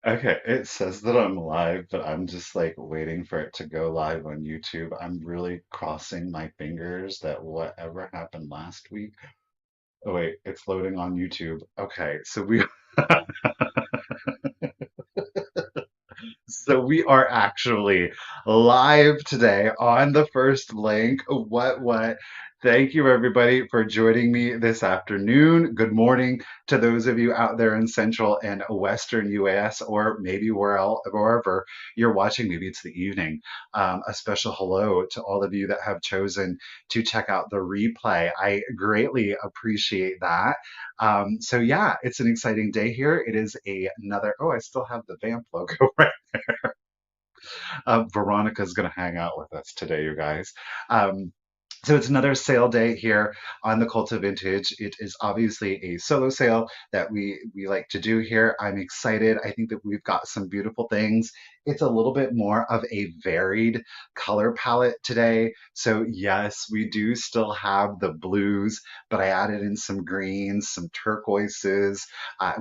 Okay, it says that I'm live, but I'm just like waiting for it to go live on YouTube. I'm really crossing my fingers that whatever happened last week. Oh wait, it's loading on YouTube. Okay, so we So we are actually live today on the first link. What? Thank you everybody for joining me this afternoon. Good morning to those of you out there in Central and Western US, or maybe wherever you're watching. Maybe it's the evening. A special hello to all of you that have chosen to check out the replay. I greatly appreciate that. So yeah, it's an exciting day here. It is another. Oh, I still have the Vamp logo. Veronica's going to hang out with us today, you guys. Um, so it's another sale day here on the Cult of Vintage. It is obviously a solo sale that we like to do here. I'm excited. I think that we've got some beautiful things. It's a little bit more of a varied color palette today. So yes, we do still have the blues, but I added in some greens, some turquoises.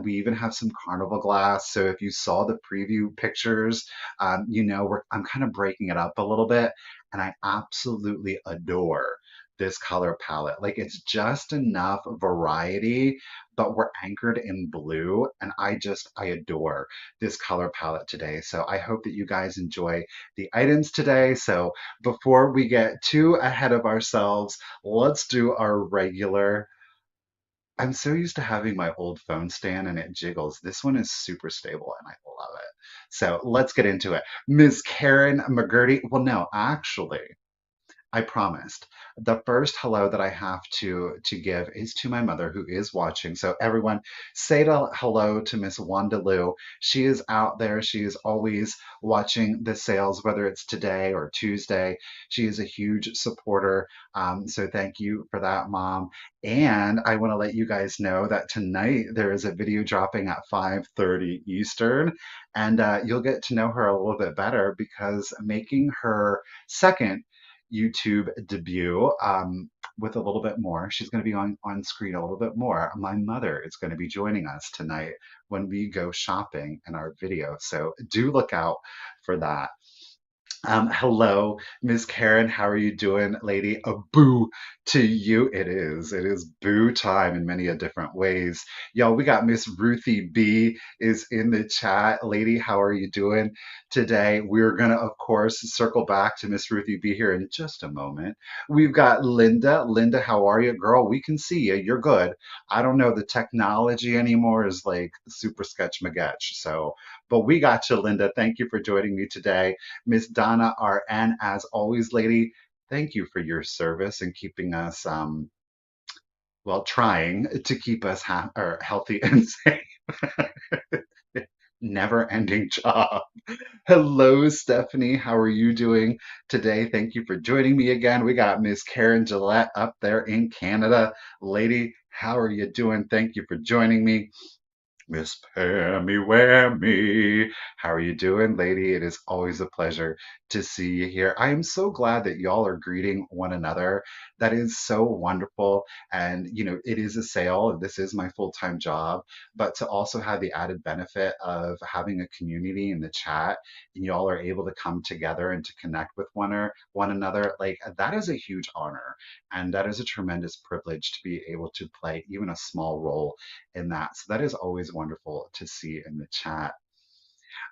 We even have some carnival glass. So if you saw the preview pictures, I'm kind of breaking it up a little bit, and I absolutely adore this color palette. Like it's just enough variety, but we're anchored in blue, and I adore this color palette today. So I hope that you guys enjoy the items today. So before we get too ahead of ourselves, let's do our regular. I'm so used to having my old phone stand and it jiggles. This one is super stable and I love it. So let's get into it. Miss Karen McGurty. Well, no, actually, I promised. The first hello that I have to give is to my mother who is watching. So everyone, say hello to Miss Wanda Lou. She is out there. She is always watching the sales, whether it's today or Tuesday. She is a huge supporter. So thank you for that, Mom. And I want to let you guys know that tonight there is a video dropping at 5:30 Eastern, and you'll get to know her a little bit better because making her second YouTube debut with a little bit more. She's going to be on screen a little bit more. My mother is going to be joining us tonight when we go shopping in our video. So do look out for that. Hello, Miss Karen. How are you doing, lady? A boo to you. It is. It is boo time in many a different ways. Y'all, we got Miss Ruthie B is in the chat. Lady, how are you doing today? We're gonna, of course, circle back to Miss Ruthie B here in just a moment. We've got Linda. Linda, how are you? Girl, we can see you. You're good. I don't know. The technology anymore is like super sketch magetch. So, but we got you, Linda. Thank you for joining me today. Miss Donna RN, as always, lady, thank you for your service and keeping us, well, trying to keep us or healthy and safe. Never ending job. Hello, Stephanie. How are you doing today? Thank you for joining me again. We got Miss Karen Gillette up there in Canada. Lady, how are you doing? Thank you for joining me. Miss Pammy Whammy, how are you doing, lady? It is always a pleasure to see you here. I am so glad that y'all are greeting one another. That is so wonderful. And, it is a sale. This is my full-time job, but to also have the added benefit of having a community in the chat and y'all are able to come together and to connect with one another, like that is a huge honor. And that is a tremendous privilege to be able to play even a small role in that. So that is always wonderful to see in the chat.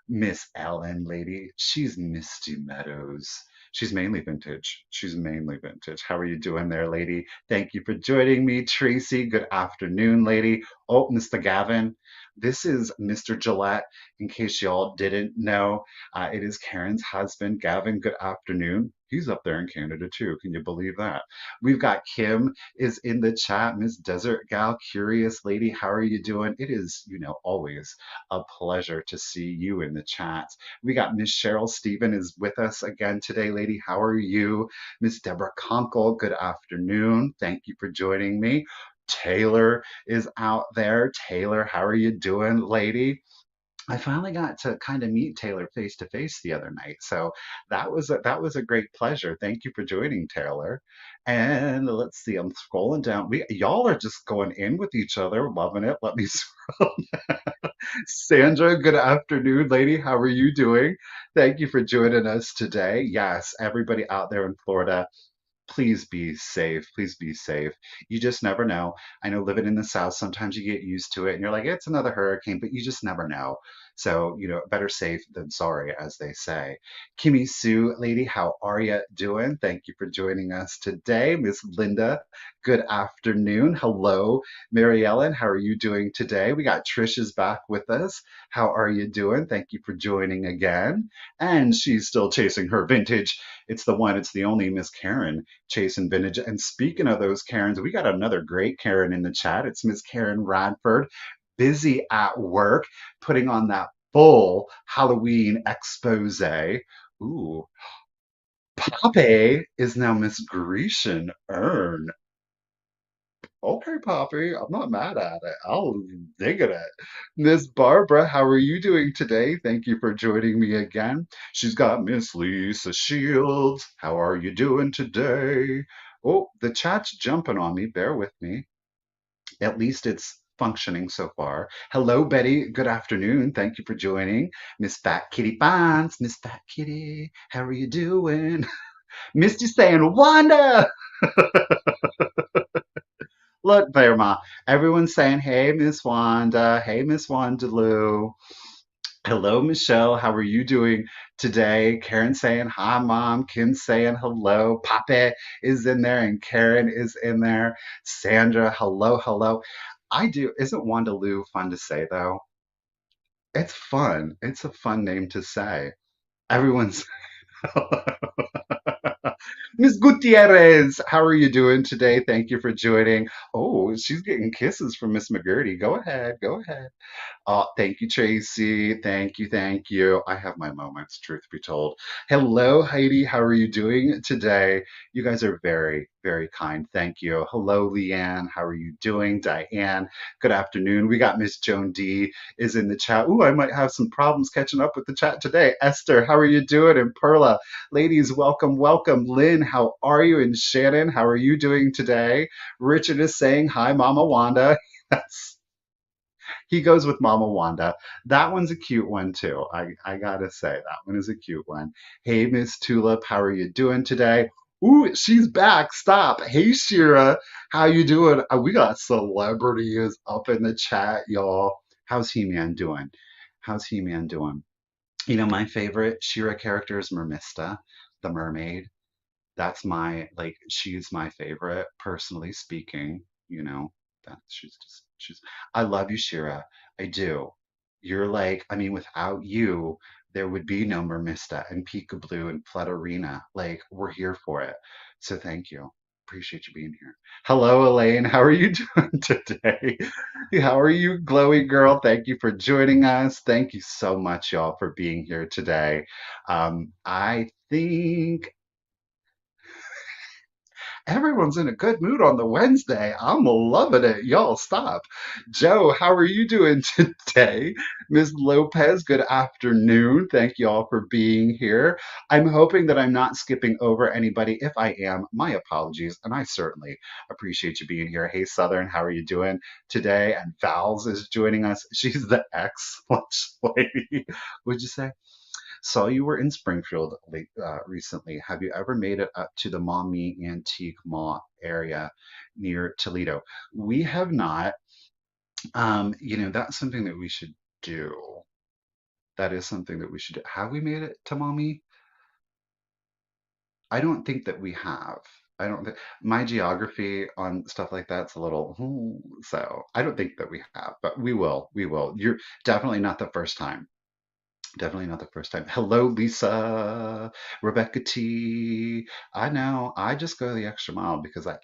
Miss Ellen, lady, she's Misty Meadows. She's mainly vintage. She's mainly vintage. How are you doing there, lady? Thank you for joining me, Tracy. Good afternoon, lady. Oh, Mr. Gavin. This is Mr. Gillette, in case y'all didn't know. It is Karen's husband, Gavin. Good afternoon. He's up there in Canada too. Can you believe that? We've got Kim is in the chat. Miss Desert Gal, curious lady, how are you doing? It is, always a pleasure to see you in the chat. We got Miss Cheryl Stephen is with us again today, lady. How are you? Miss Deborah Conkle, good afternoon. Thank you for joining me. Taylor is out there. Taylor, how are you doing, lady? I finally got to kind of meet Taylor face to face the other night, so that was a great pleasure. Thank you for joining, Taylor. And let's see, I'm scrolling down. We y'all are just going in with each other, loving it. Let me scroll. Sandra, good afternoon, lady. How are you doing? Thank you for joining us today. Yes, everybody out there in Florida, please be safe. Please be safe. You just never know. I know living in the South, sometimes you get used to it and you're like, it's another hurricane, but you just never know. So, better safe than sorry, as they say. Kimmy Sue, lady, how are you doing? Thank you for joining us today. Miss Linda, good afternoon. Hello, Mary Ellen, how are you doing today? We got Trisha's back with us. How are you doing? Thank you for joining again. And she's still chasing her vintage. It's the one, it's the only Miss Karen chasing vintage. And speaking of those Karens, we got another great Karen in the chat. It's Miss Karen Radford, busy at work, putting on that full Halloween expose. Ooh, Poppy is now Miss Grecian Urn. Okay, Poppy, I'm not mad at it. I'll dig at it. Miss Barbara, how are you doing today? Thank you for joining me again. She's got Miss Lisa Shields. How are you doing today? Oh, the chat's jumping on me. Bear with me. At least it's functioning so far. Hello, Betty. Good afternoon. Thank you for joining. Miss Fat Kitty Pants. Miss Fat Kitty, how are you doing? Misty saying, Wanda! Look, Verma, everyone's saying, hey, Miss Wanda. Hey, Miss Wanda Lou. Hello, Michelle. How are you doing today? Karen saying, hi, Mom. Kim saying, hello. Pape is in there and Karen is in there. Sandra, hello, hello. I do. Isn't Wanda Lou fun to say, though? It's fun. It's a fun name to say. Everyone's Miss Gutierrez, how are you doing today? Thank you for joining. Oh, she's getting kisses from Miss McGurty. Go ahead, go ahead. Thank you, Tracy. Thank you, thank you. I have my moments, truth be told. Hello, Heidi. How are you doing today? You guys are very, very kind. Thank you. Hello, Leanne. How are you doing? Diane, good afternoon. We got Miss Joan D is in the chat. Ooh, I might have some problems catching up with the chat today. Esther, how are you doing? And Perla, ladies, welcome, welcome. Lynn, how are you? And Shannon, how are you doing today? Richard is saying, hi, Mama Wanda. Yes. He goes with Mama Wanda. That one's a cute one too. I gotta say that one is a cute one. Hey, Miss Tulip, how are you doing today? Ooh, she's back. Stop. Hey, Shira, how you doing? We got celebrities up in the chat, y'all. How's He-Man doing? How's He-Man doing? My favorite Shira character is Mermista, the mermaid. That's she's my favorite, personally speaking, that she's I love you, Shira. I do. You're without you, there would be no Mermista and Peekaboo and Flutterina. Like, we're here for it. So thank you. Appreciate you being here. Hello, Elaine. How are you doing today? How are you, glowy girl? Thank you for joining us. Thank you so much, y'all, for being here today. I think everyone's in a good mood on the Wednesday. I'm loving it. Y'all stop. Joe, how are you doing today? Ms. Lopez, good afternoon. Thank you all for being here. I'm hoping that I'm not skipping over anybody. If I am, my apologies. And I certainly appreciate you being here. Hey, Southern, how are you doing today? And Vals is joining us. She's the ex lunch lady. Would you say? Saw you were in Springfield recently. Have you ever made it up to the Maumee Antique Mall area near Toledo? We have not. That's something that we should do. That is something that we should do. Have we made it to Maumee? I don't think that we have. I don't think my geography on stuff like that's a little, so I don't think that we have, but we will. We will. You're definitely not the first time. Definitely not the first time. Hello, Lisa, Rebecca T. I know. I just go the extra mile because I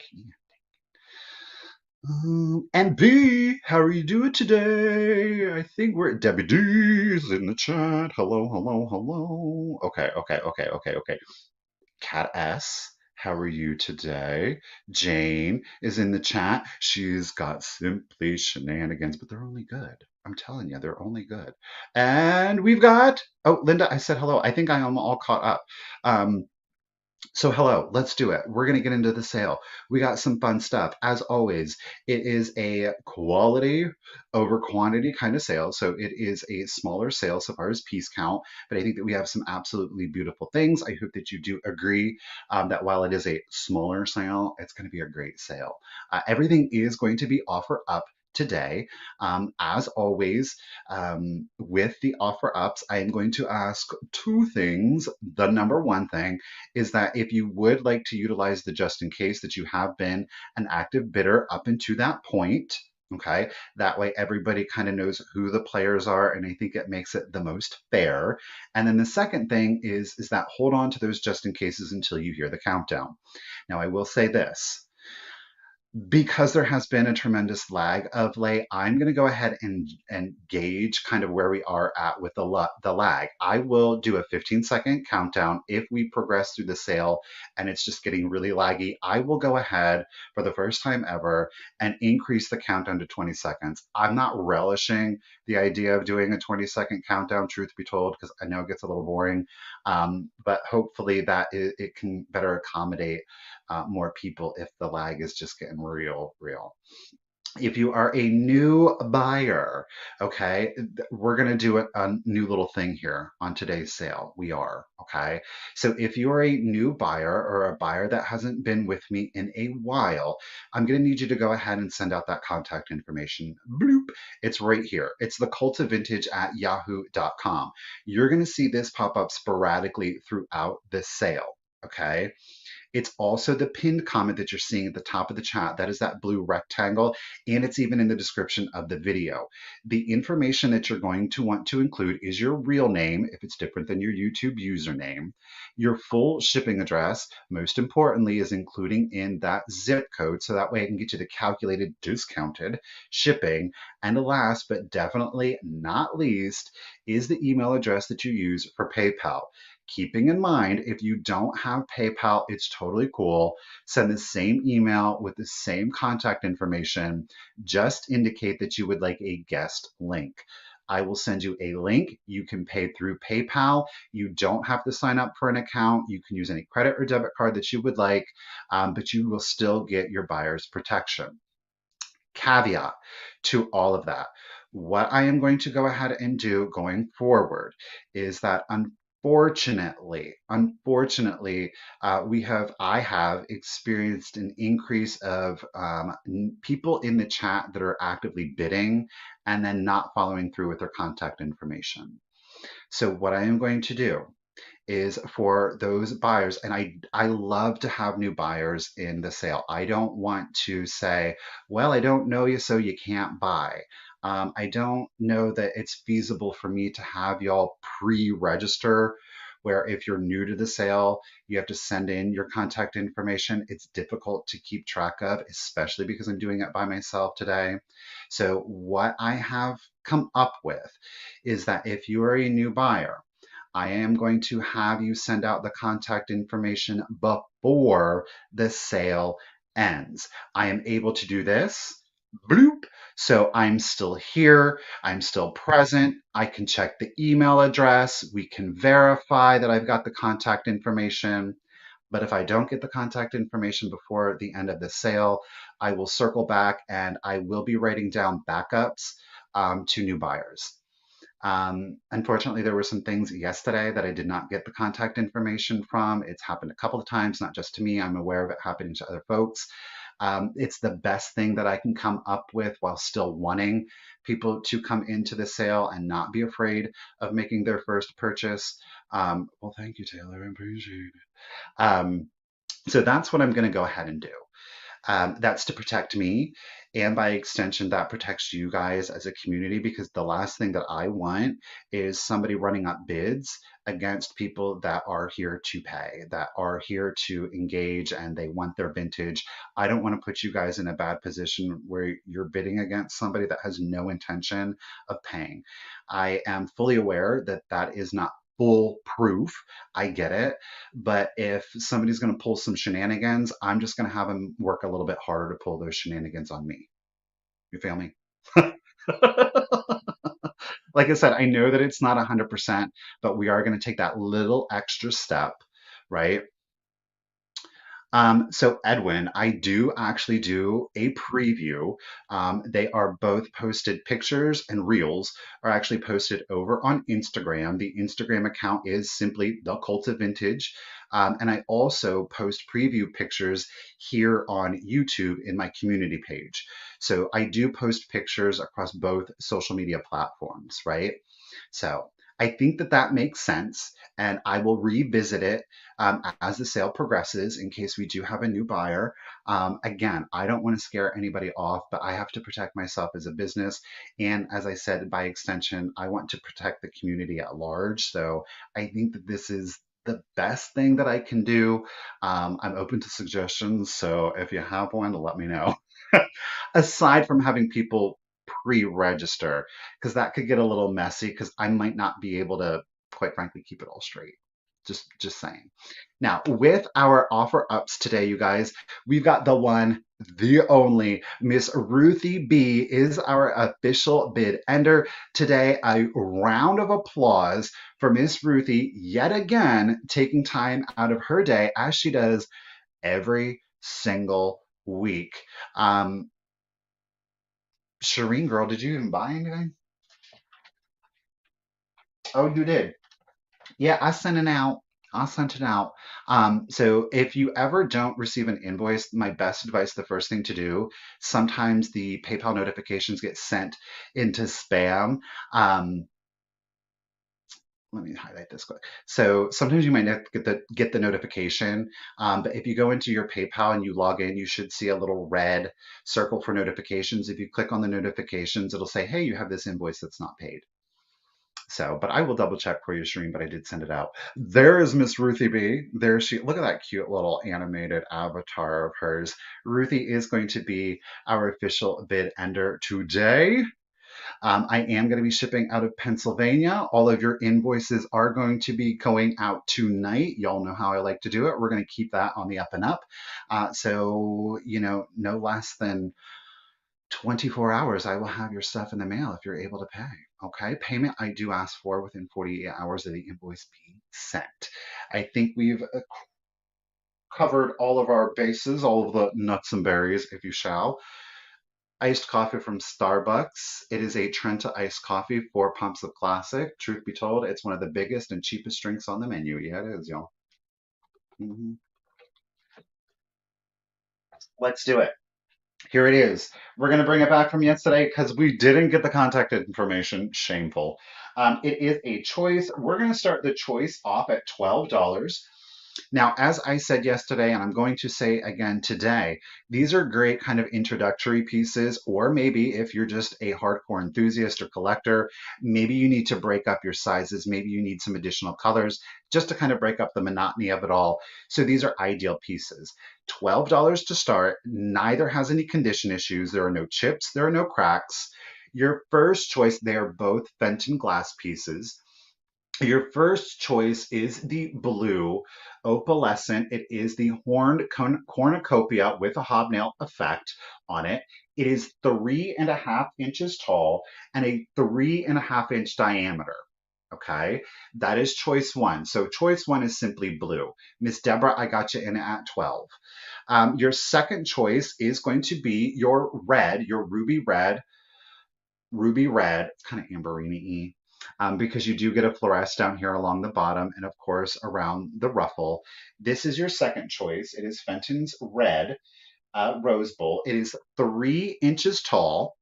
can. And B, how are you doing today? I think we're Debbie D is in the chat. Hello, hello, hello. Okay, okay, okay, okay, okay. Cat S, how are you today? Jane is in the chat. She's got simply shenanigans, but they're only good. I'm telling you, they're only good. And we've got, oh, Linda, I said hello. I think I am all caught up. Um, So, hello, let's do it. We're going to get into the sale. We got some fun stuff. As always, it is a quality over quantity kind of sale. So, it is a smaller sale so far as piece count, but I think that we have some absolutely beautiful things. I hope that you do agree that while it is a smaller sale, it's going to be a great sale. Everything is going to be offer up today. As always, with the offer ups, I am going to ask two things. The number one thing is that if you would like to utilize the just in case that you have been an active bidder up into that point, okay, that way everybody kind of knows who the players are, and I think it makes it the most fair. And then the second thing is that hold on to those just in cases until you hear the countdown. Now, I will say this, because there has been a tremendous lag of late, I'm going to go ahead and gauge kind of where we are at with the lag. I will do a 15-second countdown. If we progress through the sale and it's just getting really laggy, I will go ahead for the first time ever and increase the countdown to 20 seconds. I'm not relishing the idea of doing a 20-second countdown, truth be told, because I know it gets a little boring. But hopefully it can better accommodate more people if the lag is just getting real. If you are a new buyer, okay, we're going to do a new little thing here on today's sale. We are, okay? So if you're a new buyer or a buyer that hasn't been with me in a while, I'm going to need you to go ahead and send out that contact information. Bloop. It's right here. It's the.Cult.Of.Vintage at yahoo.com. You're going to see this pop up sporadically throughout this sale, okay? It's also the pinned comment that you're seeing at the top of the chat. That is that blue rectangle, and it's even in the description of the video. The information that you're going to want to include is your real name, if it's different than your YouTube username, your full shipping address, most importantly, is including in that zip code, so that way I can get you the calculated discounted shipping. And last but definitely not least is the email address that you use for PayPal. Keeping in mind, if you don't have PayPal, it's totally cool. Send the same email with the same contact information. Just indicate that you would like a guest link. I will send you a link. You can pay through PayPal. You don't have to sign up for an account. You can use any credit or debit card that you would like, but you will still get your buyer's protection. Caveat to all of that. What I am going to go ahead and do going forward is that unfortunately, I have experienced an increase of people in the chat that are actively bidding and then not following through with their contact information. So what I am going to do is for those buyers, and I love to have new buyers in the sale. I don't want to say, well, I don't know you, so you can't buy. I don't know that it's feasible for me to have y'all pre-register, where if you're new to the sale, you have to send in your contact information. It's difficult to keep track of, especially because I'm doing it by myself today. So what I have come up with is that if you are a new buyer, I am going to have you send out the contact information before the sale ends. I am able to do this. Bloop. So I'm still here. I'm still present. I can check the email address. We can verify that I've got the contact information. But if I don't get the contact information before the end of the sale, I will circle back and I will be writing down backups to new buyers. Unfortunately, there were some things yesterday that I did not get the contact information from. It's happened a couple of times, not just to me. I'm aware of it happening to other folks. It's the best thing that I can come up with while still wanting people to come into the sale and not be afraid of making their first purchase. Well, thank you, Taylor. I appreciate it. So that's what I'm going to go ahead and do. That's to protect me. And by extension, that protects you guys as a community, because the last thing that I want is somebody running up bids against people that are here to pay, that are here to engage, and they want their vintage. I don't want to put you guys in a bad position where you're bidding against somebody that has no intention of paying. I am fully aware that that is not foolproof. I get it. But if somebody's going to pull some shenanigans, I'm just going to have them work a little bit harder to pull those shenanigans on me. You feel me? Like I said, I know that it's not 100%, but we are going to take that little extra step, right? So Edwin, I do actually do a preview. They are both posted, pictures and reels are actually posted over on Instagram. The Instagram account is simply The.Cult.Of.Vintage. And I also post preview pictures here on YouTube in my community page. So I do post pictures across both social media platforms, right? So I think that that makes sense, and I will revisit it as the sale progresses in case we do have a new buyer. Again, I don't want to scare anybody off, but I have to protect myself as a business. And as I said, by extension, I want to protect the community at large. So I think that this is the best thing that I can do. I'm open to suggestions. So if you have one, let me know. Aside from having people pre-register, because that could get a little messy because I might not be able to, quite frankly, keep it all straight. Just saying. Now, with our offer ups today, you guys, we've got the one, the only Miss Ruthie B is our official bid ender today. A round of applause for Miss Ruthie yet again taking time out of her day as she does every single week. Um, Shireen, girl, did you even buy anything? Oh, you did. Yeah, I sent it out. I sent it out. So if you ever don't receive an invoice, my best advice, the first thing to do, sometimes the PayPal notifications get sent into spam. Um, Let me highlight this quick. So sometimes you might not get the notification, but if you go into your PayPal and you log in, you should see a little red circle for notifications. If you click on the notifications, it'll say, "Hey, you have this invoice that's not paid." So, but I will double check for you, Shereen, but I did send it out. There is Miss Ruthie B. There she, look at that cute little animated avatar of hers. Ruthie is going to be our official bid ender today. I am going to be shipping out of Pennsylvania. All of your invoices are going to be going out tonight. Y'all know how I like to do it. We're going to keep that on the up and up. So, no less than 24 hours, I will have your stuff in the mail if you're able to pay. Okay. Payment I do ask for within 48 hours of the invoice being sent. I think we've covered all of our bases, all of the nuts and berries, if you shall. Iced coffee from Starbucks. It is a Trenta iced coffee, 4 pumps of classic. Truth be told, it's one of the biggest and cheapest drinks on the menu. Yeah, it is, y'all. Mhm. Let's do it. Here it is. We're going to bring it back from yesterday because we didn't get the contact information. Shameful. It is a choice. We're going to start the choice off at $12. Now, as I said yesterday, and I'm going to say again today, these are great kind of introductory pieces, or maybe if you're just a hardcore enthusiast or collector, maybe you need to break up your sizes, maybe you need some additional colors just to kind of break up the monotony of it all. So these are ideal pieces. $12 to start, neither has any condition issues, there are no chips, there are no cracks. Your first choice, they are both Fenton glass pieces. Your first choice is the blue opalescent. It is the horned cornucopia with a hobnail effect on it. It is 3.5 inches tall and a 3.5 inch diameter. Okay, that is choice one. So choice one is simply blue. Miss Deborah, I got you in at 12. Your second choice is going to be your red, your ruby red. It's kind of amberini-y because you do get a fluoresce down here along the bottom and, of course, around the ruffle. This is your second choice. It is Fenton's red rose bowl. It is 3 inches tall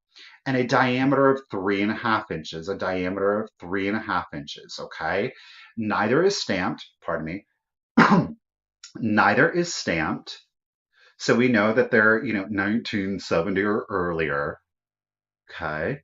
and a diameter of 3.5 inches, a diameter of 3.5 inches. Okay. Neither is stamped, pardon me. Neither is stamped. So we know that they're, 1970 or earlier. Okay.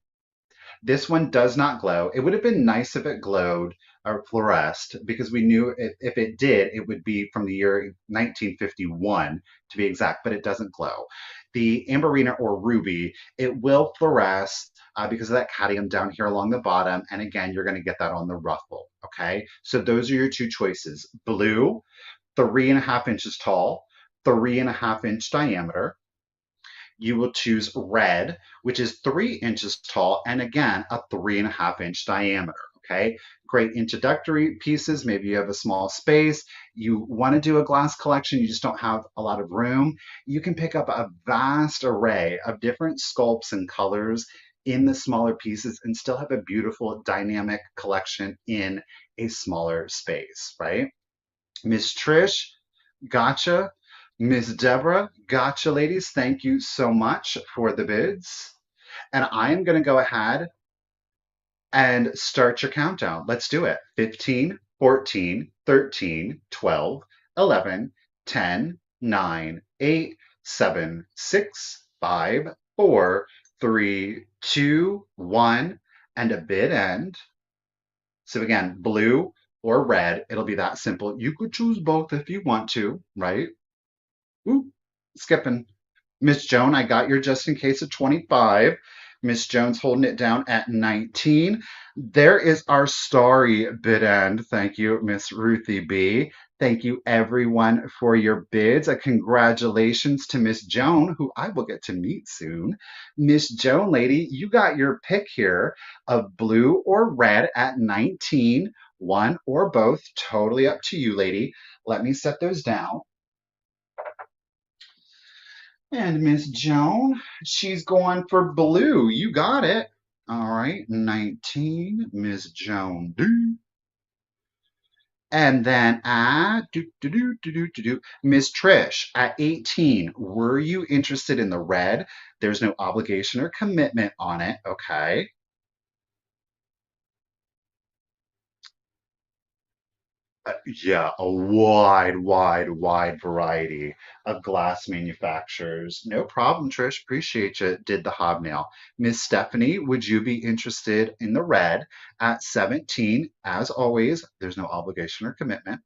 This one does not glow. It would have been nice if it glowed or fluoresced because we knew if it did, it would be from the year 1951 to be exact, but it doesn't glow. The amberina or ruby, it will fluoresce because of that cadmium down here along the bottom. And again, you're going to get that on the ruffle. Okay. So those are your two choices. Blue, 3.5 inches tall, 3.5 inch diameter. You will choose red, which is 3 inches tall and again a 3.5 inch diameter. Okay, great introductory pieces. Maybe you have a small space, you want to do a glass collection, you just don't have a lot of room. You can pick up a vast array of different sculpts and colors in the smaller pieces and still have a beautiful dynamic collection in a smaller space, right? Miss Trish, gotcha. Miss Deborah, gotcha, ladies. Thank you so much for the bids. And I am going to go ahead and start your countdown. Let's do it. 15, 14, 13, 12, 11, 10, 9, 8, 7, 6, 5, 4, 3, 2, 1, and a bid end. So again, blue or red, it'll be that simple. You could choose both if you want to, right? Ooh, skipping. Miss Joan, I got your just in case of 25. Miss Jones holding it down at 19. There is our starry bid end. Thank you, Miss Ruthie B. Thank you, everyone, for your bids. A congratulations to Miss Joan, who I will get to meet soon. Miss Joan, lady, you got your pick here of blue or red at 19. One or both, totally up to you, lady. Let me set those down. And Miss Joan, she's going for blue. You got it. All right, 19, Miss Joan. And then Miss Trish at 18. Were you interested in the red? There's no obligation or commitment on it. Okay. Yeah, a wide variety of glass manufacturers. No problem, Trish. Appreciate you. Did the hobnail. Miss Stephanie, would you be interested in the red at 17? As always, there's no obligation or commitment.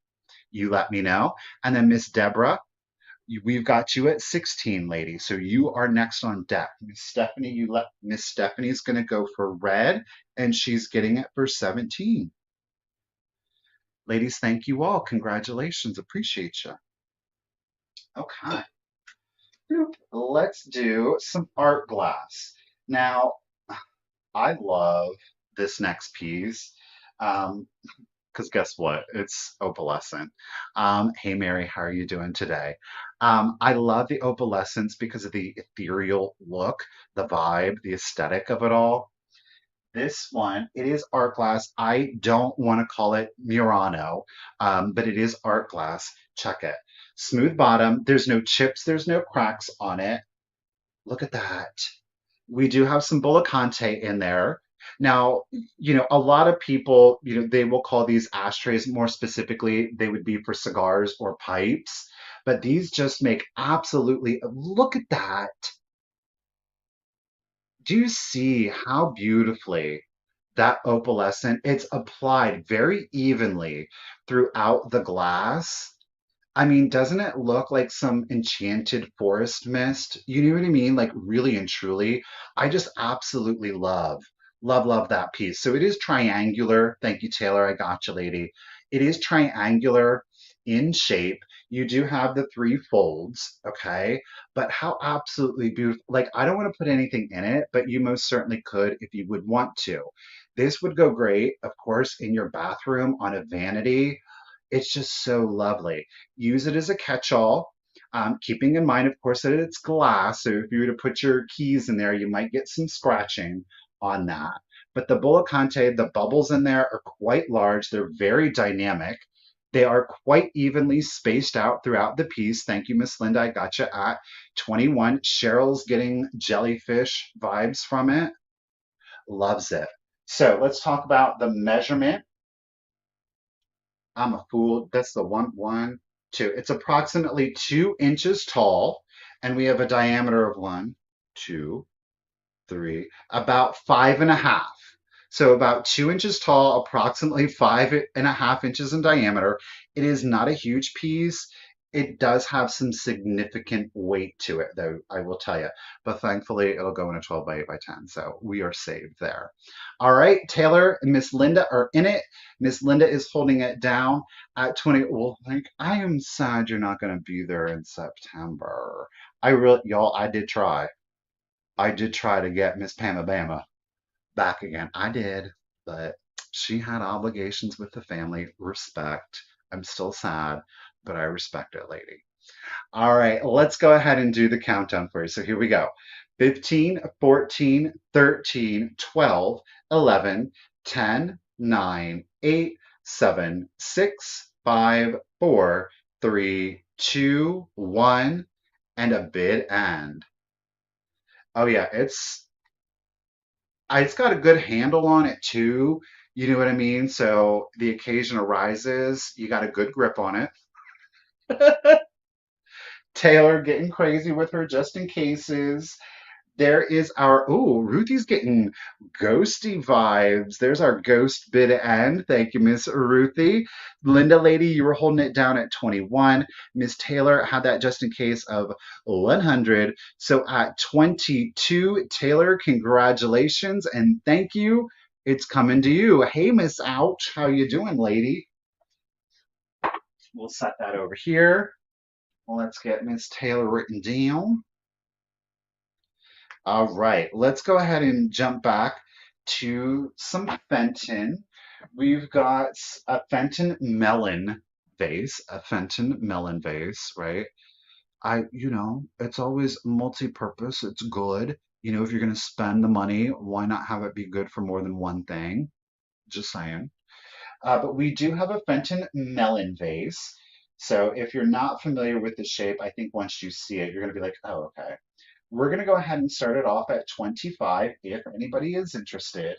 You let me know. And then Miss Deborah, we've got you at 16, lady. So you are next on deck. Miss Stephanie, you let Miss Stephanie's gonna go for red, and she's getting it for 17. Ladies, thank you all. Congratulations. Appreciate you. Okay. Let's do some art glass. Now, I love this next piece because guess what? It's opalescent. Hey, Mary, how are you doing today? I love the opalescence because of the ethereal look, the vibe, the aesthetic of it all. This one, it is art glass. I don't want to call it Murano, but it is art glass. Check it. Smooth bottom. There's no chips, there's no cracks on it. Look at that. We do have some Bullacante in there. Now, a lot of people, they will call these ashtrays more specifically, they would be for cigars or pipes, but these just make absolutely, look at that. Do you see how beautifully that opalescent, it's applied very evenly throughout the glass? I mean, doesn't it look like some enchanted forest mist? You know what I mean? Like really and truly. I just absolutely love that piece. So it is triangular. Thank you, Taylor. I got you, lady. It is triangular in shape. You do have the three folds, okay? But how absolutely beautiful. Like, I don't want to put anything in it, but you most certainly could if you would want to. This would go great, of course, in your bathroom on a vanity. It's just so lovely. Use it as a catch-all, keeping in mind, of course, that it's glass. So if you were to put your keys in there, you might get some scratching on that. But the Bullacante, the bubbles in there are quite large. They're very dynamic. They are quite evenly spaced out throughout the piece. Thank you, Miss Linda. I got you at 21. Cheryl's getting jellyfish vibes from it. Loves it. So let's talk about the measurement. I'm a fool. That's the one, two. It's approximately 2 inches tall, and we have a diameter of one, two, three, about 5.5. So about 2 inches tall, approximately 5.5 inches in diameter. It is not a huge piece. It does have some significant weight to it, though, I will tell you. But thankfully, it'll go in a 12 by 8 by 10. So we are saved there. All right, Taylor and Miss Linda are in it. Miss Linda is holding it down at 20. Well, like, I am sad you're not going to be there in September. Y'all, I did try. I did try to get Miss Pamabama back again. I did, but She had obligations with the family. Respect. I'm still sad, but I respect it, lady. All right, let's go ahead and do the countdown for you. So here we go. 15, 14, 13, 12, 11, 10, 9, 8, 7, 6, 5, 4, 3, 2, 1, and a bid end. Oh yeah, it's got a good handle on it too. You know what I mean? So the occasion arises, you got a good grip on it. Taylor getting crazy with her just in cases. There is our, oh, Ruthie's getting ghosty vibes. There's our ghost bid end. Thank you, Miss Ruthie. Linda Lady, you were holding it down at 21. Miss Taylor had that just in case of 100. So at 22, Taylor, congratulations and thank you. It's coming to you. Hey, Miss Ouch, how you doing, lady? We'll set that over here. Let's get Miss Taylor written down. All right, let's go ahead and jump back to some Fenton. We've got a Fenton melon vase, right? It's always multi-purpose. It's good. If you're going to spend the money, why not have it be good for more than one thing? Just saying. But we do have a Fenton melon vase. So if you're not familiar with the shape, I think once you see it, you're going to be like, oh, okay. We're going to go ahead and start it off at 25 if anybody is interested.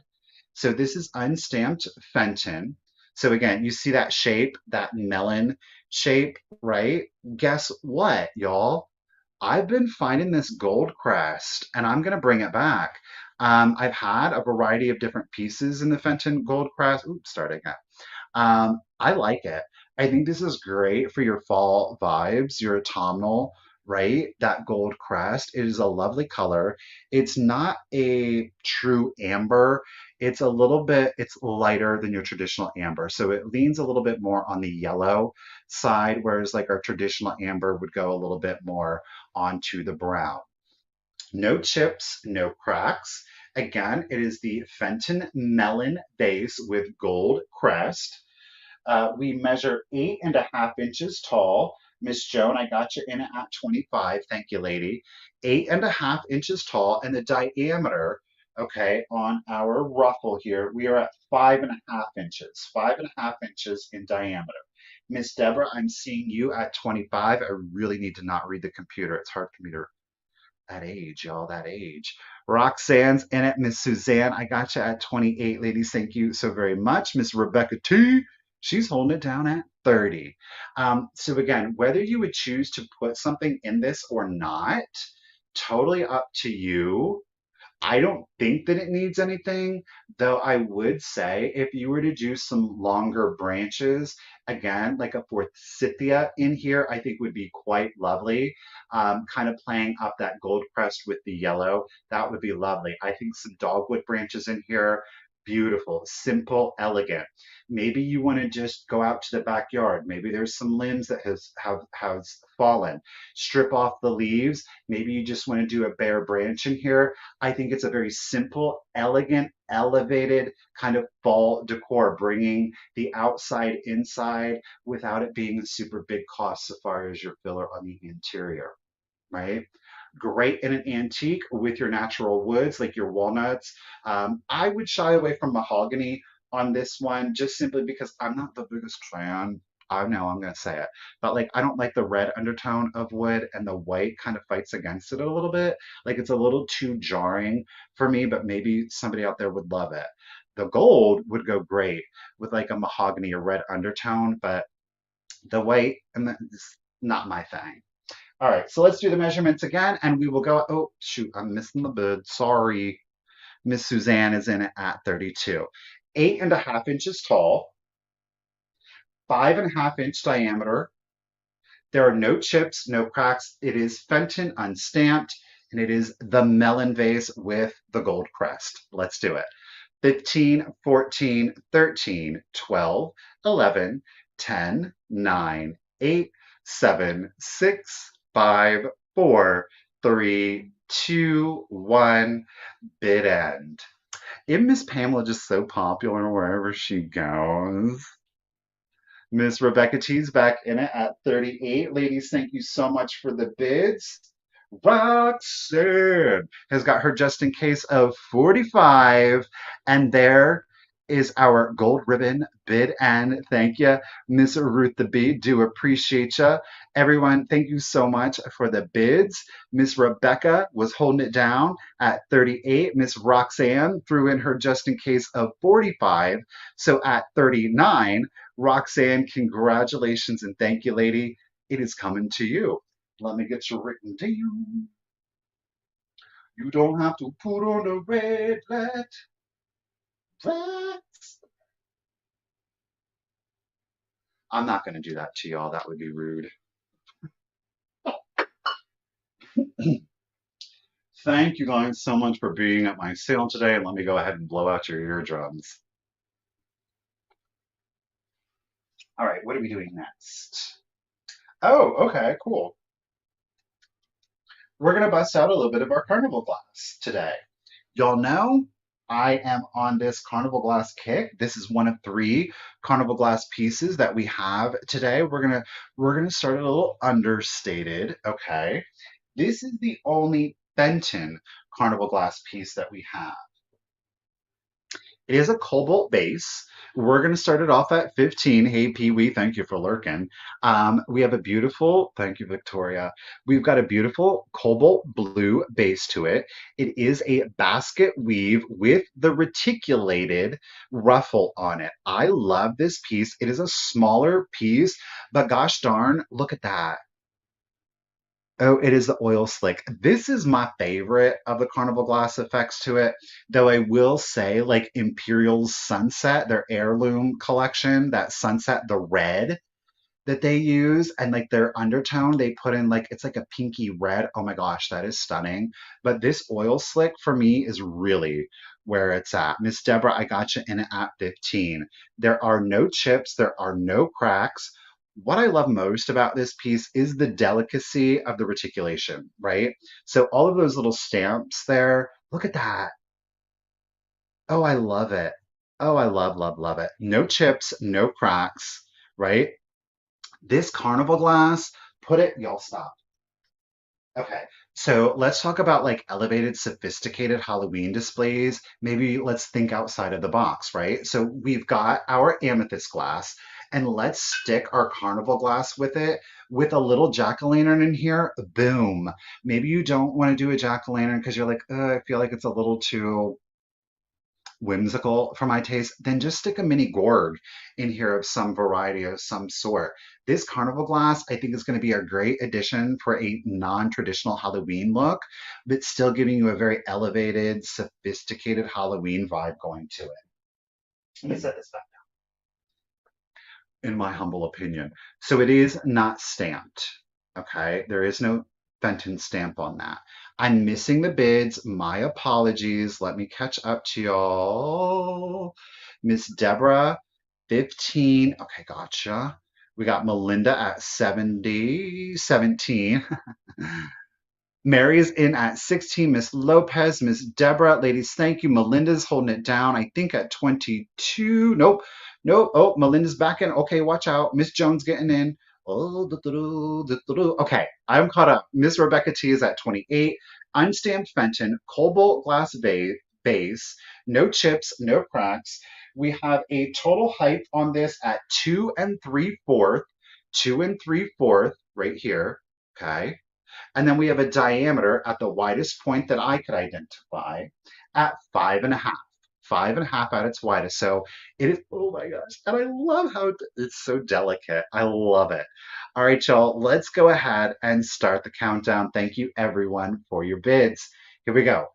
So this is unstamped Fenton. So again, you see that shape, that melon shape, right? Guess what, y'all? I've been finding this gold crest and I'm going to bring it back. I've had a variety of different pieces in the Fenton gold crest. Oops, starting again. I like it. I think this is great for your fall vibes, your autumnal, right? That gold crest. It is a lovely color. It's not a true amber. It's lighter than your traditional amber. So it leans a little bit more on the yellow side, whereas like our traditional amber would go a little bit more onto the brown. No chips, no cracks. Again, it is the Fenton Melon base with gold crest. We measure 8.5 inches tall. Miss Joan, I got you in at 25. Thank you, lady. 8.5 inches tall, and the diameter, okay, on our ruffle here, we are at 5.5 inches. 5.5 inches in diameter. Miss Deborah, I'm seeing you at 25. I really need to not read the computer. It's hard for me to that age, y'all, that age. Roxanne's in it. Miss Suzanne, I got you at 28. Ladies, thank you so very much. Miss Rebecca T, she's holding it down at 30. So again, whether you would choose to put something in this or not, totally up to you. I don't think that it needs anything, though I would say if you were to do some longer branches, again, like a forsythia in here, I think would be quite lovely. Kind of playing up that gold crest with the yellow, that would be lovely. I think some dogwood branches in here, beautiful, simple, elegant. Maybe you want to just go out to the backyard. Maybe there's some limbs that has fallen. Strip off the leaves. Maybe you just want to do a bare branch in here. I think it's a very simple, elegant, elevated kind of fall decor, bringing the outside inside without it being a super big cost so far as your filler on the interior, right? Great in an antique with your natural woods like your walnuts. I would shy away from mahogany on this one just simply because I'm not the biggest fan. I know I'm going to say it, but like I don't like the red undertone of wood and the white kind of fights against it a little bit. Like it's a little too jarring for me, but maybe somebody out there would love it. The gold would go great with like a mahogany or red undertone, but the white and it's not my thing. All right, so let's do the measurements again, and we will go. Oh, shoot, I'm missing the bid. Sorry. Miss Suzanne is in it at 32. 8.5 inches tall, 5.5 inch diameter. There are no chips, no cracks. It is Fenton unstamped, and it is the melon vase with the gold crest. Let's do it. 15, 14, 13, 12, 11, 10, 9, 8, 7, 6, 5, 4, 3, 2, 1. Bid end. Isn't Miss Pamela just so popular wherever she goes? Miss Rebecca T's back in it at 38. Ladies, thank you so much for the bids. Roxanne has got her just in case of 45. And there is our gold ribbon bid. And thank you, Miss Ruth the Bee. Do appreciate you. Everyone, thank you so much for the bids. Miss Rebecca was holding it down at 38. Miss Roxanne threw in her just in case of 45. So at 39, Roxanne, congratulations and thank you, lady. It is coming to you. Let me get you written down. You don't have to put on a red light. I'm not going to do that to y'all. That would be rude. Thank you guys so much for being at my sale today. And let me go ahead and blow out your eardrums. All right, what are we doing next? Oh, okay, cool. We're going to bust out a little bit of our carnival glass today. Y'all know I am on this carnival glass kick. This is one of three carnival glass pieces that we have today. We're gonna start a little understated, okay? This is the only Fenton carnival glass piece that we have. It is a cobalt base. We're going to start it off at 15. Hey, Pee Wee, thank you for lurking. We have a beautiful, thank you, Victoria. We've got a beautiful cobalt blue base to it. It is a basket weave with the reticulated ruffle on it. I love this piece. It is a smaller piece, but gosh darn, look at that. Oh, it is the oil slick. This is my favorite of the Carnival glass effects to it. Though I will say, like Imperial's Sunset, their heirloom collection, that Sunset, the red that they use, and like their undertone, they put in like it's like a pinky red. Oh my gosh, that is stunning. But this oil slick for me is really where it's at. Miss Deborah, I got you in it at 15. There are no chips, there are no cracks. What I love most about this piece is the delicacy of the reticulation, right? So all of those little stamps there, look at that. Oh, I love it. Oh, I love, love, love it. No chips, no cracks, right? This carnival glass, put it, y'all stop. Okay, so let's talk about like elevated, sophisticated Halloween displays. Maybe let's think outside of the box, right? So we've got our amethyst glass, and let's stick our carnival glass with it with a little jack-o'-lantern in here. Boom. Maybe you don't want to do a jack-o'-lantern because you're like, I feel like it's a little too whimsical for my taste, then just stick a mini gourd in here of some variety of some sort. This carnival glass, I think, is going to be a great addition for a non-traditional Halloween look, but still giving you a very elevated, sophisticated Halloween vibe going to it. Let me set this back in my humble opinion. So it is not stamped. Okay, there is no Fenton stamp on that. I'm missing the bids. My apologies. Let me catch up to y'all. Miss Deborah, 15. Okay, gotcha. We got Melinda at 70, 17. Mary is in at 16. Miss Lopez, Miss Deborah, ladies, thank you. Melinda's holding it down, I think, at 22. Nope, nope. Oh, Melinda's back in. Okay, watch out. Miss Jones getting in. Oh, okay, I'm caught up. Miss Rebecca T is at 28. Unstamped Fenton, cobalt glass base, no chips, no cracks. We have a total height on this at 2 3/4, 2 3/4 right here. Okay. And then we have a diameter at the widest point that I could identify at 5.5. 5.5 at its widest. So it is, oh my gosh. And I love how it's so delicate. I love it. All right, y'all, let's go ahead and start the countdown. Thank you, everyone, for your bids. Here we go.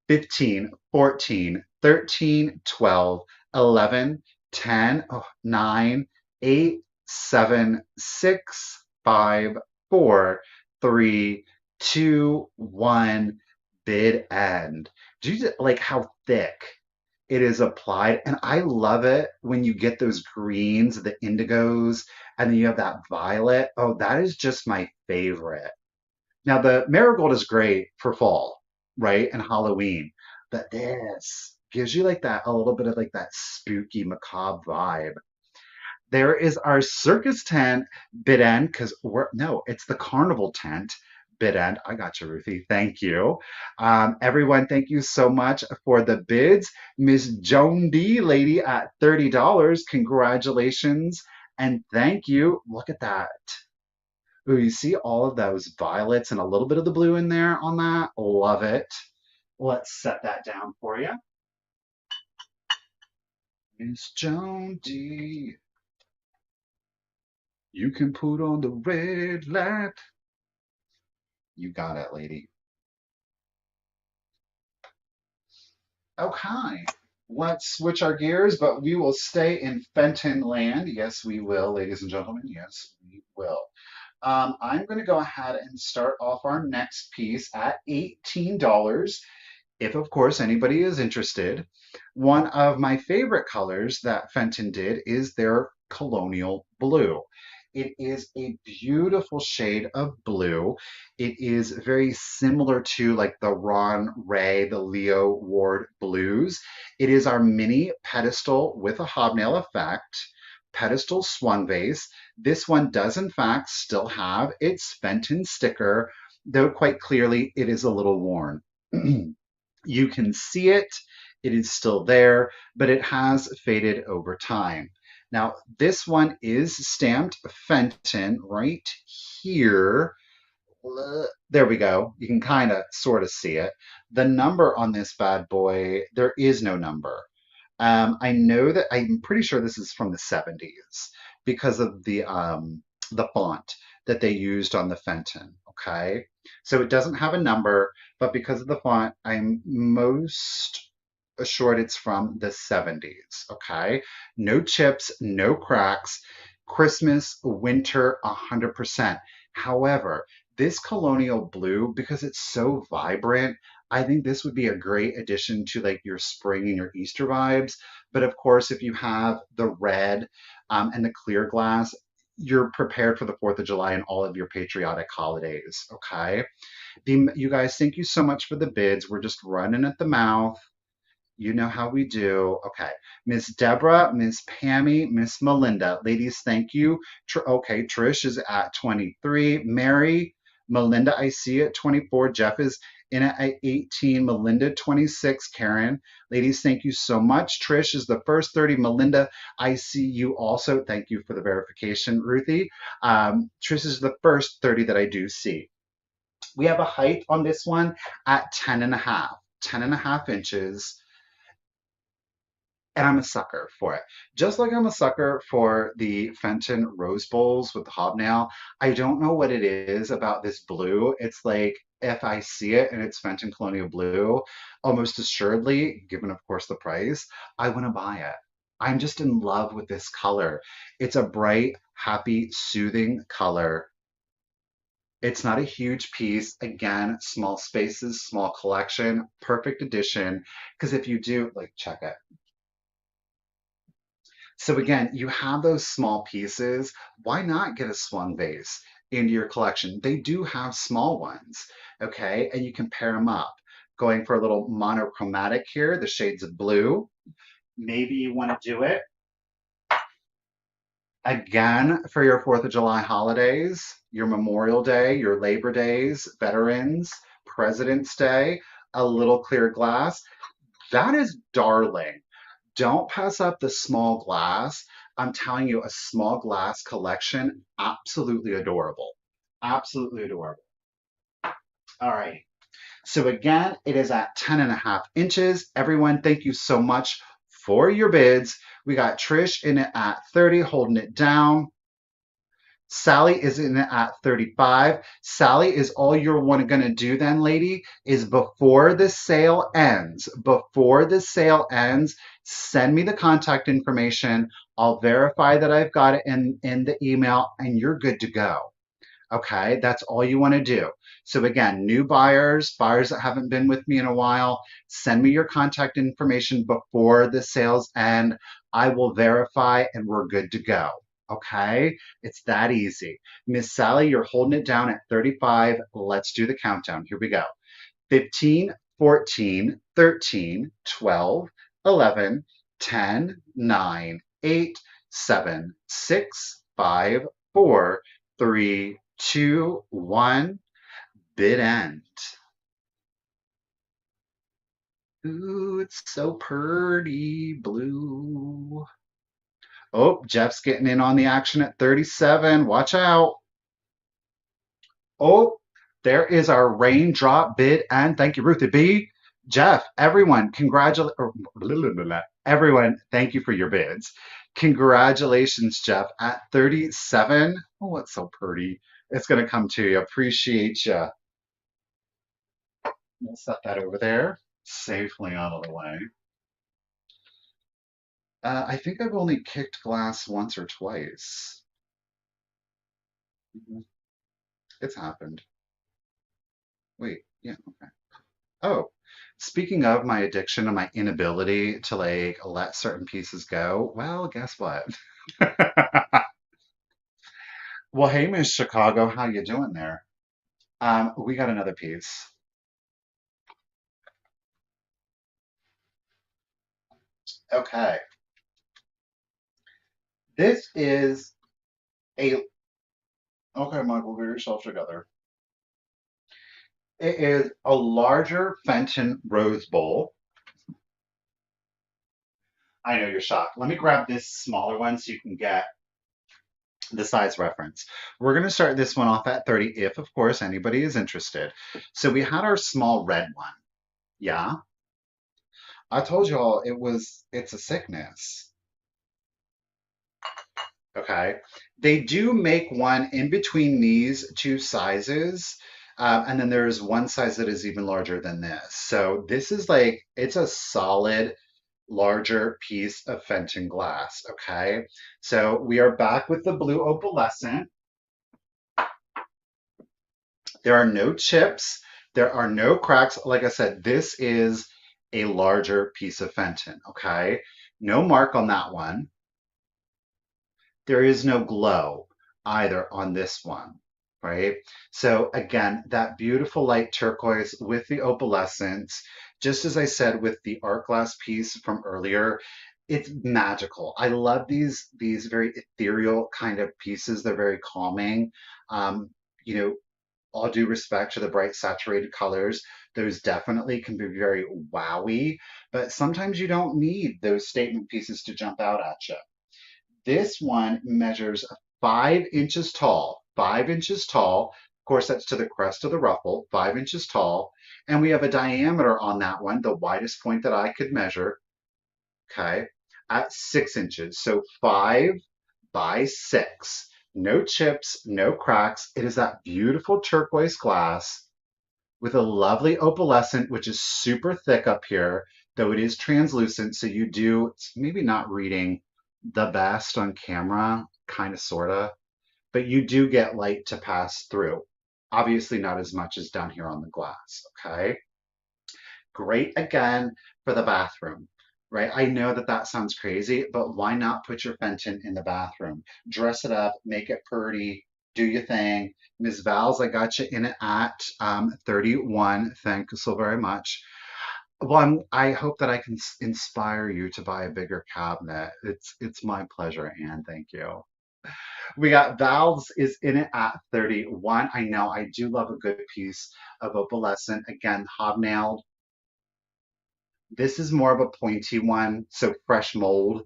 15, 14, 13, 12, 11, 10, 9, 8, 7, 6, 5, 4, 3, 2, 1, bid end. Do you like how thick it is applied? And I love it when you get those greens, the indigos, and then you have that violet. Oh, that is just my favorite. Now, the marigold is great for fall, right? And Halloween. But this, Gives you like that, a little bit of like that spooky, macabre vibe. There is our circus tent bid end because we're no, it's the carnival tent bid end. I got you, Ruthie. Thank you. Everyone, thank you so much for the bids. Miss Joan D, lady at $30. Congratulations and thank you. Look at that. Ooh, you see all of those violets and a little bit of the blue in there on that? Love it. Let's set that down for you. Miss Joan D. You can put on the red light. You got it, lady. Okay. Let's switch our gears, but we will stay in Fenton land. Yes, we will, ladies and gentlemen. Yes, we will. I'm going to go ahead and start off our next piece at $18. If, of course, anybody is interested. One of my favorite colors that Fenton did is their colonial blue. It is a beautiful shade of blue. It is very similar to like the Ron Ray, the Leo Ward blues. It is our mini pedestal with a hobnail effect, pedestal swan vase. This one does in fact still have its Fenton sticker, though quite clearly it is a little worn. You can see it, it is still there, but it has faded over time. Now, this one is stamped Fenton right here. There we go. You can kind of sort of see it. The number on this bad boy, there is no number. I know that I'm pretty sure this is from the 70s because of the font that they used on the Fenton. Okay, so it doesn't have a number, but because of the font, I'm most assured it's from the 70s. Okay, no chips, no cracks. Christmas, winter, 100%. However, this colonial blue, because it's so vibrant, I think this would be a great addition to like your spring and your Easter vibes. But of course, if you have the red and the clear glass, you're prepared for the 4th of July and all of your patriotic holidays. Okay. You guys, thank you so much for the bids. We're just running at the mouth. You know how we do. Okay. Miss Deborah, Miss Pammy, Miss Melinda. Ladies, thank you. Okay, Trish is at 23. Mary, Melinda, I see it. 24. Jeff is in at 18. Melinda, 26. Karen. Ladies, thank you so much. Trish is the first 30. Melinda, I see you also. Thank you for the verification, Ruthie. Trish is the first 30 that I do see. We have a height on this one at 10 and a half. 10 and a half inches. And I'm a sucker for it. Just like I'm a sucker for the Fenton Rose Bowls with the hobnail, I don't know what it is about this blue. It's like if I see it and it's Fenton Colonial Blue, almost assuredly, given of course the price, I want to buy it. I'm just in love with this color. It's a bright, happy, soothing color. It's not a huge piece. Again, small spaces, small collection, perfect addition. Because if you do, like, check it. So again, you have those small pieces. Why not get a swan vase into your collection? They do have small ones, okay? And you can pair them up. Going for a little monochromatic here, the shades of blue. Maybe you want to do it again for your 4th of July holidays, your Memorial Day, your Labor Days, Veterans, President's Day, a little clear glass. That is darling. Don't pass up the small glass. I'm telling you, a small glass collection, absolutely adorable. Absolutely adorable. All right. So again, it is at 10 and a half inches. Everyone, thank you so much for your bids. We got Trish in it at 30, holding it down. Sally is in it at 35. Sally, is all you're going to do then, lady, is before the sale ends, send me the contact information. I'll verify that I've got it in the email and you're good to go. Okay, that's all you want to do. So again, new buyers, buyers that haven't been with me in a while, send me your contact information before the sales end. I will verify and we're good to go. Okay, it's that easy. Miss Sally, you're holding it down at 35. Let's do the countdown. Here we go. 15, 14, 13, 12, 11, 10, 9, 8, 7, 6, 5, 4, 3, 2, 1. Bid end. Ooh, it's so pretty blue. Oh, Jeff's getting in on the action at 37. Watch out. Oh, there is our raindrop bid, and thank you, Ruthie B. Jeff, everyone, congratulate everyone, thank you for your bids. Congratulations, Jeff, at 37. Oh, it's so pretty. It's gonna come to you. Appreciate you. We'll set that over there safely out of the way. I think I've only kicked glass once or twice. Mhm. It's happened. Wait, yeah. Oh, speaking of my addiction and my inability to like let certain pieces go, well, guess what? Well, hey, Miss Chicago, how you doing there? We got another piece. Okay, this is a okay, Michael, get yourself together. It is a larger Fenton rose bowl. I know you're shocked. Let me grab this smaller one so you can get the size reference. We're going to start this one off at 30 if, of course, anybody is interested. So we had our small red one. Yeah, I told you all it's a sickness. Okay. They do make one in between these two sizes. And then there's one size that is even larger than this. So this is like, it's a solid, larger piece of Fenton glass. Okay. So we are back with the blue opalescent. There are no chips. There are no cracks. Like I said, this is a larger piece of Fenton. Okay. No mark on that one. There is no glow either on this one, right? So again, that beautiful light turquoise with the opalescence, just as I said with the art glass piece from earlier, it's magical. I love these very ethereal kind of pieces. They're very calming. Um, you know, all due respect to the bright saturated colors, those definitely can be very wowy, but sometimes you don't need those statement pieces to jump out at you. This one measures 5 inches tall, 5 inches tall. Of course, that's to the crest of the ruffle, 5 inches tall. And we have a diameter on that one, the widest point that I could measure, okay, at 6 inches. So 5 by 6. No chips, no cracks. It is that beautiful turquoise glass with a lovely opalescent, which is super thick up here, though it is translucent. So you do, it's maybe not reading the best on camera, kind of, sort of, but you do get light to pass through. Obviously, not as much as down here on the glass. Okay. Great again for the bathroom, right? I know that that sounds crazy, but why not put your Fenton in the bathroom? Dress it up, make it pretty, do your thing. Ms. Vals, I got you in it at 31. Thank you so very much. Well, I hope that I can inspire you to buy a bigger cabinet. It's my pleasure, Anne. Thank you. We got Valves is in it at 31. I know I do love a good piece of opalescent. Again, hobnailed. This is more of a pointy one, so fresh mold,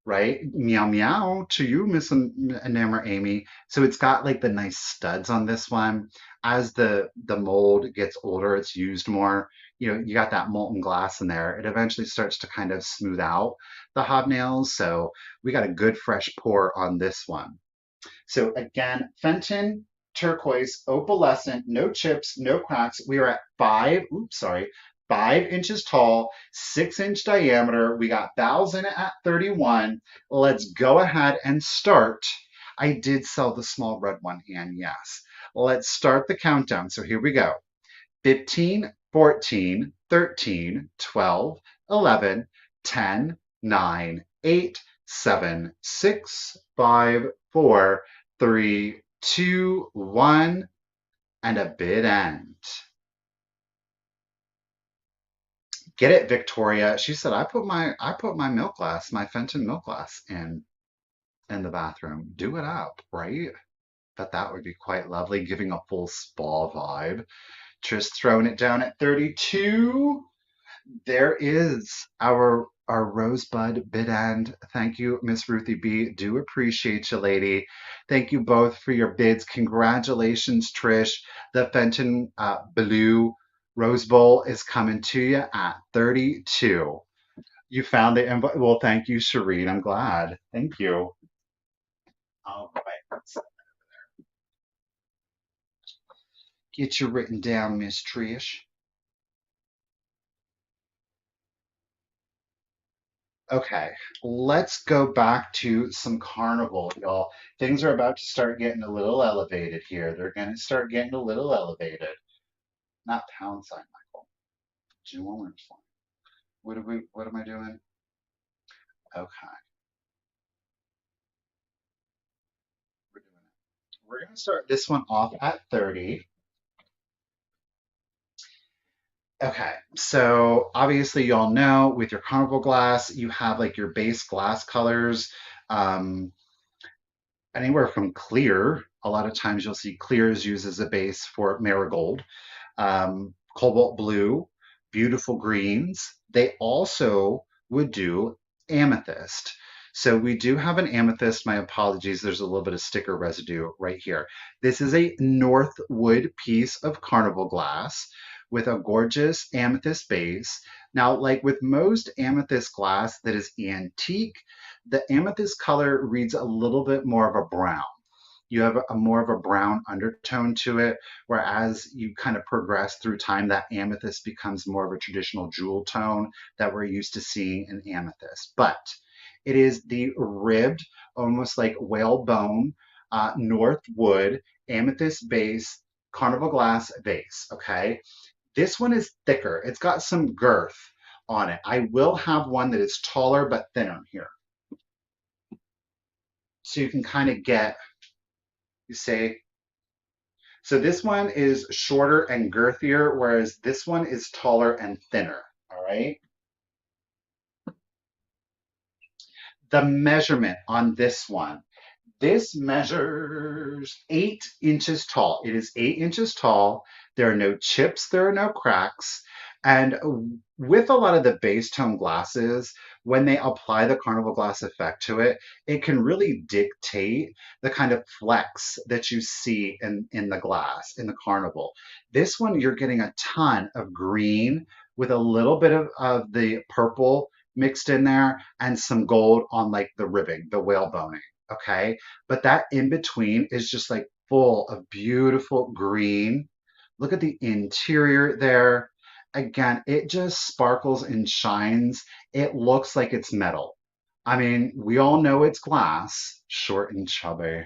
right? Meow meow to you, Miss Enamour Amy. So it's got like the nice studs on this one. As the mold gets older, it's used more. You know, you got that molten glass in there. It eventually starts to kind of smooth out the hobnails. So we got a good fresh pour on this one. So again, Fenton, turquoise, opalescent, no chips, no cracks. We are at 5 inches tall, 6 inch diameter. We got valves in it at 31. Let's go ahead and start. I did sell the small red one, and yes. Let's start the countdown. So here we go. 15, 14, 13, 12, 11, 10, 9, 8, 7, 6, 5, 4, 3, 2, 1, and a bid end. Get it, Victoria. She said, I put my milk glass, my Fenton milk glass in the bathroom. Do it up, right? But that would be quite lovely, giving a full spa vibe. Just throwing it down at 32. There is our rosebud bid end. Thank you, Miss Ruthie B. Do appreciate you, lady. Thank you both for your bids. Congratulations, Trish. The Fenton Blue Rose Bowl is coming to you at 32. You found the invite. Well, thank you, Shireen. I'm glad. Thank you. All right. Get you written down, Miss Trish. Okay, let's go back to some carnival, y'all. Things are about to start getting a little elevated here. They're going to start getting a little elevated. Not pound sign, Michael. Jeweler's sign. What am I doing? Okay, we're doing it. We're going to start this one off at 30. Okay, so obviously y'all know with your carnival glass, you have like your base glass colors. Um, Anywhere from clear. A lot of times you'll see clear is used as a base for marigold, cobalt blue, beautiful greens. They also would do amethyst. So we do have an amethyst. My apologies, there's a little bit of sticker residue right here. This is a Northwood piece of carnival glass with a gorgeous amethyst base. Now, like with most amethyst glass that is antique, the amethyst color reads a little bit more of a brown. You have a more of a brown undertone to it, whereas you kind of progress through time, that amethyst becomes more of a traditional jewel tone that we're used to seeing in amethyst. But it is the ribbed, almost like whalebone, Northwood amethyst base, carnival glass vase. Okay, this one is thicker. It's got some girth on it. I will have one that is taller but thinner here. So you can kind of get, you say, so this one is shorter and girthier, whereas this one is taller and thinner. All right. The measurement on this one, this measures 8 inches tall. It is 8 inches tall. There are no chips, there are no cracks. And with a lot of the base tone glasses, when they apply the carnival glass effect to it, it can really dictate the kind of flex that you see in the glass, in the carnival. This one, you're getting a ton of green with a little bit of the purple mixed in there and some gold on like the ribbing, the whale boning. Okay. But that in between is just like full of beautiful green. Look at the interior there. Again, it just sparkles and shines. It looks like it's metal. I mean, we all know it's glass, short and chubby.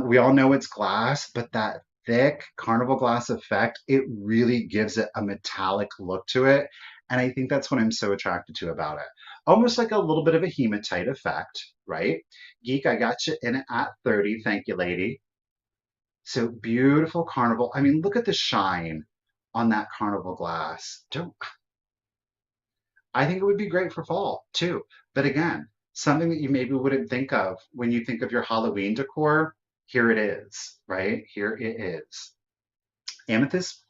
We all know it's glass, but that thick carnival glass effect, it really gives it a metallic look to it. And I think that's what I'm so attracted to about it. Almost like a little bit of a hematite effect, right? Geek, I got you in it at 30. Thank you, lady. So beautiful carnival. I mean, look at the shine on that carnival glass. Don't, I think it would be great for fall too. But again, something that you maybe wouldn't think of when you think of your Halloween decor, here it is, right? Here it is. Amethyst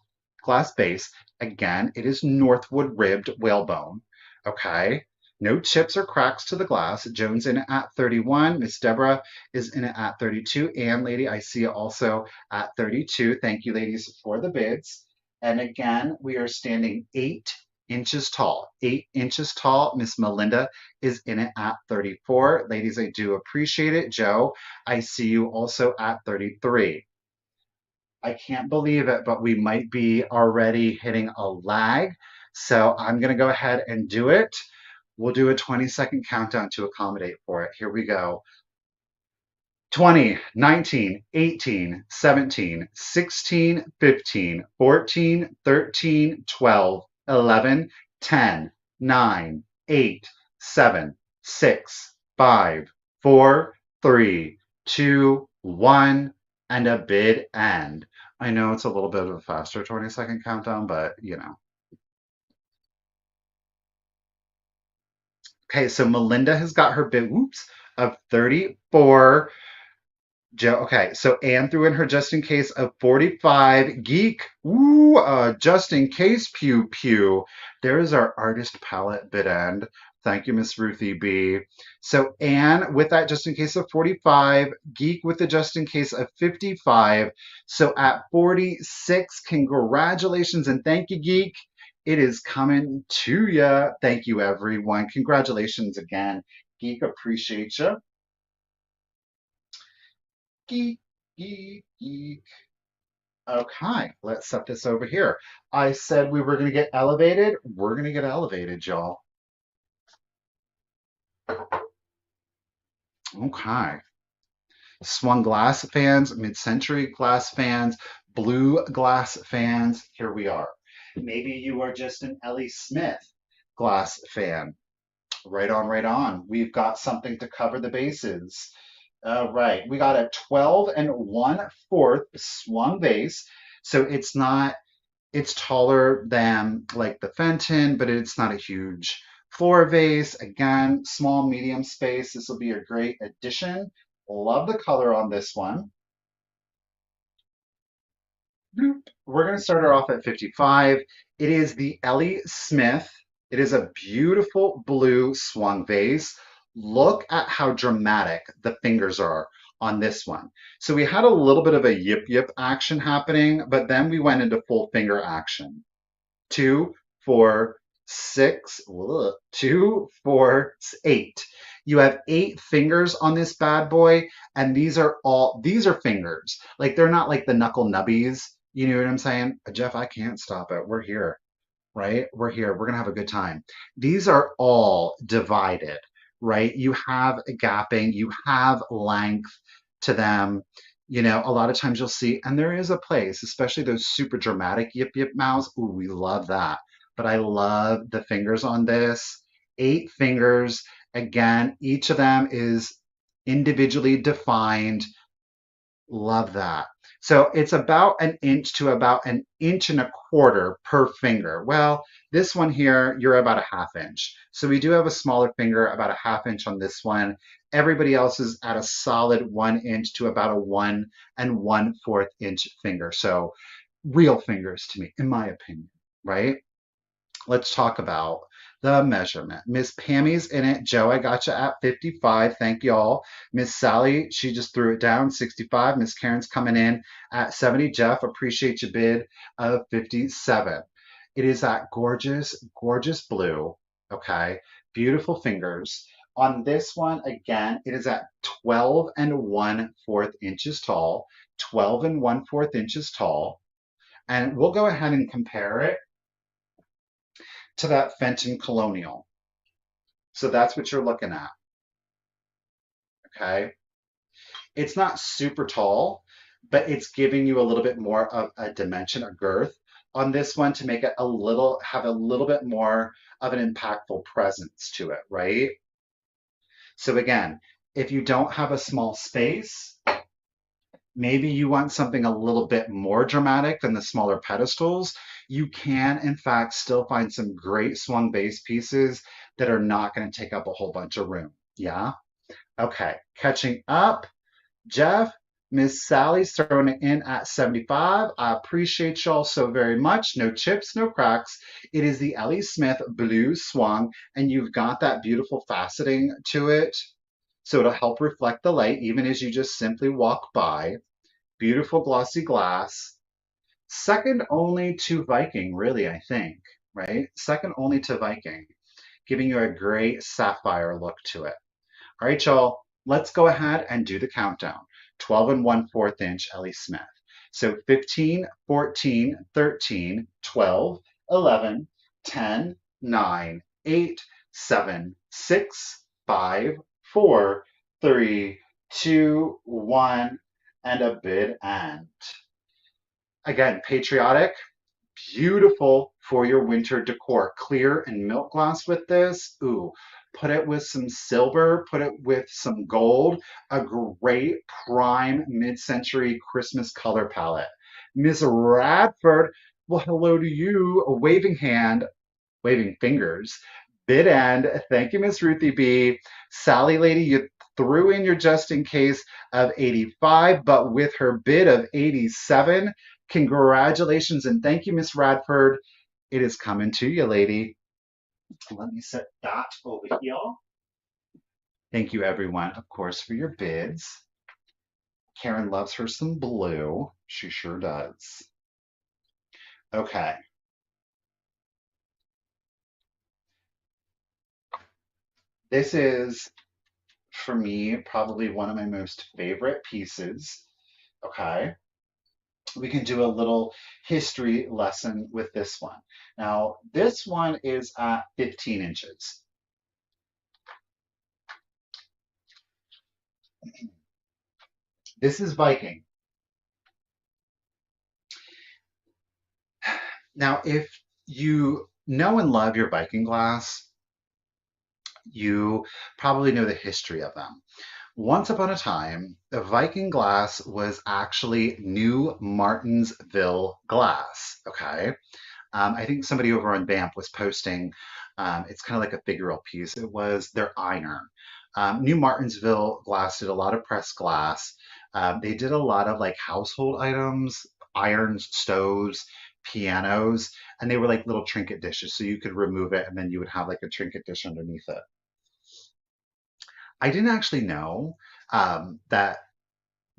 glass base. Again, it is Northwood ribbed whalebone. Okay. No chips or cracks to the glass. Joan's in it at 31. Miss Deborah is in it at 32. And lady, I see it also at 32. Thank you, ladies, for the bids. And again, we are standing 8 inches tall. 8 inches tall. Miss Melinda is in it at 34. Ladies, I do appreciate it. Joe, I see you also at 33. I can't believe it, but we might be already hitting a lag. So I'm going to go ahead and do it. We'll do a 20-second countdown to accommodate for it. Here we go. 20, 19, 18, 17, 16, 15, 14, 13, 12, 11, 10, 9, 8, 7, 6, 5, 4, 3, 2, 1, and a bid end. I know it's a little bit of a faster 20-second countdown, but you know. Okay, so Melinda has got her bid, whoops, of 34. Joe, okay, so Anne threw in her just in case of 45. Geek, woo, just in case, pew pew. There's our artist palette bid end. Thank you, Miss Ruthie B. So Anne with that just in case of 45, Geek with the just in case of 55. So at 46, congratulations and thank you, Geek. It is coming to you. Thank you, everyone. Congratulations again. Geek, appreciate you. Geek, geek, geek. Okay, let's set this over here. I said we were going to get elevated. We're going to get elevated, y'all. Okay. Swung glass fans, mid-century glass fans, blue glass fans. Here we are. Maybe you are just an Ellie Smith glass fan. Right on, right on. We've got something to cover the bases. All right, we got a 12 and 1/4 swung vase. So it's taller than like the Fenton, but it's not a huge floor vase. Again, small, medium space. This will be a great addition. Love the color on this one. Bloop. We're going to start her off at 55. It is the Ellie Smith. It is a beautiful blue swung vase. Look at how dramatic the fingers are on this one. So we had a little bit of a yip yip action happening, but then we went into full finger action. 2, 4, 6, 2, 4, 8. You have 8 fingers on this bad boy, and these are fingers. Like they're not like the knuckle nubbies. You know what I'm saying? Jeff, I can't stop it. We're here, right? We're here. We're gonna have a good time. These are all divided, right? You have a gapping, you have length to them. You know, a lot of times you'll see, and there is a place, especially those super dramatic yip yip mouths. Ooh, we love that. But I love the fingers on this. 8 fingers. Again, each of them is individually defined. Love that. So it's about an inch to about an inch and a quarter per finger. Well, this one here, you're about a half inch. So we do have a smaller finger, about a half inch on this one. Everybody else is at a solid 1 inch to about a 1 and 1/4 inch finger. So real fingers to me, in my opinion, right? Let's talk about the measurement. Miss Pammy's in it. Joe, I got you at 55. Thank y'all. Miss Sally, she just threw it down, 65. Miss Karen's coming in at 70. Jeff, appreciate your bid of 57. It is that gorgeous, gorgeous blue. Okay. Beautiful fingers. On this one, again, it is at 12 and 1/4 inches tall. 12 and 1/4 inches tall. And we'll go ahead and compare it to that Fenton colonial. So that's what you're looking at. Okay. It's not super tall, but it's giving you a little bit more of a dimension, a girth on this one to make it have a little bit more of an impactful presence to it, right? So again, if you don't have a small space, maybe you want something a little bit more dramatic than the smaller pedestals, you can, in fact, still find some great swung base pieces that are not going to take up a whole bunch of room. Yeah? Okay. Catching up, Jeff, Miss Sally's throwing it in at 75. I appreciate y'all so very much. No chips, no cracks. It is the Ellie Smith Blue Swung, and you've got that beautiful faceting to it. So it'll help reflect the light even as you just simply walk by. Beautiful glossy glass. Second only to Viking, really, I think, right? Second only to Viking, giving you a great sapphire look to it. All right, y'all, let's go ahead and do the countdown. 12 and 1/4 inch Ellie Smith. So 15, 14, 13, 12, 11, 10, 9, 8, 7, 6, 5, 4, 3, 2, 1, and a bid end. Again, patriotic, beautiful for your winter decor. Clear and milk glass with this. Ooh, put it with some silver, put it with some gold. A great prime mid-century Christmas color palette. Miss Radford, well, hello to you. A waving hand, waving fingers. Bid end. Thank you, Miss Ruthie B. Sally Lady, you threw in your just in case of 85, but with her bid of 87, congratulations and thank you, Miss Radford. It is coming to you, lady. Let me set that over here. Thank you, everyone, of course, for your bids. Karen loves her some blue. She sure does. Okay. This is, for me, probably one of my most favorite pieces. Okay. We can do a little history lesson with this one. Now, this one is at 15 inches. This is Viking. Now, if you know and love your Viking glass, you probably know the history of them. Once upon a time, the Viking glass was actually New Martinsville glass. Okay. I think somebody over on BAMP was posting, it's kind of like a figural piece. It was their iron. New Martinsville glass did a lot of pressed glass. They did a lot of like household items, irons, stoves, pianos, and they were like little trinket dishes. So you could remove it and then you would have like a trinket dish underneath it. I didn't actually know that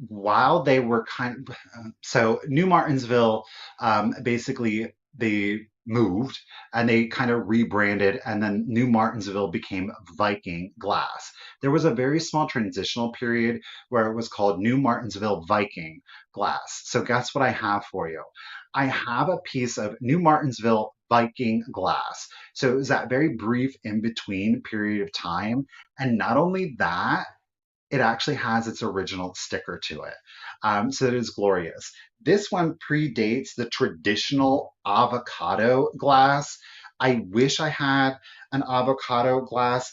while they were kind of so New Martinsville basically they moved and they kind of rebranded and then New Martinsville became Viking glass. There was a very small transitional period where it was called New Martinsville Viking glass. So guess what I have for you? I have a piece of New Martinsville Viking glass. So it was that very brief in between period of time. And not only that, it actually has its original sticker to it. So it is glorious. This one predates the traditional avocado glass. I wish I had an avocado glass.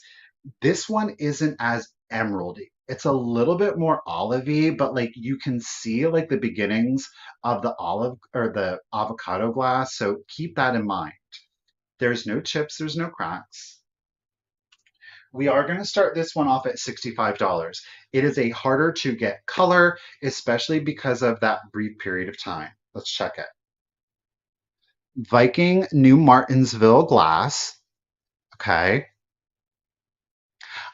This one isn't as emeraldy. It's a little bit more olivey, but like you can see like the beginnings of the olive or the avocado glass. So keep that in mind. There's no chips, there's no cracks. We are going to start this one off at $65. It is a harder to get color, especially because of that brief period of time. Let's check it. Viking New Martinsville glass. Okay.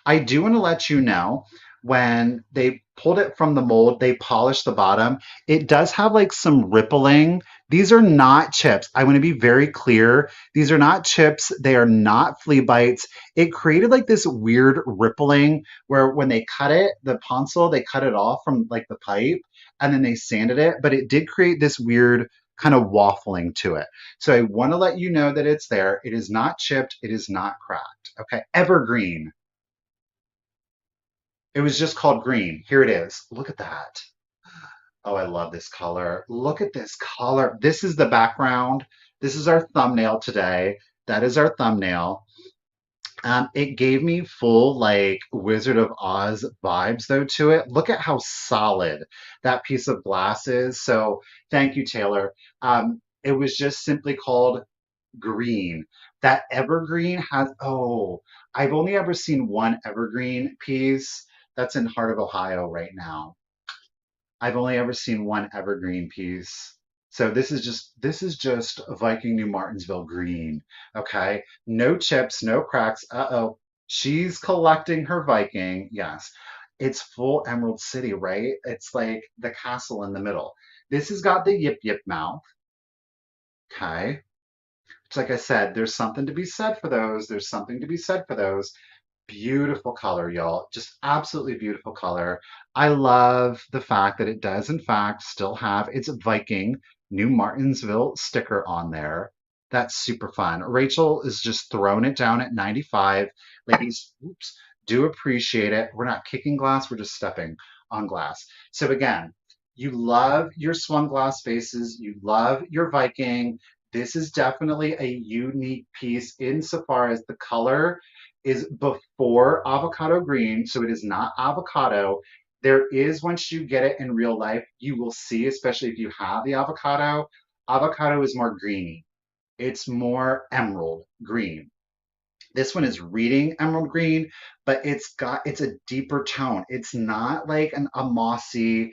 I do want to let you know when they pulled it from the mold, they polished the bottom. It does have like some rippling. These are not chips. I want to be very clear. These are not chips. They are not flea bites. It created like this weird rippling where when they cut it, the console, they cut it off from like the pipe and then they sanded it, but it did create this weird kind of waffling to it. So I want to let you know that it's there. It is not chipped. It is not cracked. Okay. Evergreen. It was just called green. Here it is. Look at that. Oh, I love this color. Look at this color. This is the background. This is our thumbnail today. That is our thumbnail. It gave me full like Wizard of Oz vibes though to it. Look at how solid that piece of glass is. So thank you, Taylor. It was just simply called green. That evergreen has, oh, I've only ever seen one evergreen piece that's in Heart of Ohio right now. I've only ever seen one evergreen piece. So this is just Viking New Martinsville green. Okay. No chips, no cracks. Uh-oh. She's collecting her Viking. Yes. It's full Emerald City, right? It's like the castle in the middle. This has got the yip yip mouth. Okay. Like I said, there's something to be said for those. There's something to be said for those. Beautiful color, y'all. Just absolutely beautiful color. I love the fact that it does, in fact, still have its Viking New Martinsville sticker on there. That's super fun. Rachel is just throwing it down at 95. Ladies, oops, do appreciate it. We're not kicking glass, we're just stepping on glass. So again, you love your swung glass faces, you love your Viking. This is definitely a unique piece insofar as the color is before avocado green, so it is not avocado. There is, once you get it in real life, you will see, especially if you have the avocado is more greeny. It's more emerald green. This one is reading emerald green, but it's a deeper tone. It's not like a mossy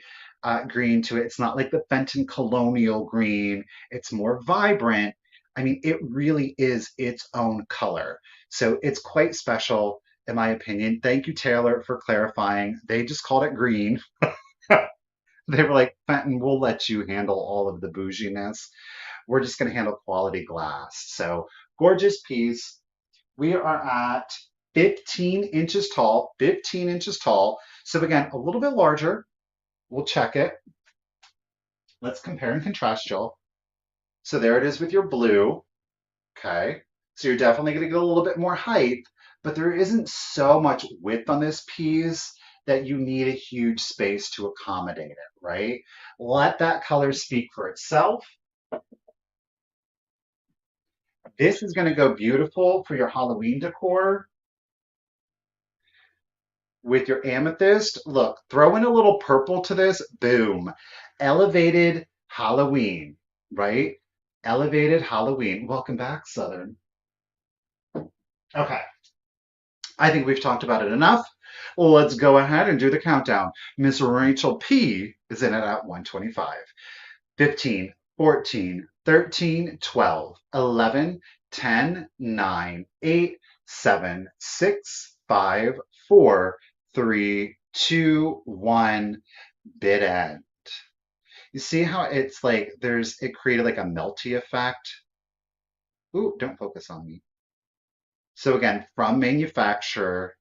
green to it. It's not like the Fenton colonial green. It's more vibrant. I mean, it really is its own color. So it's quite special, in my opinion. Thank you, Taylor, for clarifying. They just called it green. They were like, Fenton, we'll let you handle all of the bouginess. We're just going to handle quality glass. So gorgeous piece. We are at 15 inches tall, 15 inches tall. So again, a little bit larger. We'll check it. Let's compare and contrast, y'all. So there it is with your blue. Okay. So you're definitely going to get a little bit more height, but there isn't so much width on this piece that you need a huge space to accommodate it, right? Let that color speak for itself. This is going to go beautiful for your Halloween decor with your amethyst. Look, throw in a little purple to this. Boom. Elevated Halloween, right? Elevated Halloween. Welcome back, Southern. Okay. I think we've talked about it enough. Well, let's go ahead and do the countdown. Miss Rachel P is in it at 125. 15, 14, 13, 12, 11, 10, 9, 8, 7, 6, 5, 4, 3, 2, 1, bid end. You see how it's like it created like a melty effect? Ooh, don't focus on me. So again, from manufacturer,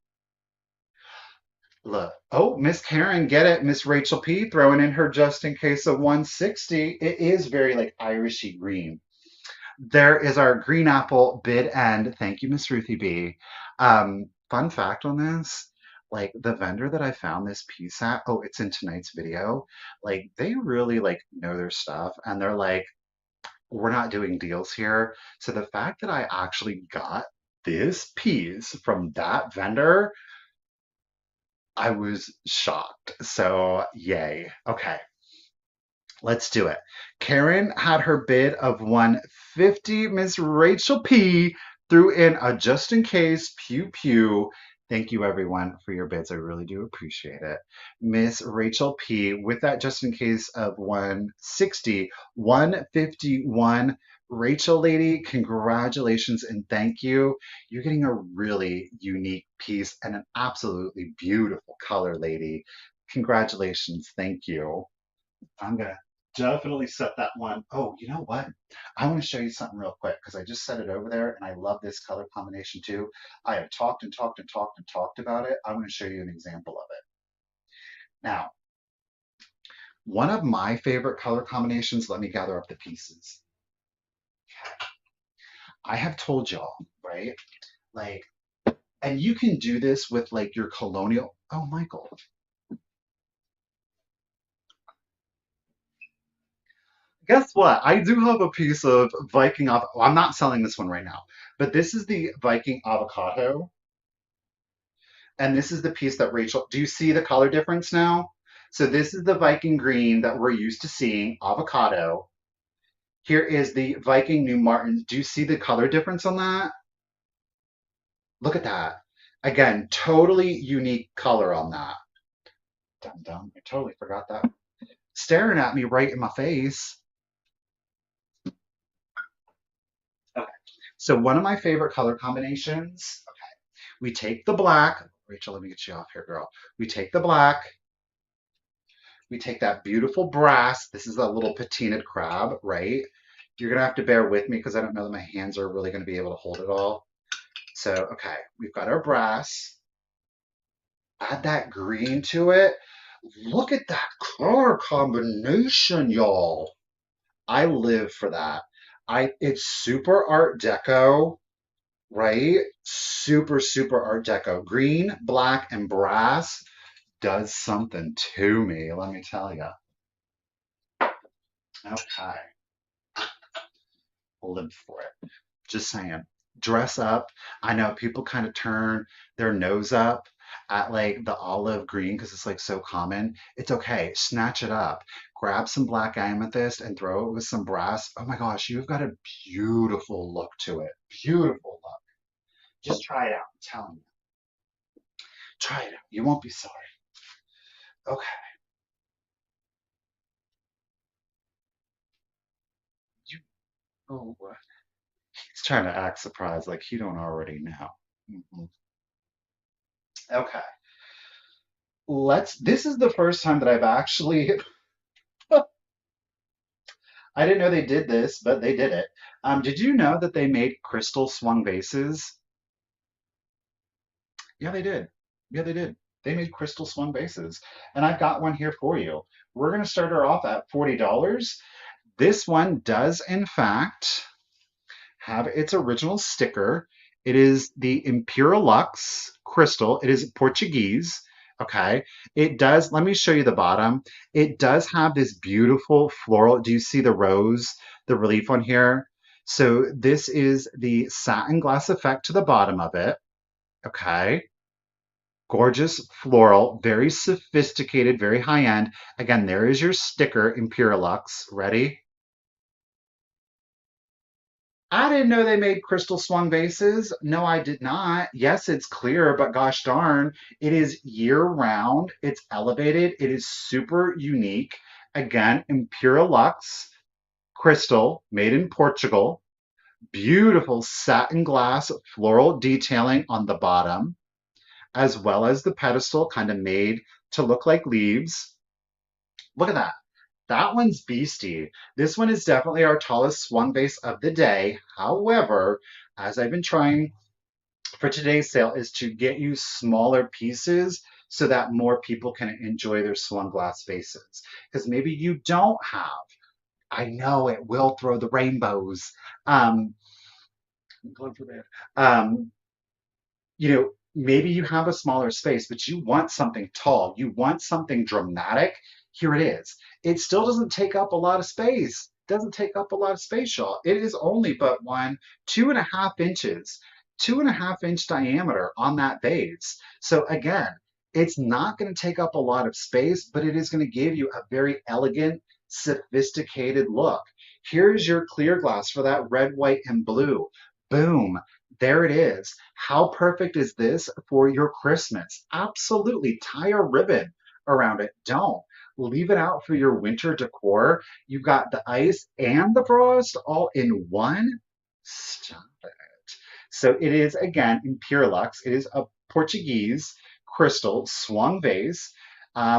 look. Oh, Miss Karen, get it. Miss Rachel P throwing in her just in case of 160. It is very like Irishy green. There is our green apple bid end. Thank you, Miss Ruthie B. Fun fact on this, like the vendor that I found this piece at, oh, it's in tonight's video. Like they really like know their stuff and they're like, we're not doing deals here. So the fact that I actually got this piece from that vendor, I was shocked. So yay. Okay. Let's do it. Karen had her bid of 150. Miss Rachel P threw in a just in case pew pew. Thank you everyone for your bids. I really do appreciate it. Miss Rachel P with that just in case of 160, 151. Rachel lady, congratulations and thank you. You're getting a really unique piece and an absolutely beautiful color, lady. Congratulations. Thank you. I'm gonna definitely set that one. Oh, you know what? I want to show you something real quick because I just set it over there and I love this color combination too. I have talked and talked and talked and talked about it. I want to show you an example of it. Now, one of my favorite color combinations, let me gather up the pieces. I have told y'all, right? Like, and you can do this with like your colonial. Oh, Michael. Guess what? I do have a piece of Viking well, I'm not selling this one right now, but this is the Viking avocado, and this is the piece that Rachel. Do you see the color difference now? So this is the Viking green that we're used to seeing, avocado. Here is the Viking New Martins. Do you see the color difference on that? Look at that. Again, totally unique color on that. Dum dum. I totally forgot that. Staring at me right in my face. Okay. So one of my favorite color combinations. We take the black. Rachel, let me get you off here, girl. We take the black. We take that beautiful brass. This is a little patinaed crab, right? You're going to have to bear with me because I don't know that my hands are really going to be able to hold it all. So, okay, we've got our brass. Add that green to it. Look at that color combination, y'all. I live for that. It's super art deco, right? Super, super art deco. Green, black, and brass does something to me, let me tell you. Okay, I'll live for it. Just saying. Dress up. I know people kind of turn their nose up at like the olive green because it's like so common. It's okay. Snatch it up. Grab some black amethyst and throw it with some brass. Oh my gosh, you've got a beautiful look to it. Beautiful look. Just try it out. I'm telling you. Try it out. You won't be sorry. Okay. You. Oh, what? He's trying to act surprised, like he don't already know. Mhm. Okay. Let's. This is the first time that I've actually. I didn't know they did this, but they did it. Did you know that they made crystal swung vases? Yeah, they did. Yeah, they did. They made crystal swung vases, and I've got one here for you. We're going to start her off at $40. This one does, in fact, have its original sticker. It is the Imperial Lux crystal. It is Portuguese. Okay. It does, let me show you the bottom. It does have this beautiful floral. Do you see the rose, the relief on here? So this is the satin glass effect to the bottom of it. Okay. Gorgeous floral, very sophisticated, very high end. Again, there is your sticker, Imperial Lux. Ready? I didn't know they made crystal swung vases. No, I did not. Yes, it's clear, but gosh darn, it is year round. It's elevated. It is super unique. Again, Imperial Lux crystal made in Portugal. Beautiful satin glass floral detailing on the bottom, as well as the pedestal kind of made to look like leaves. Look at that. That one's beastie. This one is definitely our tallest swung base of the day. However, as I've been trying for today's sale is to get you smaller pieces so that more people can enjoy their swung glass vases. Because maybe you don't have, I know it will throw the rainbows. Um, um, maybe you have a smaller space, but you want something tall, you want something dramatic. Here it is. It still doesn't take up a lot of space. Doesn't take up a lot of space, y'all. It is only but 2.5 inches, 2.5 inch diameter on that base. So again, it's not going to take up a lot of space, but it is going to give you a very elegant, sophisticated look. Here's your clear glass for that red, white, and blue. Boom. There it is. How perfect is this for your Christmas? Absolutely. Tie a ribbon around it. Don't. Leave it out for your winter decor. You've got the ice and the frost all in one. Stop it. So it is, again, Imperialux. It is a Portuguese crystal swung vase.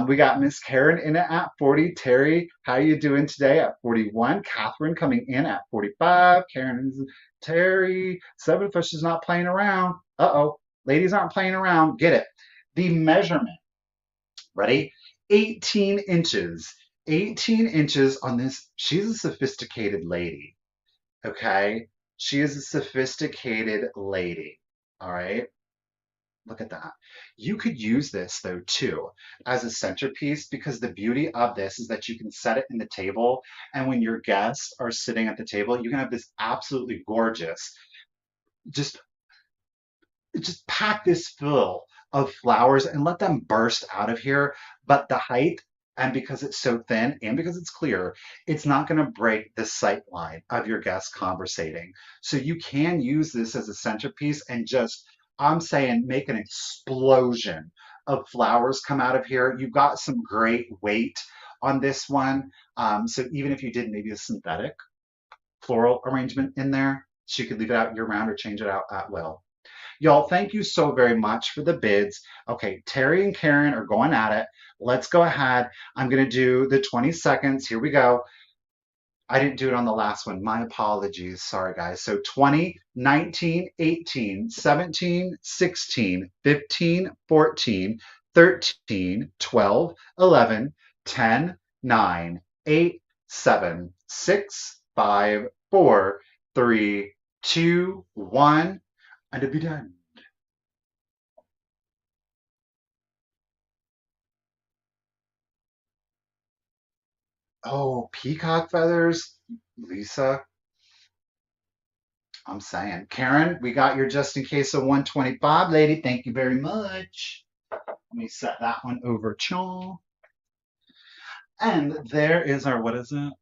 We got Miss Karen in it at 40. Terry, how you doing today at 41? Catherine coming in at 45. Karen's Terry, Seven Fish is not playing around. Uh-oh. Ladies aren't playing around. Get it. The measurement. Ready? 18 inches. 18 inches on this. She's a sophisticated lady. Okay? She is a sophisticated lady. All right? Look at that. You could use this though too as a centerpiece because the beauty of this is that you can set it in the table, and when your guests are sitting at the table, you can have this absolutely gorgeous, just just pack this full of flowers and let them burst out of here. But the height, and because it's so thin and because it's clear, it's not going to break the sight line of your guests conversating. So you can use this as a centerpiece and just, I'm saying, make an explosion of flowers come out of here. You've got some great weight on this one. So even if you did maybe a synthetic floral arrangement in there, so you could leave it out year round or change it out at will. Y'all, thank you so very much for the bids. Okay, Terry and Karen are going at it. Let's go ahead. I'm going to do the 20 seconds. Here we go. I didn't do it on the last one. My apologies. Sorry, guys. So 20, 19, 18, 17, 16, 15, 14, 13, 12, 11, 10, 9, 8, 7, 6, 5, 4, 3, 2, 1, and to be done. Oh, peacock feathers, Lisa. I'm saying, Karen, we got your just in case of 125, lady. Thank you very much. Let me set that one over, Chaw. And there is our, what is it?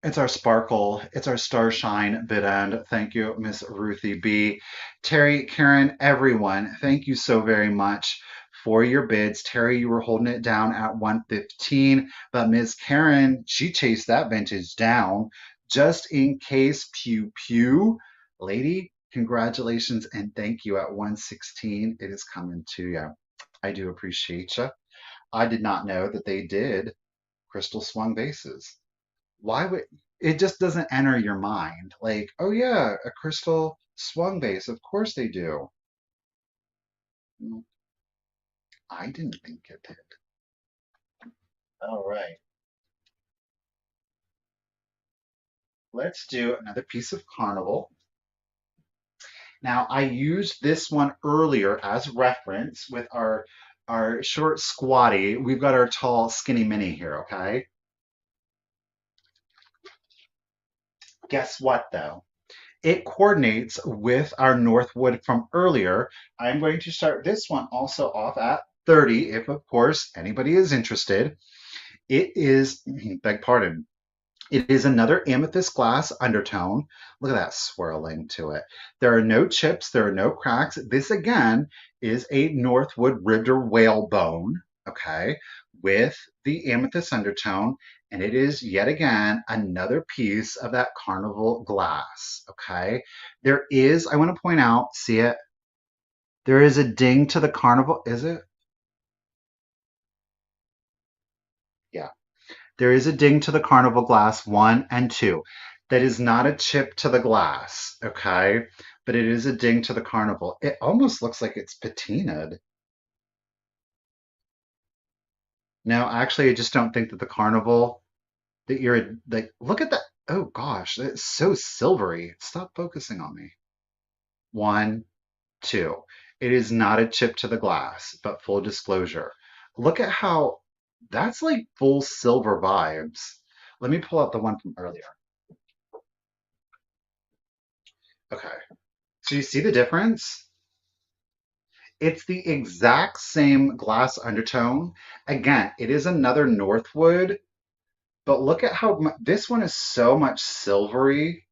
It's our sparkle. It's our starshine bid end. Thank you, Miss Ruthie B. Terry, Karen, everyone, thank you so very much for your bids. Terry, you were holding it down at 115, but Miss Karen, she chased that vintage down just in case. Pew pew. Lady, congratulations and thank you at 116. It is coming to you. I do appreciate you. I did not know that they did crystal swung vases. Why would it just doesn't enter your mind? Like, oh yeah, a crystal swung vase. Of course they do. Mm, I didn't think it did. All right, let's do another piece of Carnival. Now, I used this one earlier as reference with our short squatty. We've got our tall skinny mini here, okay? Guess what though? It coordinates with our Northwood from earlier. I'm going to start this one also off at 30, if of course anybody is interested. It is, beg pardon, it is another amethyst glass undertone. Look at that swirling to it. There are no chips, there are no cracks. This again is a Northwood ribbed or whalebone, okay, with the amethyst undertone. And it is yet again another piece of that carnival glass, okay? There is, I want to point out, see it? There is a ding to the carnival, is it? Yeah. There is a ding to the carnival glass, one and two. That is not a chip to the glass, okay? But it is a ding to the carnival. It almost looks like it's patinaed. No, actually, I just don't think that the carnival that you're like, look at that. Oh gosh, it's so silvery. Stop focusing on me. One, two. It is not a chip to the glass, but full disclosure. Look at how that's like full silver vibes. Let me pull out the one from earlier. Okay. So you see the difference? It's the exact same glass undertone. Again, it is another Northwood, but look at how this one is so much silvery.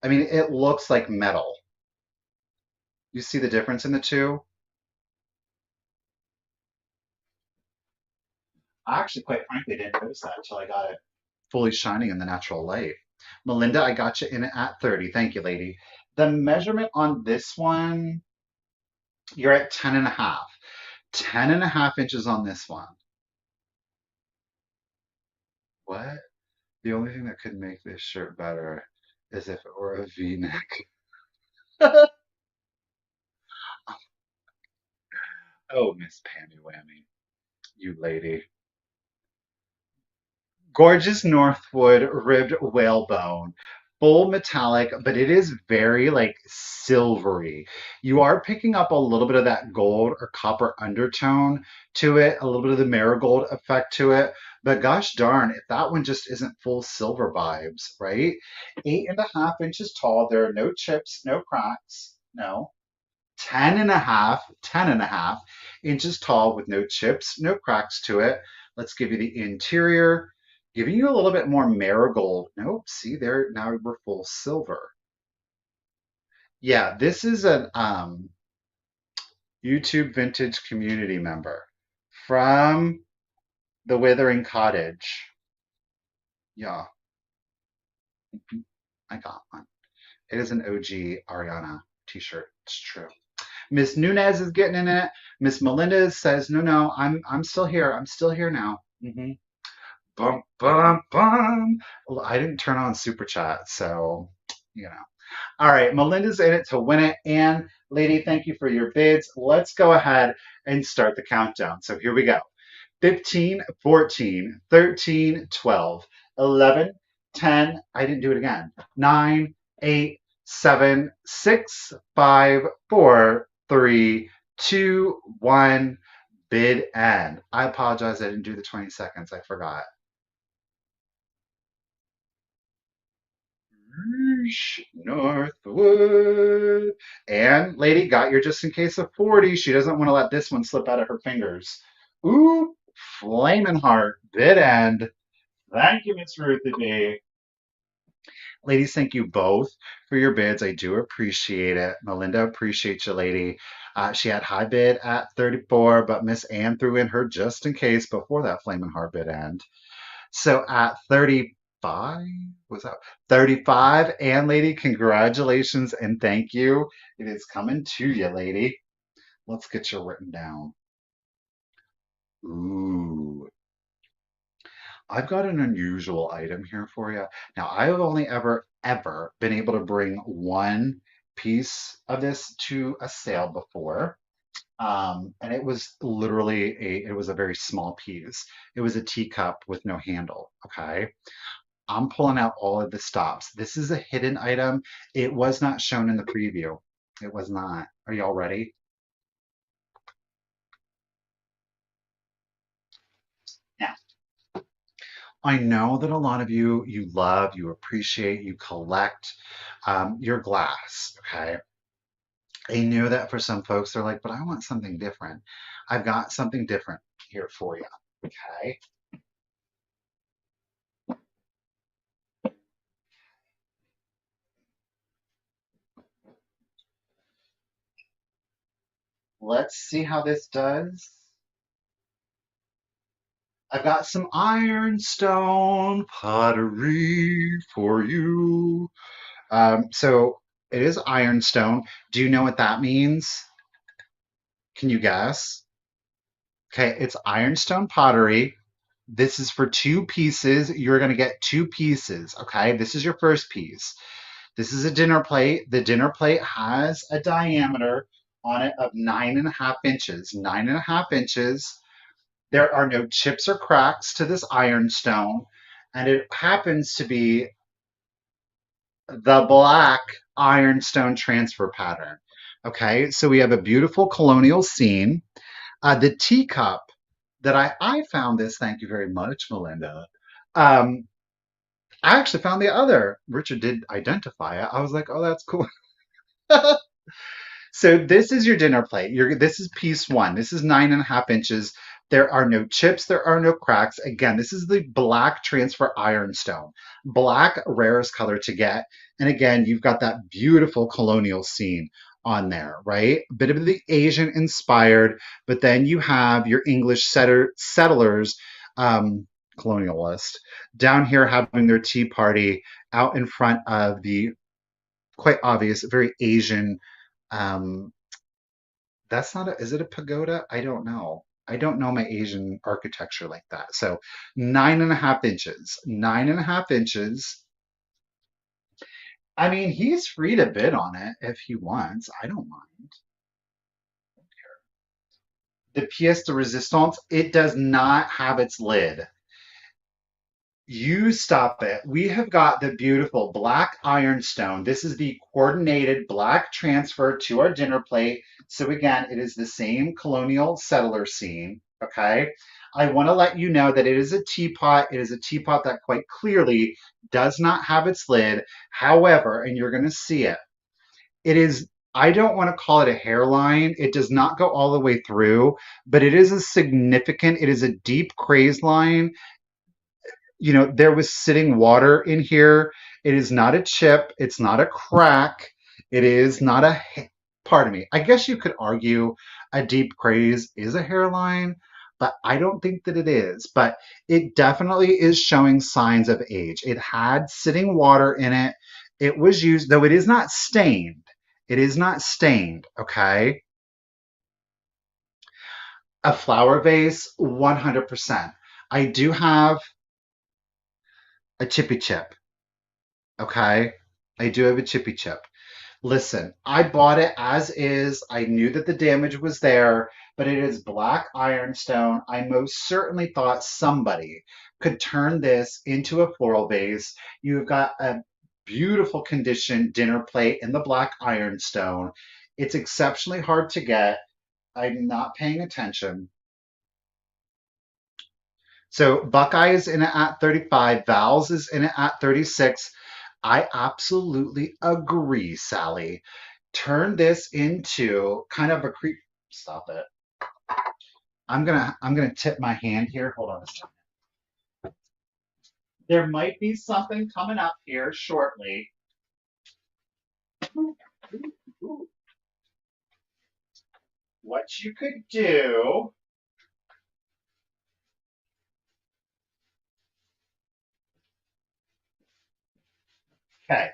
I mean, it looks like metal. You see the difference in the two? I actually, quite frankly, didn't notice that until I got it fully shining in the natural light. Melinda, I got you in it at 30. Thank you, lady. The measurement on this one, you're at 10 and a half. 10 and a half inches on this one. What? The only thing that could make this shirt better is if it were a V-neck. Oh, Miss Pammy Whammy, you lady. Gorgeous Northwood ribbed whalebone. Full metallic, but it is very like silvery. You are picking up a little bit of that gold or copper undertone to it, a little bit of the marigold effect to it. But gosh darn, if that one just isn't full silver vibes, right? 8.5 inches tall. There are no chips, no cracks. No. 10.5 inches tall with no chips, no cracks to it. Let's give you the interior, giving you a little bit more marigold. Nope, see there, now we're full silver. Yeah, this is an YouTube vintage community member from the Withering Cottage. Yeah, I got one. It is an OG Ariana t-shirt. It's true. Miss Nunez is getting in it. Miss Melendez says, "No, no, I'm still here. I'm still here now." Bum bum bum. Well, I didn't turn on super chat, so you know. All right, Melinda's in it to win it. And lady, thank you for your bids. Let's go ahead and start the countdown. So here we go. 15, 14, 13, 12, 11, 10. I didn't do it again. 9, 8, 7, 6, 5, 4, 3, 2, 1. Bid end. I apologize. I didn't do the 20 seconds. I forgot. Northwood. And lady got your just in case of 40. She doesn't want to let this one slip out of her fingers. Ooh, flaming heart. Bid end. Thank you, Miss Ruthie B. Ladies, thank you both for your bids. I do appreciate it. Melinda, appreciate you, lady. She had high bid at 34, but Miss Ann threw in her just in case before that flaming hard bid end. So at 35, was that 35? Ann, lady, congratulations and thank you. It is coming to you, lady. Let's get you written down. Ooh, I've got an unusual item here for you. Now, I have only ever been able to bring one piece of this to a sale before. And it was literally it was a very small piece. It was a teacup with no handle. Okay. I'm pulling out all of the stops. This is a hidden item. It was not shown in the preview. It was not. Are y'all ready? Now, I know that a lot of you love, you appreciate, you collect your glass. Okay. I knew that for some folks, they're like, but I want something different. I've got something different here for you. Okay. Let's see how this does. I've got some ironstone pottery for you. So it is ironstone. Do you know what that means? Can you guess? Okay, it's ironstone pottery. This is for two pieces. You're going to get two pieces. Okay, this is your first piece. This is a dinner plate. The dinner plate has a diameter on it of 9.5 inches. 9.5 inches. There are no chips or cracks to this ironstone, and it happens to be the black ironstone transfer pattern. Okay, so we have a beautiful colonial scene. The teacup that I found this, thank you very much, Melinda. Um, I actually found the other. Richard did identify it. I was like, oh, that's cool. So this is your dinner plate. This is piece one. This is 9.5 inches. There are no chips. There are no cracks. Again, this is the black transfer ironstone. Black, rarest color to get. And again, you've got that beautiful colonial scene on there, right? A bit of the Asian inspired, but then you have your English settlers, colonialist, down here having their tea party out in front of the quite obvious, very Asian um, that's not is it a pagoda? I don't know. I don't know my Asian architecture like that. So 9.5 inches. 9.5 inches. I mean, he's free to bid on it if he wants. I don't mind. The pièce de résistance, it does not have its lid. You stop it. We have got the beautiful black ironstone. This is the coordinated black transfer to our dinner plate. So again, it is the same colonial settler scene. Okay. I want to let you know that it is a teapot. It is a teapot that quite clearly does not have its lid. However, and you're going to see it, it is, I don't want to call it a hairline. It does not go all the way through, but it is a significant, it is a deep craze line. There was sitting water in here. It is not a chip. It's not a crack. It is not a, pardon me. I guess you could argue a deep craze is a hairline, but I don't think that it is. But it definitely is showing signs of age. It had sitting water in it. It was used, though it is not stained. It is not stained, okay? A flower vase, 100%. I do have a chippy chip. Okay. I do have a chippy chip. Listen, I bought it as is. I knew that the damage was there, but it is black ironstone. I most certainly thought somebody could turn this into a floral vase. You've got a beautiful condition dinner plate in the black ironstone. It's exceptionally hard to get. I'm not paying attention. So Buckeye is in it at 35. Val's is in it at 36. I absolutely agree, Sally. Turn this into kind of a creep. Stop it. I'm gonna tip my hand here. Hold on a second. There might be something coming up here shortly. What you could do. Okay,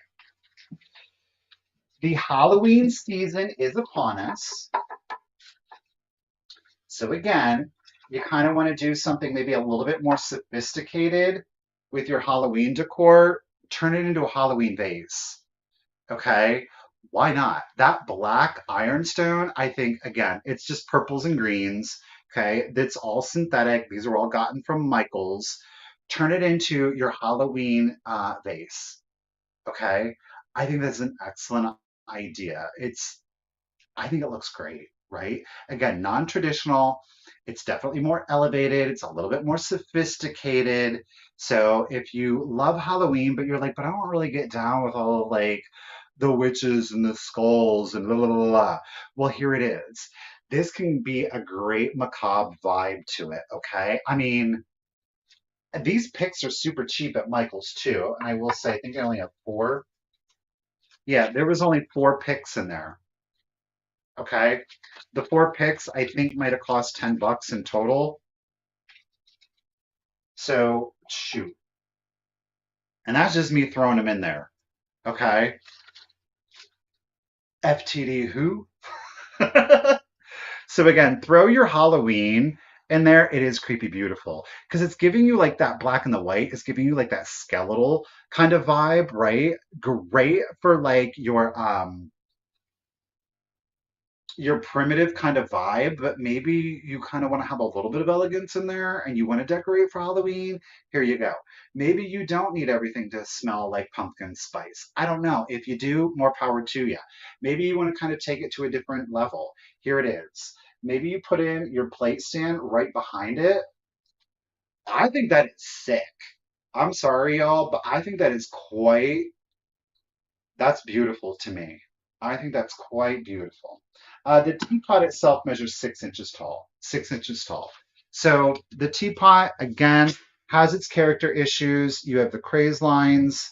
the Halloween season is upon us. So again, you kind of want to do something maybe a little bit more sophisticated with your Halloween decor. Turn it into a Halloween vase. Okay. Why not? That black ironstone, I think, again, it's just purples and greens. Okay. That's all synthetic. These are all gotten from Michael's. Turn it into your Halloween vase. Okay. I think that's an excellent idea. I think it looks great, right? Again, non-traditional. It's definitely more elevated. It's a little bit more sophisticated. So if you love Halloween, but you're like, but I don't really get down with all of like the witches and the skulls and blah, blah, blah, blah. Well, here it is. This can be a great macabre vibe to it, okay? I mean, these picks are super cheap at Michael's too. And I will say, I think I only have four. Yeah, there was only four picks in there. Okay. The four picks I think might have cost $10 in total. So shoot. And that's just me throwing them in there. Okay. FTD who? So again, throw your Halloween in there. It is creepy beautiful because it's giving you like that black and the white. It's giving you like that skeletal kind of vibe, right? Great for like your primitive kind of vibe, but maybe you kind of want to have a little bit of elegance in there and you want to decorate for Halloween. Here you go. Maybe you don't need everything to smell like pumpkin spice. I don't know. If you do, more power to you. Maybe you want to kind of take it to a different level. Here it is. Maybe you put in your plate stand right behind it. I think that is sick. I'm sorry, y'all, but I think that is that's beautiful to me. I think that's quite beautiful. The teapot itself measures 6 inches tall. 6 inches tall. So the teapot, again, has its character issues. You have the craze lines.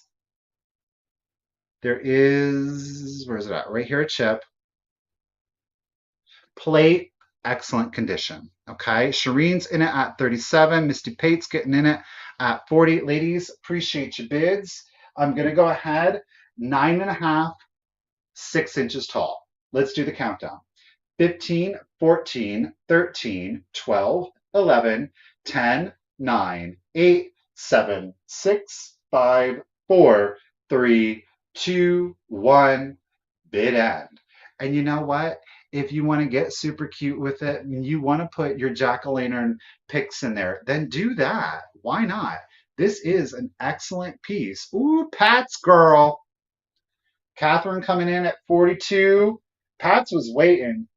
There is, where is it at? Right here, a chip. Plate, excellent condition. Okay. Shireen's in it at 37. Misty Pate's getting in it at 40. Ladies, appreciate your bids. I'm going to go ahead. 9.5, 6 inches tall. Let's do the countdown. 15, 14, 13, 12, 11, 10, 9, 8, 7, 6, 5, 4, 3, 2, 1, bid end. And you know what? If you want to get super cute with it and you want to put your jack-o'-lantern pics in there, then do that. Why not? This is an excellent piece. Ooh, Pat's girl. Catherine coming in at 42. Pats was waiting.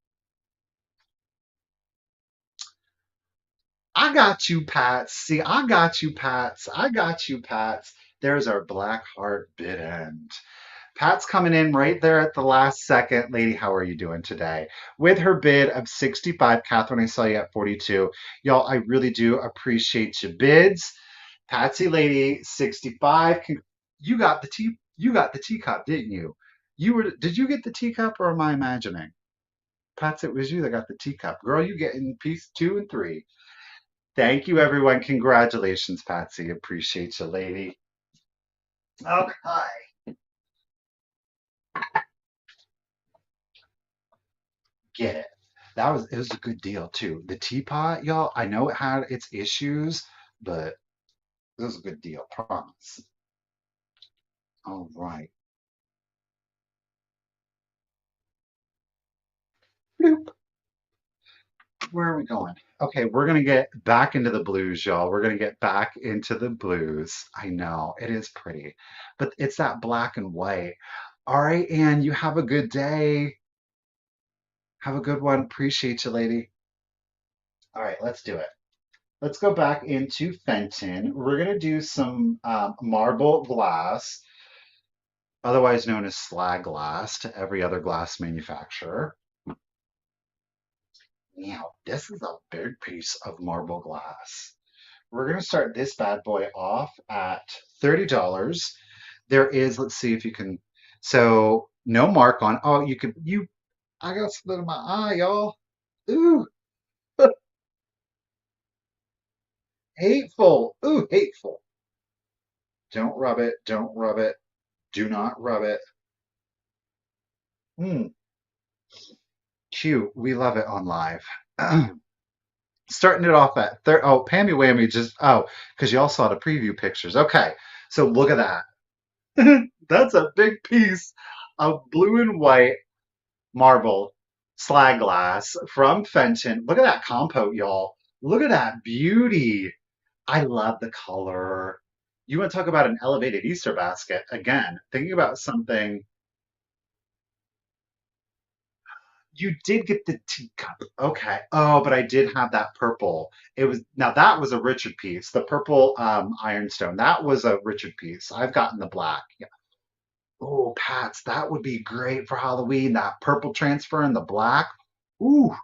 I got you, Pats. See, I got you, Pats. I got you, Pats. There's our black heart bid end. Pat's coming in right there at the last second. Lady, how are you doing today? With her bid of 65. Catherine, I saw you at 42. Y'all, I really do appreciate your bids. Patsy Lady, 65. You got the teacup, didn't you? Did you get the teacup or am I imagining? Pats, it was you that got the teacup. Girl, you get in piece two and three. Thank you, everyone. Congratulations, Patsy. Appreciate you, lady. Okay. Get it. It was a good deal too. The teapot, y'all, I know it had its issues, but it was a good deal, promise. All right. Bloop. Where are we going? Okay, we're gonna get back into the blues, y'all. We're gonna get back into the blues. I know it is pretty, but it's that black and white. All right, Anne, you have a good day. Have a good one. Appreciate you, lady. All right, let's do it. Let's go back into Fenton. We're going to do some marble glass, otherwise known as slag glass to every other glass manufacturer. Now, this is a big piece of marble glass. We're going to start this bad boy off at $30. There is, let's see if you can, so no mark on, oh, I got split in my eye, y'all. Ooh, hateful. Ooh, hateful. Don't rub it. Don't rub it. Do not rub it. Mm, cute. We love it on live. Starting it off at third. Oh, Pammy Whammy just, oh, because y'all saw the preview pictures. Okay, so look at that. That's a big piece of blue and white marble slag glass from Fenton. Look at that compote, y'all. Look at that beauty. I love the color. You want to talk about an elevated Easter basket? Again, thinking about something. You did get the teacup. Okay. Oh, but I did have that purple. It was now that was a Richard piece. The purple ironstone. That was a Richard piece. I've gotten the black. Yeah. Oh, Pats, that would be great for Halloween. That purple transfer and the black. Ooh,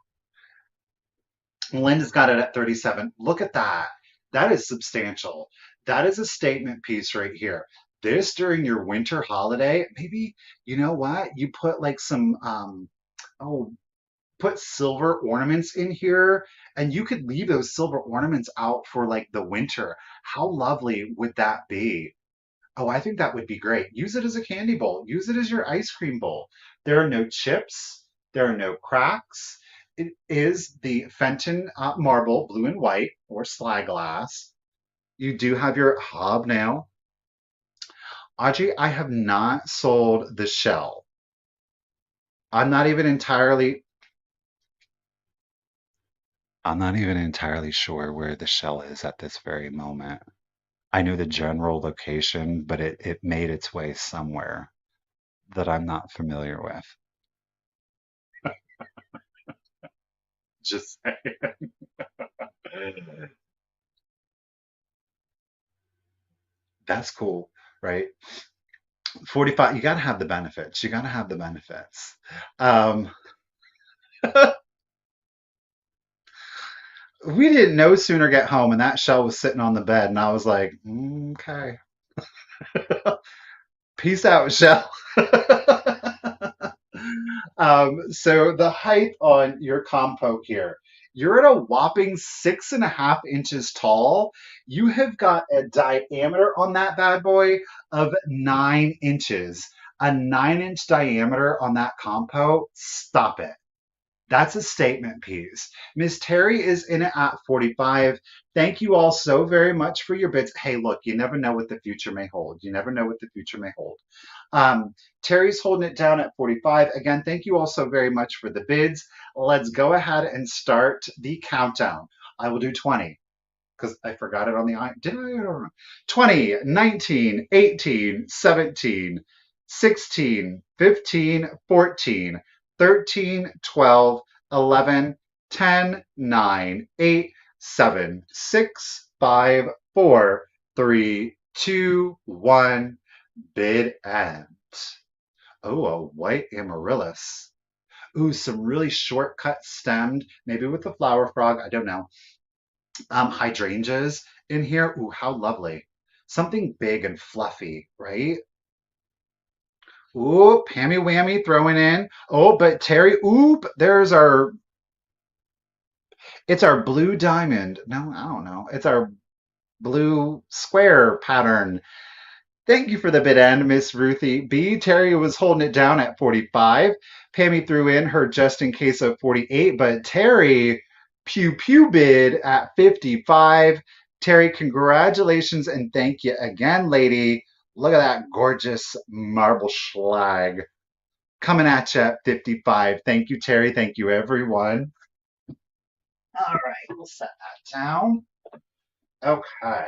Linda's got it at 37. Look at that. That is substantial. That is a statement piece right here. This during your winter holiday, maybe, you know what? You put like some oh, put silver ornaments in here and you could leave those silver ornaments out for like the winter. How lovely would that be? Oh, I think that would be great. Use it as a candy bowl. Use it as your ice cream bowl. There are no chips. There are no cracks. It is the Fenton marble, blue and white, or slag glass. You do have your hobnail. Audrey, I have not sold the shell. I'm not even entirely, I'm not even entirely sure where the shell is at this very moment. I know the general location, but it made its way somewhere that I'm not familiar with. Just saying. That's cool, right? 45, you got to have the benefits. You got to have the benefits. Um, we didn't no sooner get home and that shell was sitting on the bed, and I was like, okay, peace out, shell. So the height on your compote here, you're at a whopping 6.5 inches tall. You have got a diameter on that bad boy of 9 inches. A 9 inch diameter on that compote. Stop it. That's a statement piece. Miss Terry is in it at 45. Thank you all so very much for your bids. Hey, look, you never know what the future may hold. You never know what the future may hold. Um, Terry's holding it down at 45. Again, thank you all so very much for the bids. Let's go ahead and start the countdown. I will do 20 because I forgot it on the eye. Did I? I don't know. 20, 19, 18, 17, 16, 15, 14, 13, 12, 11, 10, 9, 8, 7, 6, 5, 4, 3, 2, 1. Bid end. Oh, a white amaryllis. Ooh, some really shortcut stemmed, maybe with the flower frog. I don't know, hydrangeas in here. Ooh, how lovely. Something big and fluffy, right? Ooh, Pammy Whammy throwing in. Oh, but Terry, oop, it's our blue diamond. No, I don't know. It's our blue square pattern. Thank you for the bid end, Miss Ruthie B. Terry was holding it down at 45. Pammy threw in her just in case of 48, but Terry pew pew bid at 55. Terry, congratulations and thank you again, lady. Look at that gorgeous marble schlag coming at you at 55. Thank you, Terry. Thank you, everyone. All right, we'll set that down. Okay.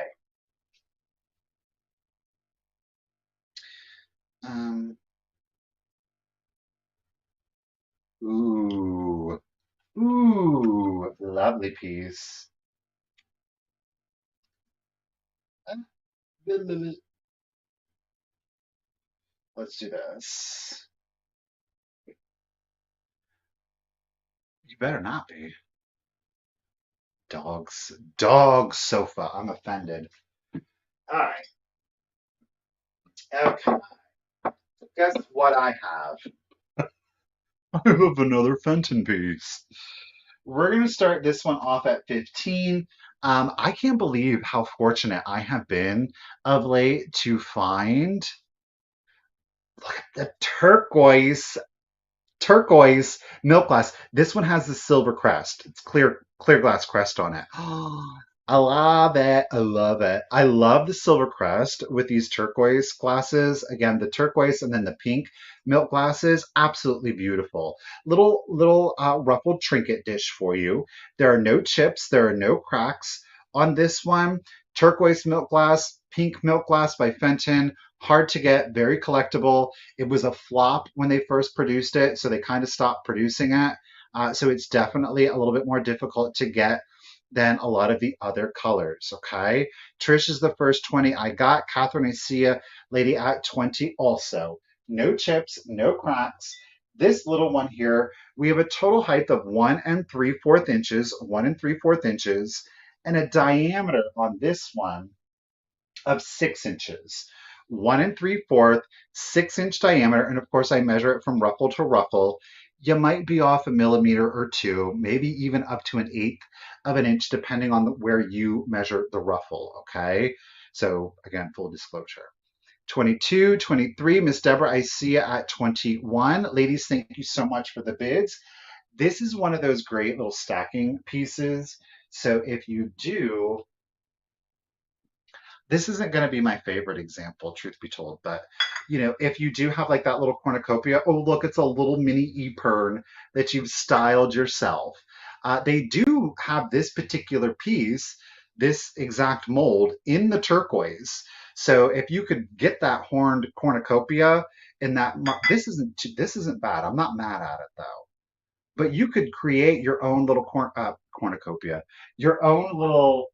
Um, ooh. Ooh, lovely piece. Let's do this. You better not be. Dog sofa. I'm offended. All right. Okay. Guess what I have? I have another Fenton piece. We're going to start this one off at 15. I can't believe how fortunate I have been of late to find the turquoise milk glass. This one has the silver crest. It's clear glass crest on it. I love it. I love it. I love the silver crest with these turquoise glasses. Again, the turquoise and then the pink milk glasses. Absolutely beautiful. Little ruffled trinket dish for you. There are no chips. There are no cracks on this one. Turquoise milk glass, pink milk glass by Fenton. Hard to get, very collectible. It was a flop when they first produced it, so they kind of stopped producing it. So it's definitely a little bit more difficult to get than a lot of the other colors. Okay. Trish is the first 20 I got. Catherine, I see you, lady at 20 also. No chips, no cracks. This little one here, we have a total height of 1 3/4 inches, 1 3/4 inches, and a diameter on this one of 6 inches. 1 3/4, 6 inch diameter. And of course, I measure it from ruffle to ruffle. You might be off a millimeter or two, maybe even up to an eighth of an inch, depending on where you measure the ruffle. Okay. So, again, full disclosure. 22, 23, Miss Deborah, I see you at 21. Ladies, thank you so much for the bids. This is one of those great little stacking pieces. So if you do, this isn't going to be my favorite example, truth be told, but if you do have like that little cornucopia, oh, look, it's a little mini Epern that you've styled yourself. They do have this particular piece, this exact mold in the turquoise. So if you could get that horned cornucopia in that, this isn't bad. I'm not mad at it though. But you could create your own little cornucopia, your own little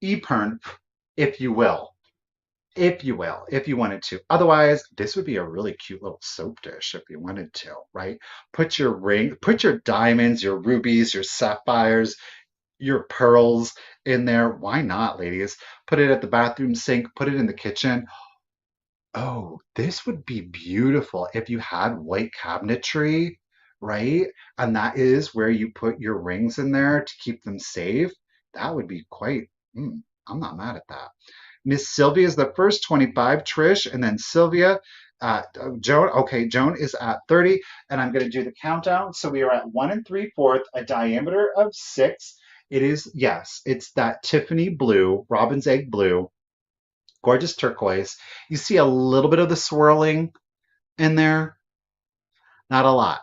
Epern, if you will. If you wanted to. Otherwise, this would be a really cute little soap dish if you wanted to, right? Put your ring, put your diamonds, your rubies, your sapphires, your pearls in there. Why not, ladies? Put it at the bathroom sink, put it in the kitchen. Oh, this would be beautiful if you had white cabinetry, right? And that is where you put your rings in there to keep them safe. That would be quite, I'm not mad at that. Miss Sylvia is the first 25, Trish, and then Sylvia. Joan, okay, Joan is at 30, and I'm going to do the countdown. So we are at 1 3/4, a diameter of 6. It is, yes, it's that Tiffany blue, robin's egg blue, gorgeous turquoise. You see a little bit of the swirling in there, not a lot.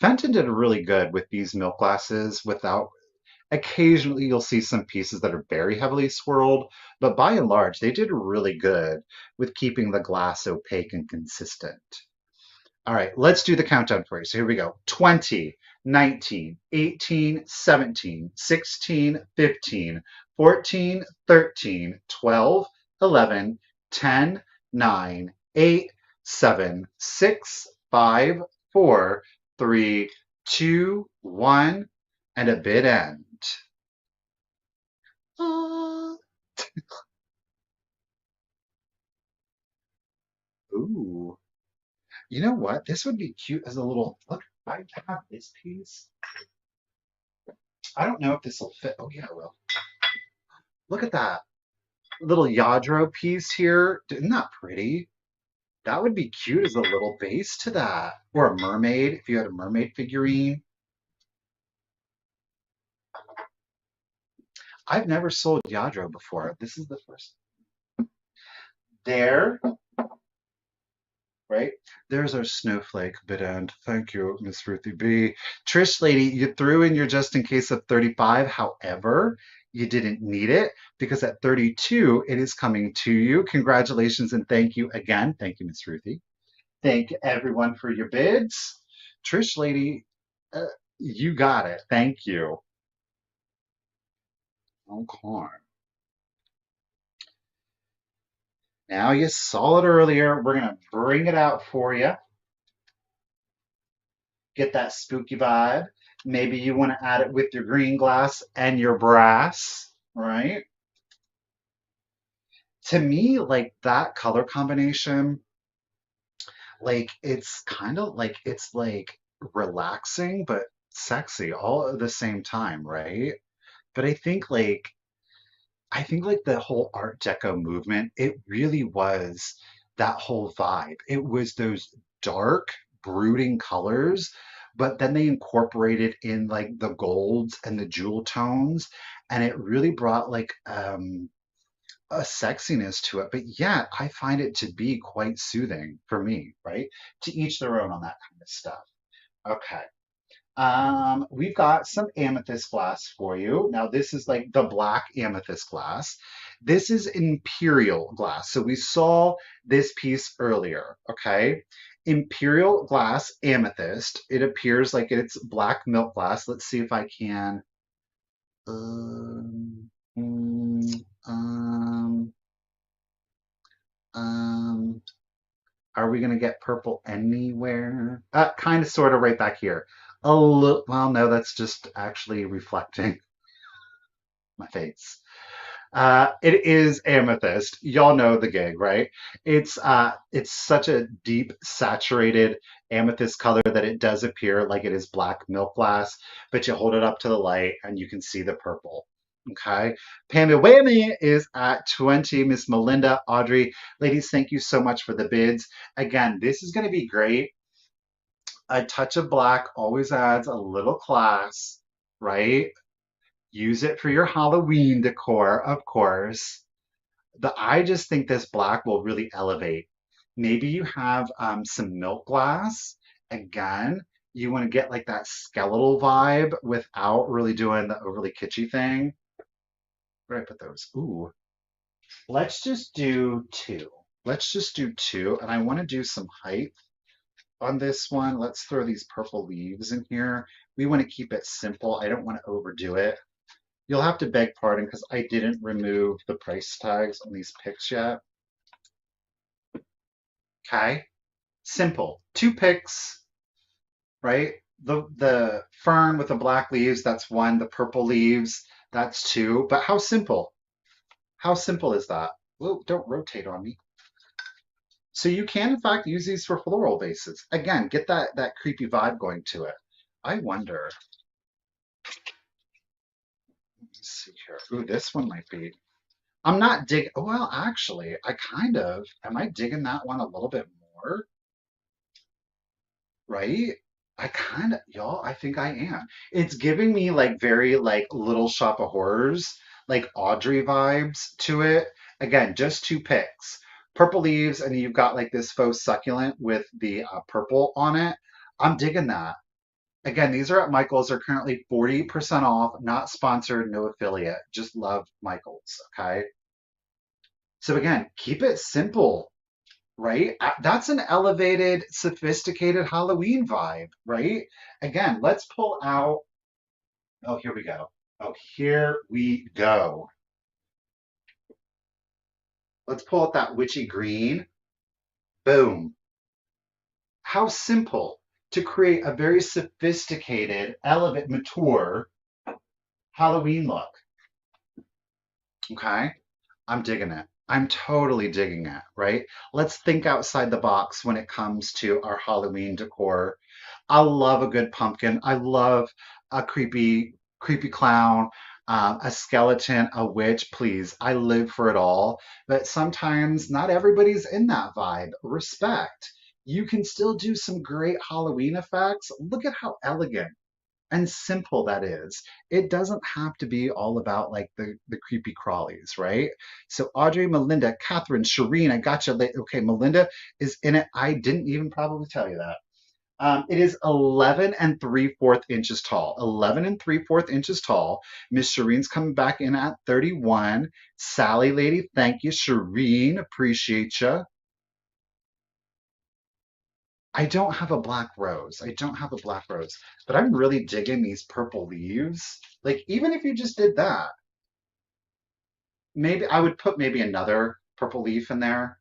Fenton did really good with these milk glasses without occasionally you'll see some pieces that are very heavily swirled, but by and large, they did really good with keeping the glass opaque and consistent. All right, let's do the countdown for you. So here we go. 20, 19, 18, 17, 16, 15, 14, 13, 12, 11, 10, 9, 8, 7, 6, 5, 4, 3, 2, 1, and a bid end. Ooh. You know what? This would be cute as a little look. I have this piece. I don't know if this will fit. Oh yeah, it will. Look at that little Yadro piece here. Isn't that pretty? That would be cute as a little base to that. Or a mermaid, if you had a mermaid figurine. I've never sold Yadro before. This is the first. There, right? There's our snowflake bid end. Thank you, Miss Ruthie B. Trish lady, you threw in your just in case of 35. However, you didn't need it because at 32, it is coming to you. Congratulations and thank you again. Thank you, Miss Ruthie. Thank everyone for your bids. Trish lady, uh, you got it. Thank you. Okay. Now you saw it earlier. We're going to bring it out for you. Get that spooky vibe. Maybe you want to add it with your green glass and your brass, right? To me, like that color combination, like it's kind of like it's like relaxing but sexy all at the same time, right? But I think like the whole Art Deco movement, it really was that whole vibe. It was those dark, brooding colors, but then they incorporated in like the golds and the jewel tones, and it really brought like a sexiness to it. But yet, I find it to be quite soothing for me, right? To each their own on that kind of stuff. Okay. We've got some amethyst glass for you. Now, this is like the black amethyst glass. This is imperial glass. So we saw this piece earlier, okay? Imperial glass amethyst. It appears like it's black milk glass. Let's see if I can. Um, mm, um, um, are we going to get purple anywhere? Kind of, sort of right back here. A little, well, no, that's just actually reflecting my face. It is amethyst. Y'all know the gig, right? It's such a deep, saturated amethyst color that it does appear like it is black milk glass, but you hold it up to the light and you can see the purple. Okay. Pammy Whammy is at 20. Miss Melinda, Audrey, ladies, thank you so much for the bids. Again, this is going to be great. A touch of black always adds a little class, right? Use it for your Halloween decor, of course. I just think this black will really elevate. Maybe you have some milk glass. Again, you want to get like that skeletal vibe without really doing the overly kitschy thing. Where do I put those? Ooh, let's just do two. Let's just do two. And I want to do some height on this one. Let's throw these purple leaves in here. We want to keep it simple. I don't want to overdo it. You'll have to beg pardon because I didn't remove the price tags on these picks yet. Okay, simple. Two picks, right? The fern with the black leaves, that's one. The purple leaves, that's two. But how simple? How simple is that? Whoa, don't rotate on me. So you can in fact use these for floral vases. Again, get that creepy vibe going to it. I wonder. Let's see here. Ooh, this one might be. I'm not dig. Well, actually, I kind of am. I digging that one a little bit more, right? I kind of, y'all. I think I am. It's giving me like very like Little Shop of Horrors, like Audrey vibes to it. Again, just two picks. Purple leaves, and you've got like this faux succulent with the purple on it. I'm digging that. Again, these are at Michael's. They're currently 40% off, not sponsored, no affiliate. Just love Michael's. Okay. So again, keep it simple, right? That's an elevated, sophisticated Halloween vibe, right? Again, let's pull out. Oh, here we go. Oh, here we go. Let's pull out that witchy green. Boom. How simple to create a very sophisticated, elevate, mature Halloween look. Okay. I'm digging it. I'm totally digging it, right? Let's think outside the box when it comes to our Halloween decor. I love a good pumpkin. I love a creepy clown, a skeleton, a witch. Please, I live for it all. But sometimes not everybody's in that vibe. Respect. You can still do some great Halloween effects. Look at how elegant and simple that is. It doesn't have to be all about like the creepy crawlies, right? So Audrey, Melinda, Catherine, Shireen, I got you. Okay, Melinda is in it. I didn't even probably tell you that. It is 11 and 3/4 inches tall. 11 and 3/4 inches tall. Miss Shireen's coming back in at 31. Sally lady, thank you. Shireen, appreciate you. I don't have a black rose. I don't have a black rose, but I'm really digging these purple leaves. Like, even if you just did that, maybe I would put maybe another purple leaf in there.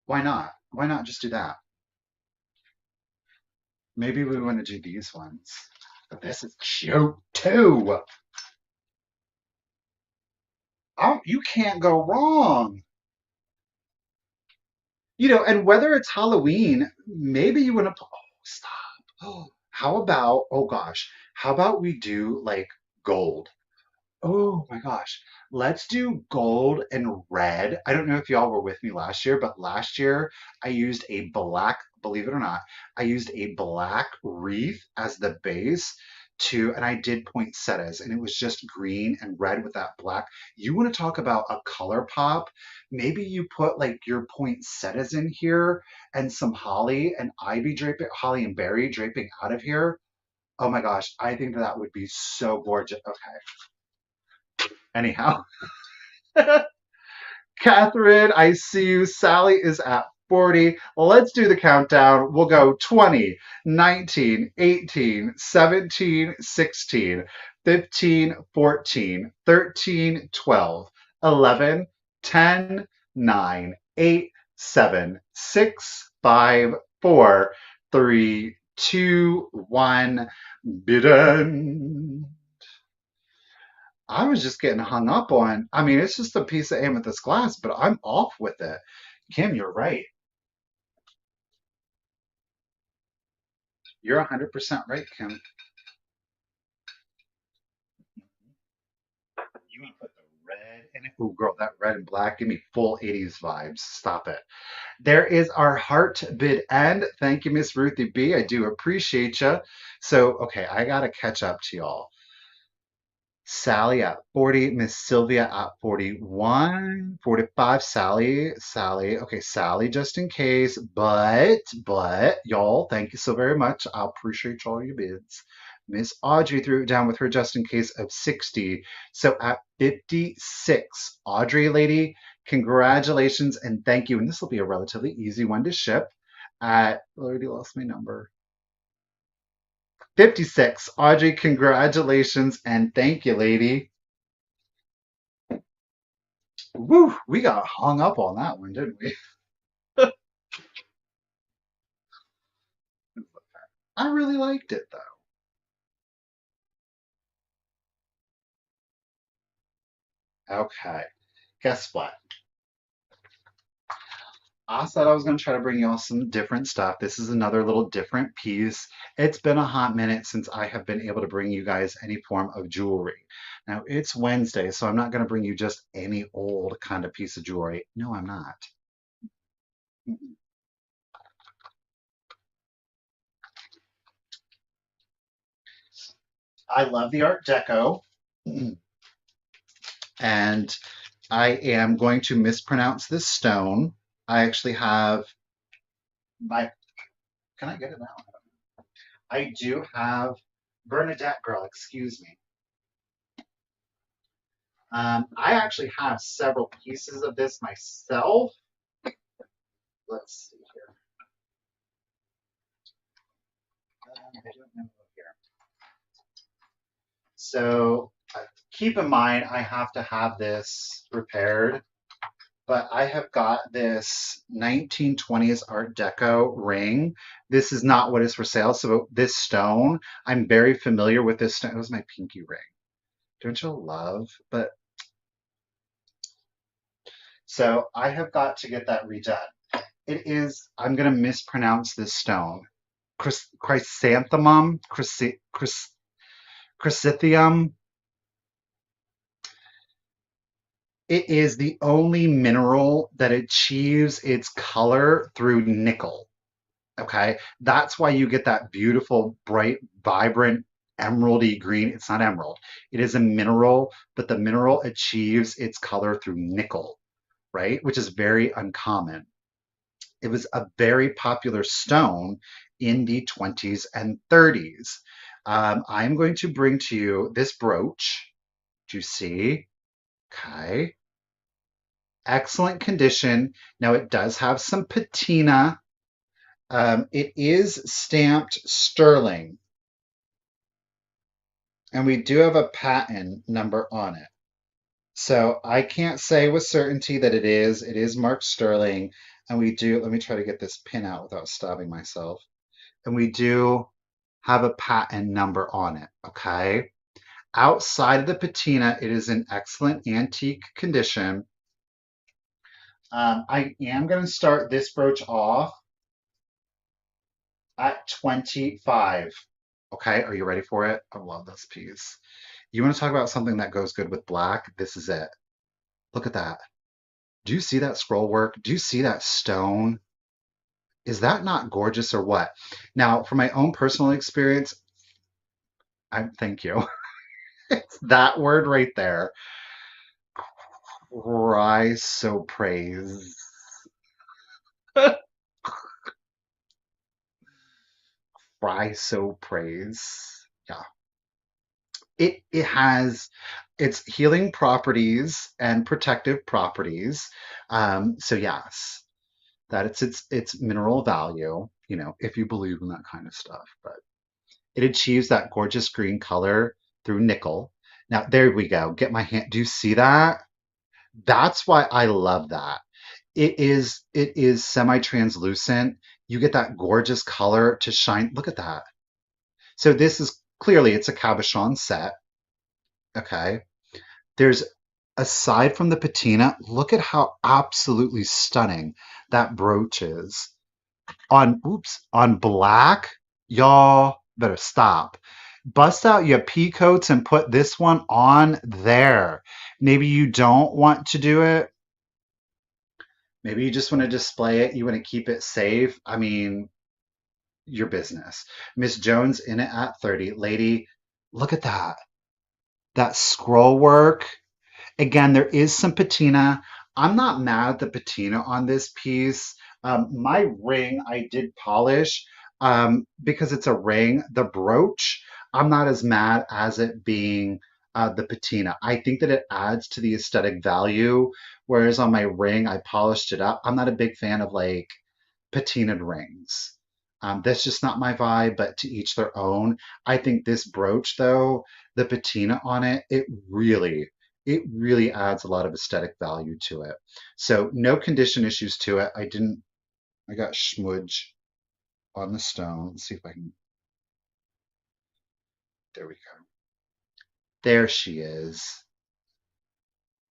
Why not? Why not just do that? Maybe we want to do these ones. This is cute too. Oh, you can't go wrong. And whether it's Halloween, maybe you want to. Oh, stop. Oh, how about, oh gosh, how about we do like gold? Oh my gosh. Let's do gold and red. I don't know if y'all were with me last year, but last year I used a black, believe it or not, I used a black wreath as the base and I did poinsettias and it was just green and red with that black. You want to talk about a color pop? Maybe you put like your poinsettias in here and some holly and ivy draping, holly and berry draping out of here. Oh my gosh, I think that would be so gorgeous. Okay. Anyhow, Catherine, I see you. Sally is at 40. Let's do the countdown. We'll go 20, 19, 18, 17, 16, 15, 14, 13, 12, 11, 10, 9, 8, 7, 6, 5, 4, 3, 2, 1. Bidden. I was just getting hung up on. I mean, it's just a piece of amethyst glass, but I'm off with it. Kim, you're right. You're 100% right, Kim. You want to put the red in it? Ooh, girl, that red and black, give me full 80s vibes. Stop it. There is our heart bid end. Thank you, Miss Ruthie B. I do appreciate you. So, okay, I got to catch up to y'all. Sally at 40, Miss Sylvia at 41, 45. Sally. Okay, Sally, just in case. But, y'all, thank you so very much. I appreciate all your bids. Miss Audrey threw it down with her just in case of 60. So at 56, Audrey, lady, congratulations and thank you. And this will be a relatively easy one to ship at, I already lost my number. 56. Audrey, congratulations and thank you, lady. Woo, we got hung up on that one, didn't we? I really liked it though. Okay, guess what? I said I was going to try to bring y'all some different stuff. This is another little different piece. It's been a hot minute since I have been able to bring you guys any form of jewelry. Now, it's Wednesday, so I'm not going to bring you just any old kind of piece of jewelry. No, I'm not. I love the Art Deco, and I am going to mispronounce this stone. I actually have my, can I get it out? I do have Bernadette girl, excuse me. I actually have several pieces of this myself. Let's see here. I don't know here. So keep in mind, I have to have this repaired, but I have got this 1920s Art Deco ring. This is not what is for sale. So this stone, I'm very familiar with this stone. It was my pinky ring. Don't you love? But so I have got to get that redone. It is, I'm going to mispronounce this stone. Chrysanthemum, chrysanthemum. It is the only mineral that achieves its color through nickel. Okay. That's why you get that beautiful, bright, vibrant, emeraldy green. It's not emerald. It is a mineral, but the mineral achieves its color through nickel, right? Which is very uncommon. It was a very popular stone in the 20s and 30s. I'm going to bring to you this brooch. Do you see? Okay. Excellent condition. Now it does have some patina. It is stamped sterling, and we do have a patent number on it. So I can't say with certainty that it is. It is marked sterling, and we do. Let me try to get this pin out without stabbing myself. And we do have a patent number on it, okay? Outside of the patina, it is in excellent antique condition. I am going to start this brooch off at 25. Okay, are you ready for it? I love this piece. You want to talk about something that goes good with black? This is it. Look at that. Do you see that scroll work? Do you see that stone? Is that not gorgeous or what? Now, from my own personal experience, I thank you. It's that word right there. Chrysoprase. Chrysoprase. Yeah. It has its healing properties and protective properties. So yes, that it's mineral value, if you believe in that kind of stuff. But it achieves that gorgeous green color through nickel. Now there we go. Get my hand. Do you see that? That's why I love that. It is semi-translucent. You get that gorgeous color to shine. Look at that. So this is clearly it's a cabochon set. Okay. There's aside from the patina, look at how absolutely stunning that brooch is. On black, y'all better stop. Bust out your pea coats and put this one on there. Maybe you don't want to do it. Maybe you just want to display it. You want to keep it safe. I mean, your business. Miss Jones in it at 30. Lady, look at that. That scroll work. Again, there is some patina. I'm not mad at the patina on this piece. My ring I did polish because it's a ring. The brooch, I'm not as mad as it being the patina. I think that it adds to the aesthetic value, whereas on my ring, I polished it up. I'm not a big fan of like patinaed rings. That's just not my vibe, but to each their own. I think this brooch, though, the patina on it, it really adds a lot of aesthetic value to it. So no condition issues to it. I got smudge on the stone. Let's see if I can, there we go. There she is.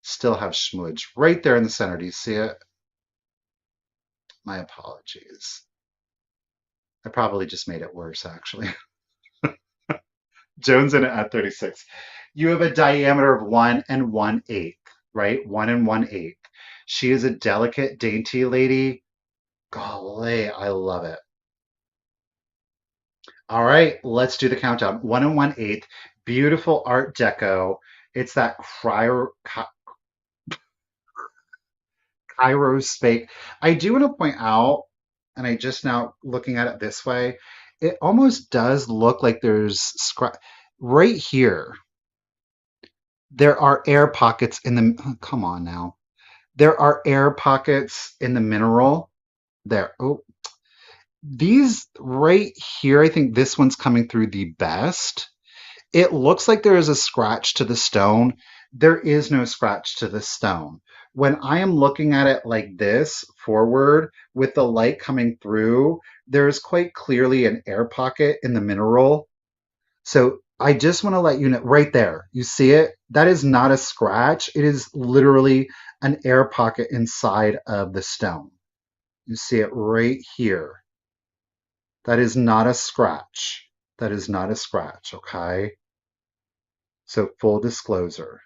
Still have smudge right there in the center. Do you see it? My apologies. I probably just made it worse, actually. Jones in it at 36. You have a diameter of 1 1/8, right? 1 1/8. She is a delicate, dainty lady. Golly, I love it. All right, let's do the countdown. 1 1/8. Beautiful Art Deco. It's that Cairo spake. I do want to point out, and I just now looking at it this way, it almost does look like there's right here. There are air pockets in the. Oh, come on now. There are air pockets in the mineral. There. Oh, these right here. I think this one's coming through the best. It looks like there is a scratch to the stone. There is no scratch to the stone. When I am looking at it like this, forward, with the light coming through, there is quite clearly an air pocket in the mineral. So I just want to let you know right there, you see it? That is not a scratch. It is literally an air pocket inside of the stone. You see it right here. That is not a scratch. That is not a scratch, okay? So full disclosure.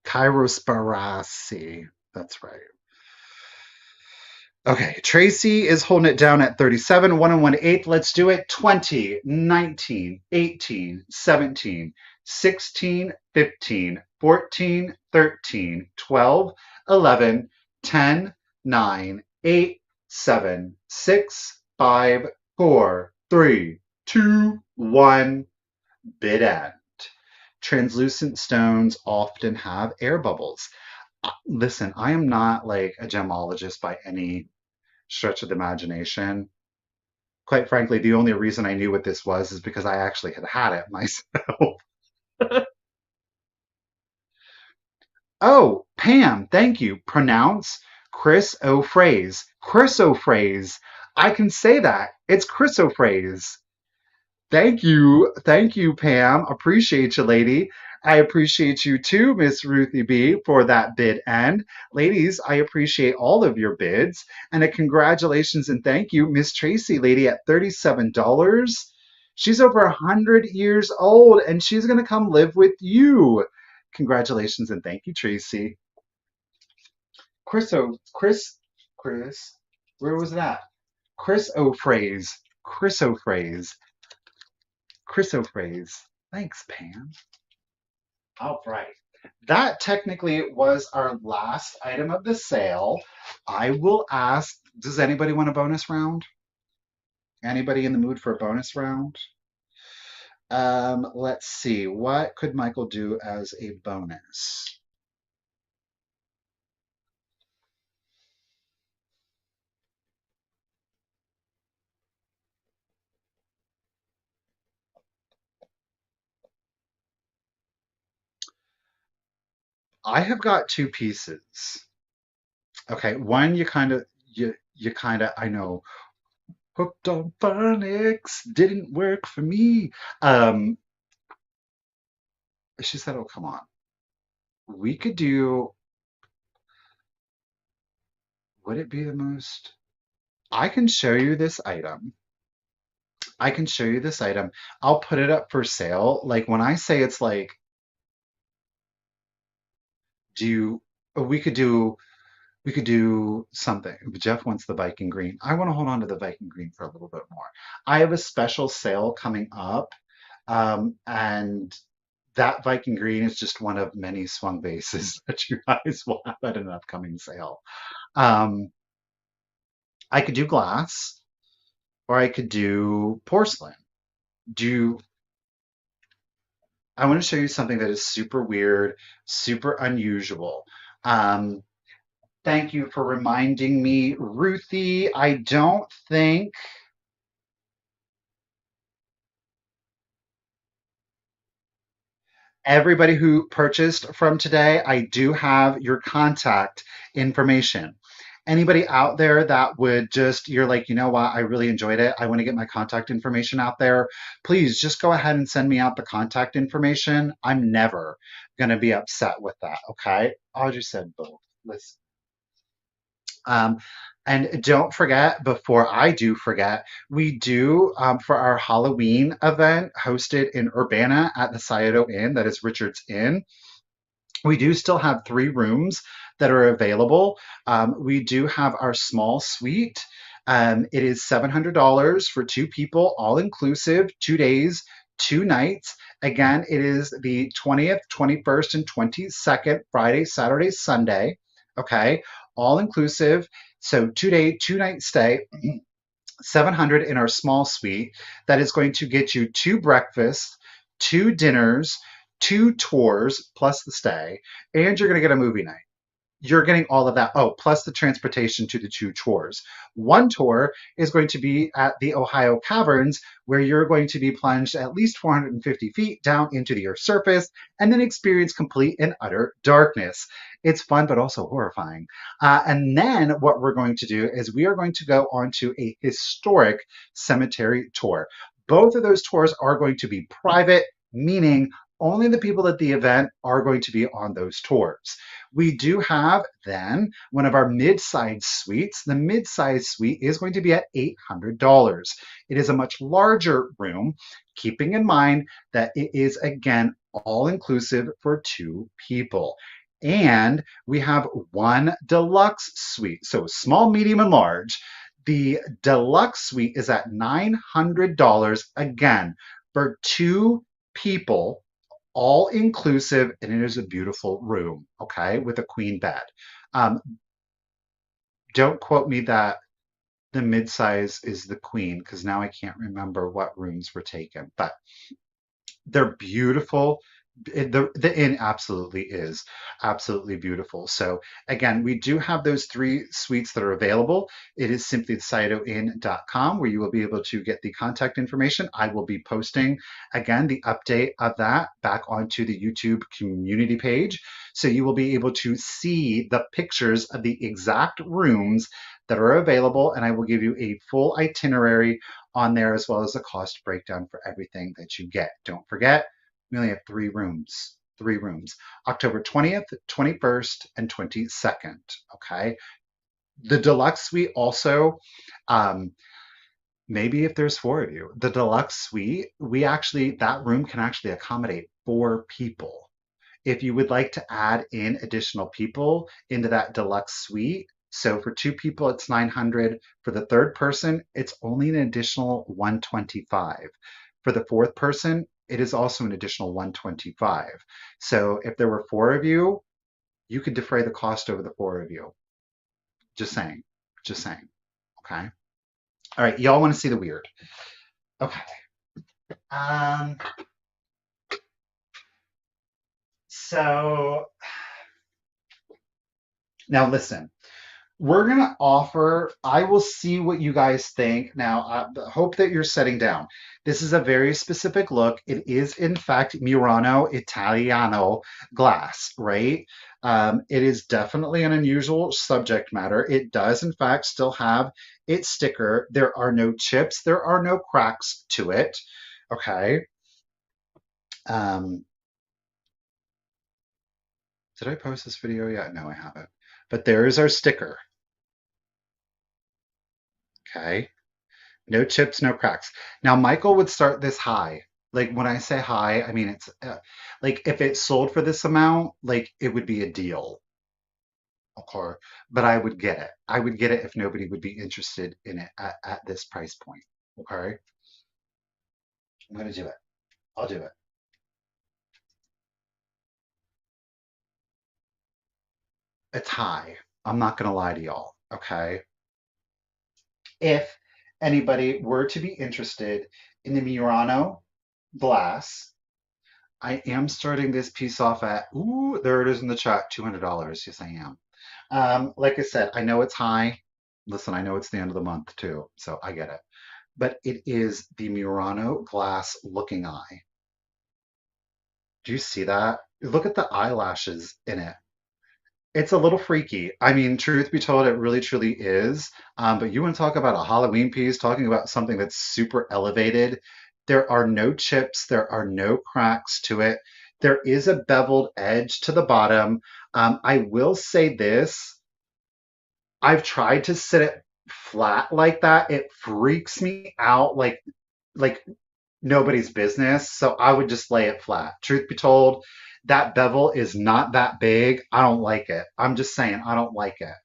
Chrysoprase. That's right. Okay, Tracy is holding it down at 37, 1 1/8. Let's do it. 20, 19, 18, 17, 16, 15, 14, 13, 12, 11, 10, 9, 8, 7, 6, 5, 4, 3, 2, 1. Bid end. Translucent stones often have air bubbles. Listen, I am not like a gemologist by any stretch of the imagination. Quite frankly, the only reason I knew what this was is because I actually had it myself. Oh, Pam, thank you. Pronounce Chrysoprase. Chrysoprase. I can say that. It's Chrysoprase. Thank you, Pam. Appreciate you, lady. I appreciate you too, Miss Ruthie B, for that bid end. Ladies, I appreciate all of your bids. And a congratulations and thank you, Miss Tracy, lady, at $37. She's over 100 years old and she's going to come live with you. Congratulations and thank you, Tracy. Chris, where was that? Chrysophrase. Chrysophrase. Thanks, Pam. All right. That technically was our last item of the sale. I will ask, does anybody want a bonus round? Anybody in the mood for a bonus round? Let's see. What could Michael do as a bonus? I have got two pieces. Okay, one you kind of I know hooked on phonics didn't work for me. Um, she said, "Oh, come on. We could do, would it be the most? I can show you this item. I can show you this item. I'll put it up for sale. Like when I say it's like, do you, we could do, we could do something. Jeff wants the Viking green. I want to hold on to the Viking green for a little bit more. I have a special sale coming up, and that Viking green is just one of many swung bases that you guys will have at an upcoming sale. Um, I could do glass, or I could do porcelain. Do I want to show you something that is super weird, super unusual. Um, thank you for reminding me, Ruthie. I don't think everybody who purchased from today, I do have your contact information. Anybody out there that would just, you're like, you know what, I really enjoyed it. I want to get my contact information out there. Please just go ahead and send me out the contact information. I'm never going to be upset with that. Okay. Audrey said both. Listen. Um, and don't forget, before I do forget, we do for our Halloween event hosted in Urbana at the Scioto Inn, that is Richard's Inn. We do still have three rooms that are available. We do have our small suite. It is $700 for two people, all inclusive, 2 days, 2 nights. Again, it is the 20th, 21st, and 22nd, Friday, Saturday, Sunday. Okay, all inclusive. So 2 day, 2 night stay. 700 in our small suite that is going to get you two breakfasts, two dinners, two tours plus the stay, and you're going to get a movie night. You're getting all of that. Oh, plus the transportation to the two tours. One tour is going to be at the Ohio Caverns, where you're going to be plunged at least 450 feet down into the Earth's surface and then experience complete and utter darkness. It's fun, but also horrifying. And then what we're going to do is we are going to go on to a historic cemetery tour. Both of those tours are going to be private, meaning only the people at the event are going to be on those tours. We do have then one of our mid-size suites. The mid-size suite is going to be at $800. It is a much larger room, keeping in mind that it is again all inclusive for two people. And we have one deluxe suite, so small, medium, and large. The deluxe suite is at $900 again for two people, all inclusive, and it is a beautiful room, okay, with a queen bed. Um, don't quote me that the midsize is the queen, because now I can't remember what rooms were taken, but they're beautiful, The inn absolutely is absolutely beautiful. So again, we do have those three suites that are available. It is simply cytoinn.com where you will be able to get the contact information. I will be posting again the update of that back onto the YouTube community page. So you will be able to see the pictures of the exact rooms that are available, and I will give you a full itinerary on there as well as a cost breakdown for everything that you get. Don't forget, we only have three rooms. Three rooms. October 20th, 21st, and 22nd. Okay. The deluxe suite also, um, maybe if there's four of you, the deluxe suite, that room can actually accommodate four people. If you would like to add in additional people into that deluxe suite, so for two people, it's 900. For the third person, it's only an additional 125. For the fourth person, it is also an additional 125. So if there were four of you could defray the cost over the four of you. Just saying. Just saying. Okay. All right. Y'all want to see the weird. Okay. Um, so now listen. We're going to offer, I will see what you guys think. Now, I hope that you're setting down. This is a very specific look. It is, in fact, Murano Italiano glass, right? It is definitely an unusual subject matter. It does, in fact, still have its sticker. There are no chips, there are no cracks to it. Okay. Um, did I post this video yet? No, I haven't. But there is our sticker. Okay. No chips, no cracks. Now, Michael would start this high. Like when I say high, I mean it's like if it sold for this amount, like it would be a deal, okay? But I would get it. I would get it if nobody would be interested in it at this price point. Okay, I'm gonna do it. I'll do it. It's high. I'm not gonna lie to y'all. Okay, if anybody were to be interested in the Murano glass, I am starting this piece off at, ooh, there it is in the chat, $200. Yes, I am. Like I said, I know it's high. Listen, I know it's the end of the month too, so I get it. But it is the Murano glass looking eye. Do you see that? Look at the eyelashes in it. It's a little freaky. I mean, truth be told, it really truly is. But you want to talk about a Halloween piece, talking about something that's super elevated. There are no chips, there are no cracks to it. There is a beveled edge to the bottom. I will say this. I've tried to sit it flat like that. It freaks me out like nobody's business. So I would just lay it flat. Truth be told, that bevel is not that big. I don't like it. I'm just saying, I don't like it.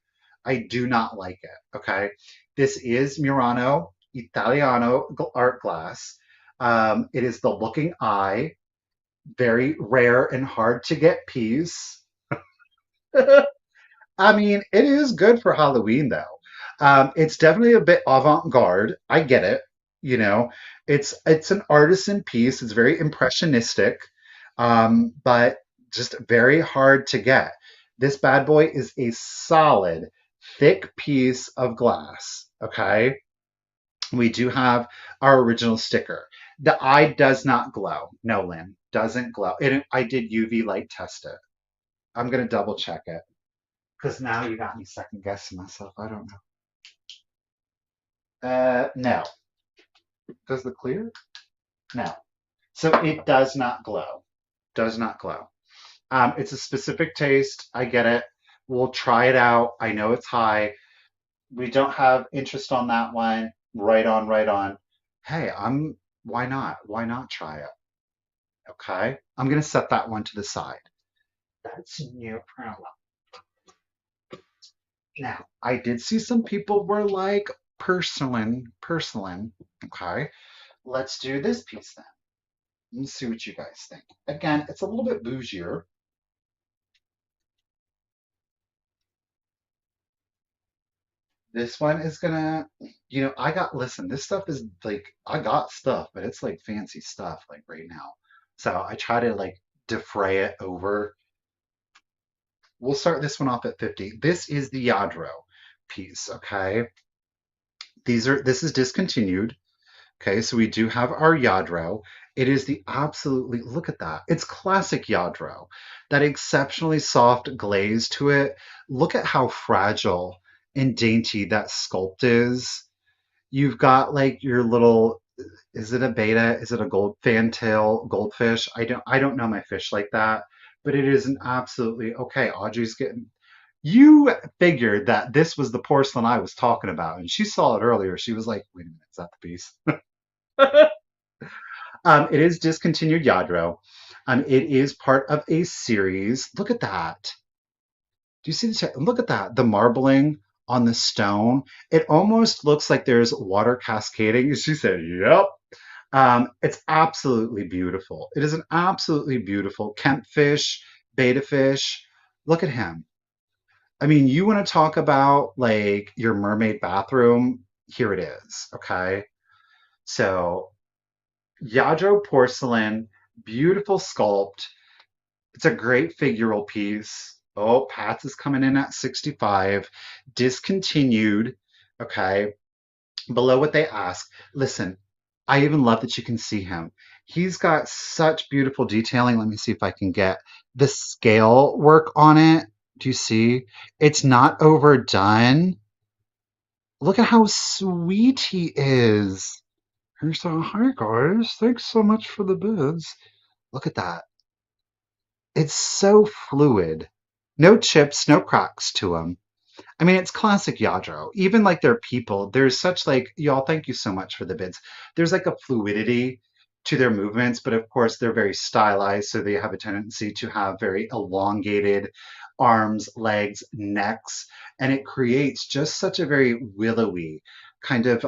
I do not like it. Okay. This is Murano Italiano art glass. It is the looking eye, very rare and hard to get piece. I mean, it is good for Halloween though. It's definitely a bit avant-garde. I get it. You know, it's an artisan piece. It's very impressionistic, but just very hard to get. This bad boy is a solid, thick piece of glass. Okay, we do have our original sticker. The eye does not glow. No, Lynn, doesn't glow. I did UV light test it. I'm gonna double check it. Because now you got me second guessing myself. I don't know. No. Does the clear? No. So it does not glow. Does not glow. It's a specific taste. I get it. We'll try it out. I know it's high. We don't have interest on that one. Right on, right on. Hey, why not? Why not try it? Okay. I'm gonna set that one to the side. That's no problem. Now, I did see some people were like, porcelain. Okay, let's do this piece then. Let's see what you guys think. Again, it's a little bit bougier. This one is gonna, listen, this stuff is like, I got stuff, but it's like fancy stuff like right now. So I try to like defray it over. We'll start this one off at 50. This is the Yadro piece, okay? This is discontinued. Okay, so we do have our Yadro. It is the absolutely, look at that. It's classic Yadro. That exceptionally soft glaze to it. Look at how fragile and dainty that sculpt is. You've got like your little, is it a beta? Is it a gold fantail goldfish? I don't know my fish like that, but it is an absolutely okay. Audrey's getting, you figured that this was the porcelain I was talking about, and she saw it earlier. She was like, wait a minute, is that the piece? It is discontinued Yadro. It is part of a series. Look at that. Do you see this? Look at that. The marbling on the stone. It almost looks like there's water cascading. She said, yep. It's absolutely beautiful. It is an absolutely beautiful kemp fish, beta fish. Look at him. I mean, you want to talk about like your mermaid bathroom? Here it is. Okay. So Yadro porcelain, beautiful sculpt. It's a great figural piece. Oh, Pats is coming in at 65. Discontinued. Okay. Below what they ask. Listen, I even love that you can see him. He's got such beautiful detailing. Let me see if I can get the scale work on it. Do you see? It's not overdone. Look at how sweet he is. He said, hi guys, thanks so much for the bids. Look at that. It's so fluid. No chips, no cracks to him. I mean, it's classic Yadro. Even like their people, there's such like, y'all, thank you so much for the bids. There's like a fluidity to their movements, but of course they're very stylized, so they have a tendency to have very elongated arms, legs, necks, and it creates just such a very willowy kind of,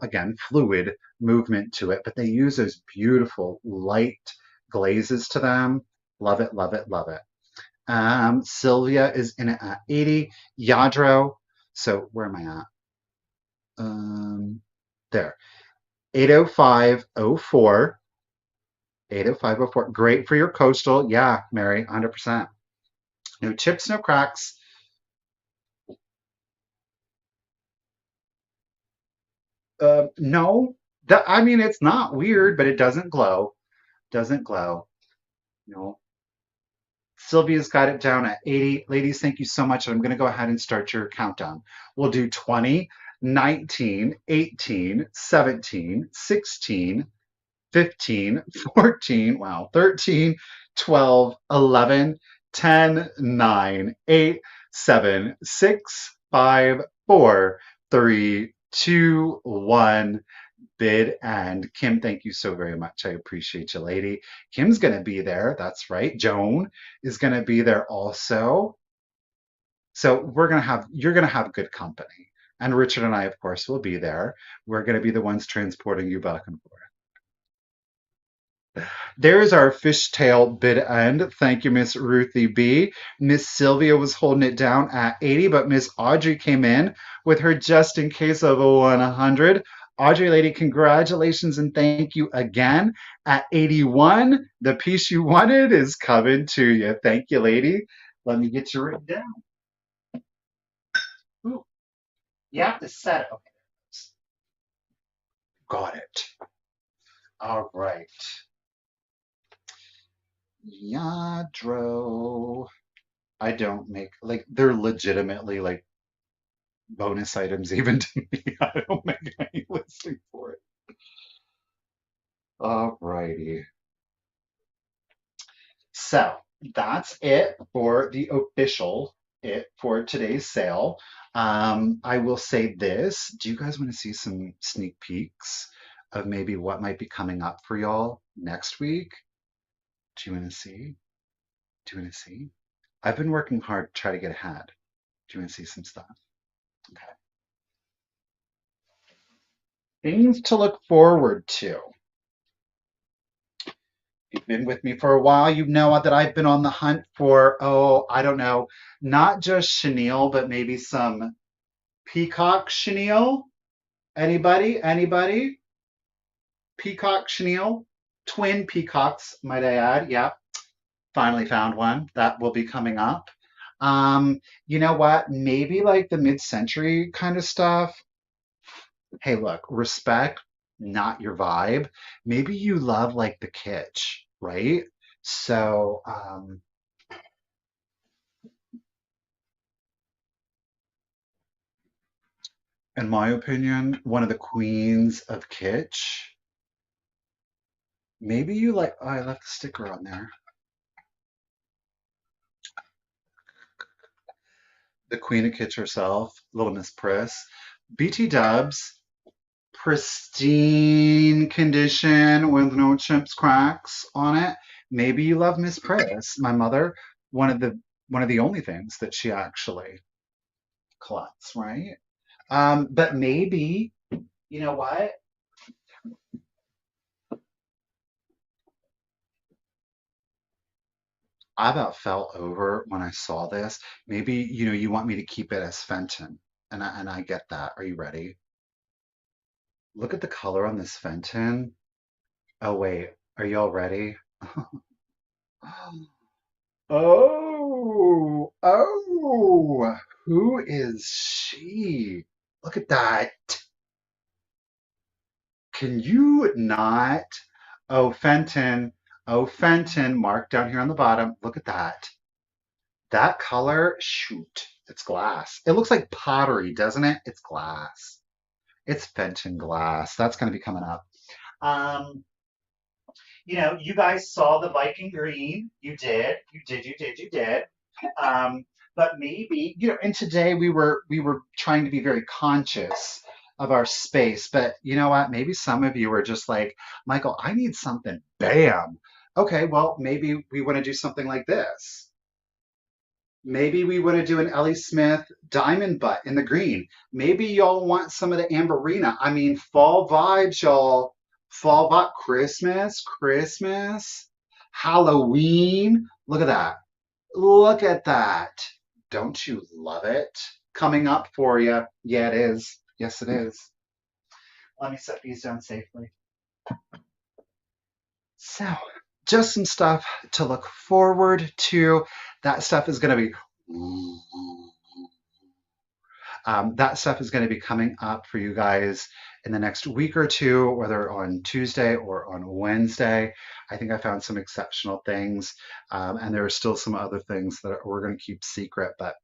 again, fluid movement to it. But they use those beautiful light glazes to them. Love it, love it, love it. Sylvia is in it at 80. Yadro, so where am I at? There. 80504. 80504. Great for your coastal. Yeah, Mary, 100%. No chips, no cracks. No, I mean, it's not weird, but it doesn't glow. Doesn't glow. No. Sylvia's got it down at 80. Ladies, thank you so much. I'm going to go ahead and start your countdown. We'll do 20, 19, 18, 17, 16, 15, 14, wow, 13, 12, 11, 10, 9, 8, 7, 6, 5, 4, 3, 2, 1. Bid and Kim, thank you so very much. I appreciate you, lady. Kim's going to be there. That's right. Joan is going to be there also. So you're going to have good company. And Richard and I, of course, will be there. We're going to be the ones transporting you back and forth. There's our fishtail bid end. Thank you, Miss Ruthie B. Miss Sylvia was holding it down at 80, but Miss Audrey came in with her just in case of a 100. Audrey, lady, congratulations and thank you again. At 81, the piece you wanted is coming to you. Thank you, lady. Let me get you written down. Ooh, you have to set it. Okay, got it. All right. Yadro. I don't make like they're legitimately like bonus items even to me. I don't make any listing for it. Alrighty. So that's it for the official it for today's sale. I will say this. Do you guys want to see some sneak peeks of maybe what might be coming up for y'all next week? Do you want to see? Do you want to see? I've been working hard to try to get ahead. Do you want to see some stuff? Okay. Things to look forward to. You've been with me for a while. You know that I've been on the hunt for, oh, I don't know, not just chenille, but maybe some peacock chenille. Anybody? Anybody? Peacock chenille? Twin peacocks, might I add. Yeah. Finally found one that will be coming up. You know what? Maybe like the mid-century kind of stuff. Hey, look, respect, not your vibe. Maybe you love like the kitsch, right? So, in my opinion, one of the queens of kitsch. Maybe you like, oh, I left the sticker on there. The queen of kitsch herself, Little Miss Priss. BT Dubs, pristine condition with no chips, cracks on it. Maybe you love Miss Priss. My mother, one of the one of the only things that she actually collects, right? But maybe, you know what? I about fell over when I saw this. Maybe, you want me to keep it as Fenton. And I get that. Are you ready? Look at the color on this Fenton. Oh wait, are y'all ready? Oh, oh, who is she? Look at that. Can you not? Oh, Fenton. Oh, Fenton, marked down here on the bottom. Look at that. That color, shoot, it's glass. It looks like pottery, doesn't it? It's glass. It's Fenton glass. That's going to be coming up. Um, you guys saw the Viking green. You did. Um, but maybe, and today we were trying to be very conscious of our space. But you know what? Maybe some of you are just like, Michael, I need something. Bam. Okay, well, maybe we want to do something like this. Maybe we want to do an Ellie Smith diamond butt in the green. Maybe y'all want some of the amberina. I mean, fall vibes, y'all. Fall vibe, Christmas, Halloween. Look at that. Look at that. Don't you love it? Coming up for you. Yeah, it is. Yes, it is. Let me set these down safely. So, just some stuff to look forward to. That stuff is going to be that stuff is going to be coming up for you guys in the next week or two, whether on Tuesday or on Wednesday. I think I found some exceptional things, and there are still some other things that we're going to keep secret. But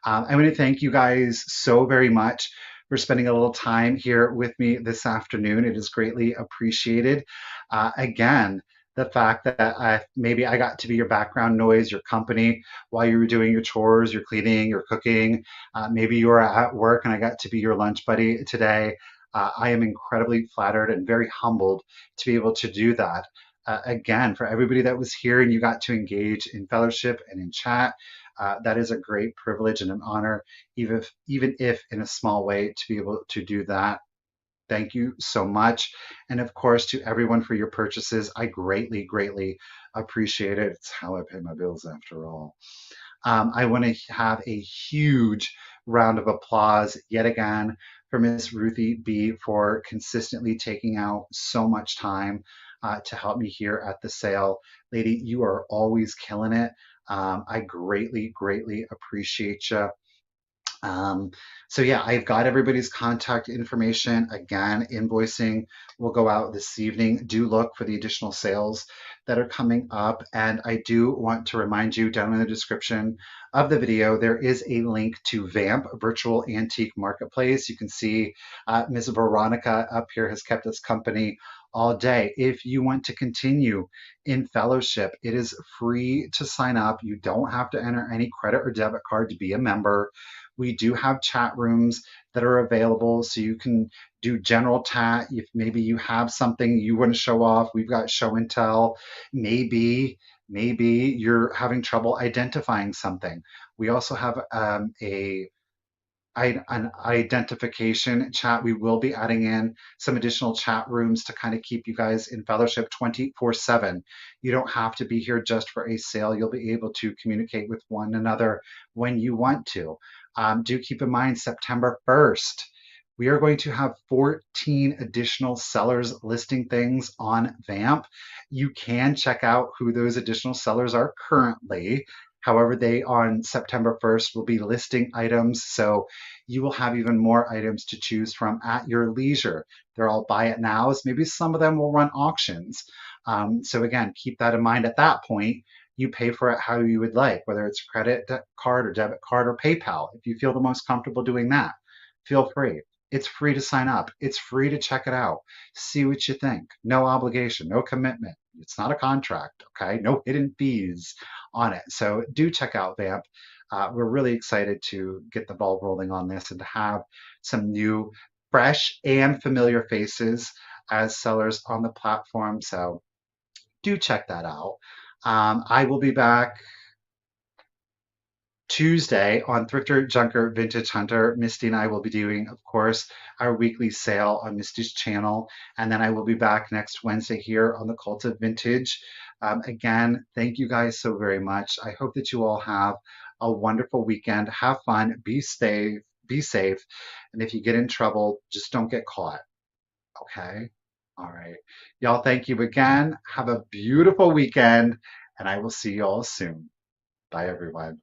I want to thank you guys so very much for spending a little time here with me this afternoon. It is greatly appreciated. Again, the fact that maybe I got to be your background noise, your company while you were doing your chores, your cleaning, your cooking. Maybe you were at work and I got to be your lunch buddy today. I am incredibly flattered and very humbled to be able to do that. Again, for everybody that was here and you got to engage in fellowship and in chat, that is a great privilege and an honor, even if in a small way, to be able to do that. Thank you so much. And of course, to everyone for your purchases, I greatly, greatly appreciate it. It's how I pay my bills after all. I want to have a huge round of applause yet again for Miss Ruthie B for consistently taking out so much time to help me here at the sale. Lady, you are always killing it. I greatly, greatly appreciate you. Um, so yeah, I've got everybody's contact information. Again, invoicing will go out this evening. Do look for the additional sales that are coming up. And I do want to remind you down in the description of the video, there is a link to VAMP, Virtual Antique Marketplace. You can see Ms. Veronica up here has kept us company all day. If you want to continue in fellowship, it is free to sign up. You don't have to enter any credit or debit card to be a member. We do have chat rooms that are available so you can do general chat. If maybe you have something you want to show off, we've got show and tell. Maybe you're having trouble identifying something. We also have an identification chat. We will be adding in some additional chat rooms to kind of keep you guys in fellowship 24/7. You don't have to be here just for a sale. You'll be able to communicate with one another when you want to. Do keep in mind September 1st. We are going to have 14 additional sellers listing things on Vamp. You can check out who those additional sellers are currently. However, they on September 1st will be listing items, so you will have even more items to choose from at your leisure. They're all buy it nows. Maybe some of them will run auctions. So again, keep that in mind at that point. You pay for it how you would like, whether it's credit card or debit card or PayPal. If you feel the most comfortable doing that, feel free. It's free to sign up. It's free to check it out. See what you think. No obligation, no commitment. It's not a contract, okay? No hidden fees on it. So do check out Vamp. We're really excited to get the ball rolling on this and to have some new, fresh, and familiar faces as sellers on the platform. So do check that out. I will be back Tuesday on Thrifter, Junker, Vintage Hunter. Misty and I will be doing, of course, our weekly sale on Misty's channel. And then I will be back next Wednesday here on the Cult of Vintage. Again, thank you guys so very much. I hope that you all have a wonderful weekend. Have fun, be safe, be safe. And if you get in trouble, just don't get caught. Okay? All right. Y'all, thank you again. Have a beautiful weekend, and I will see you all soon. Bye, everyone.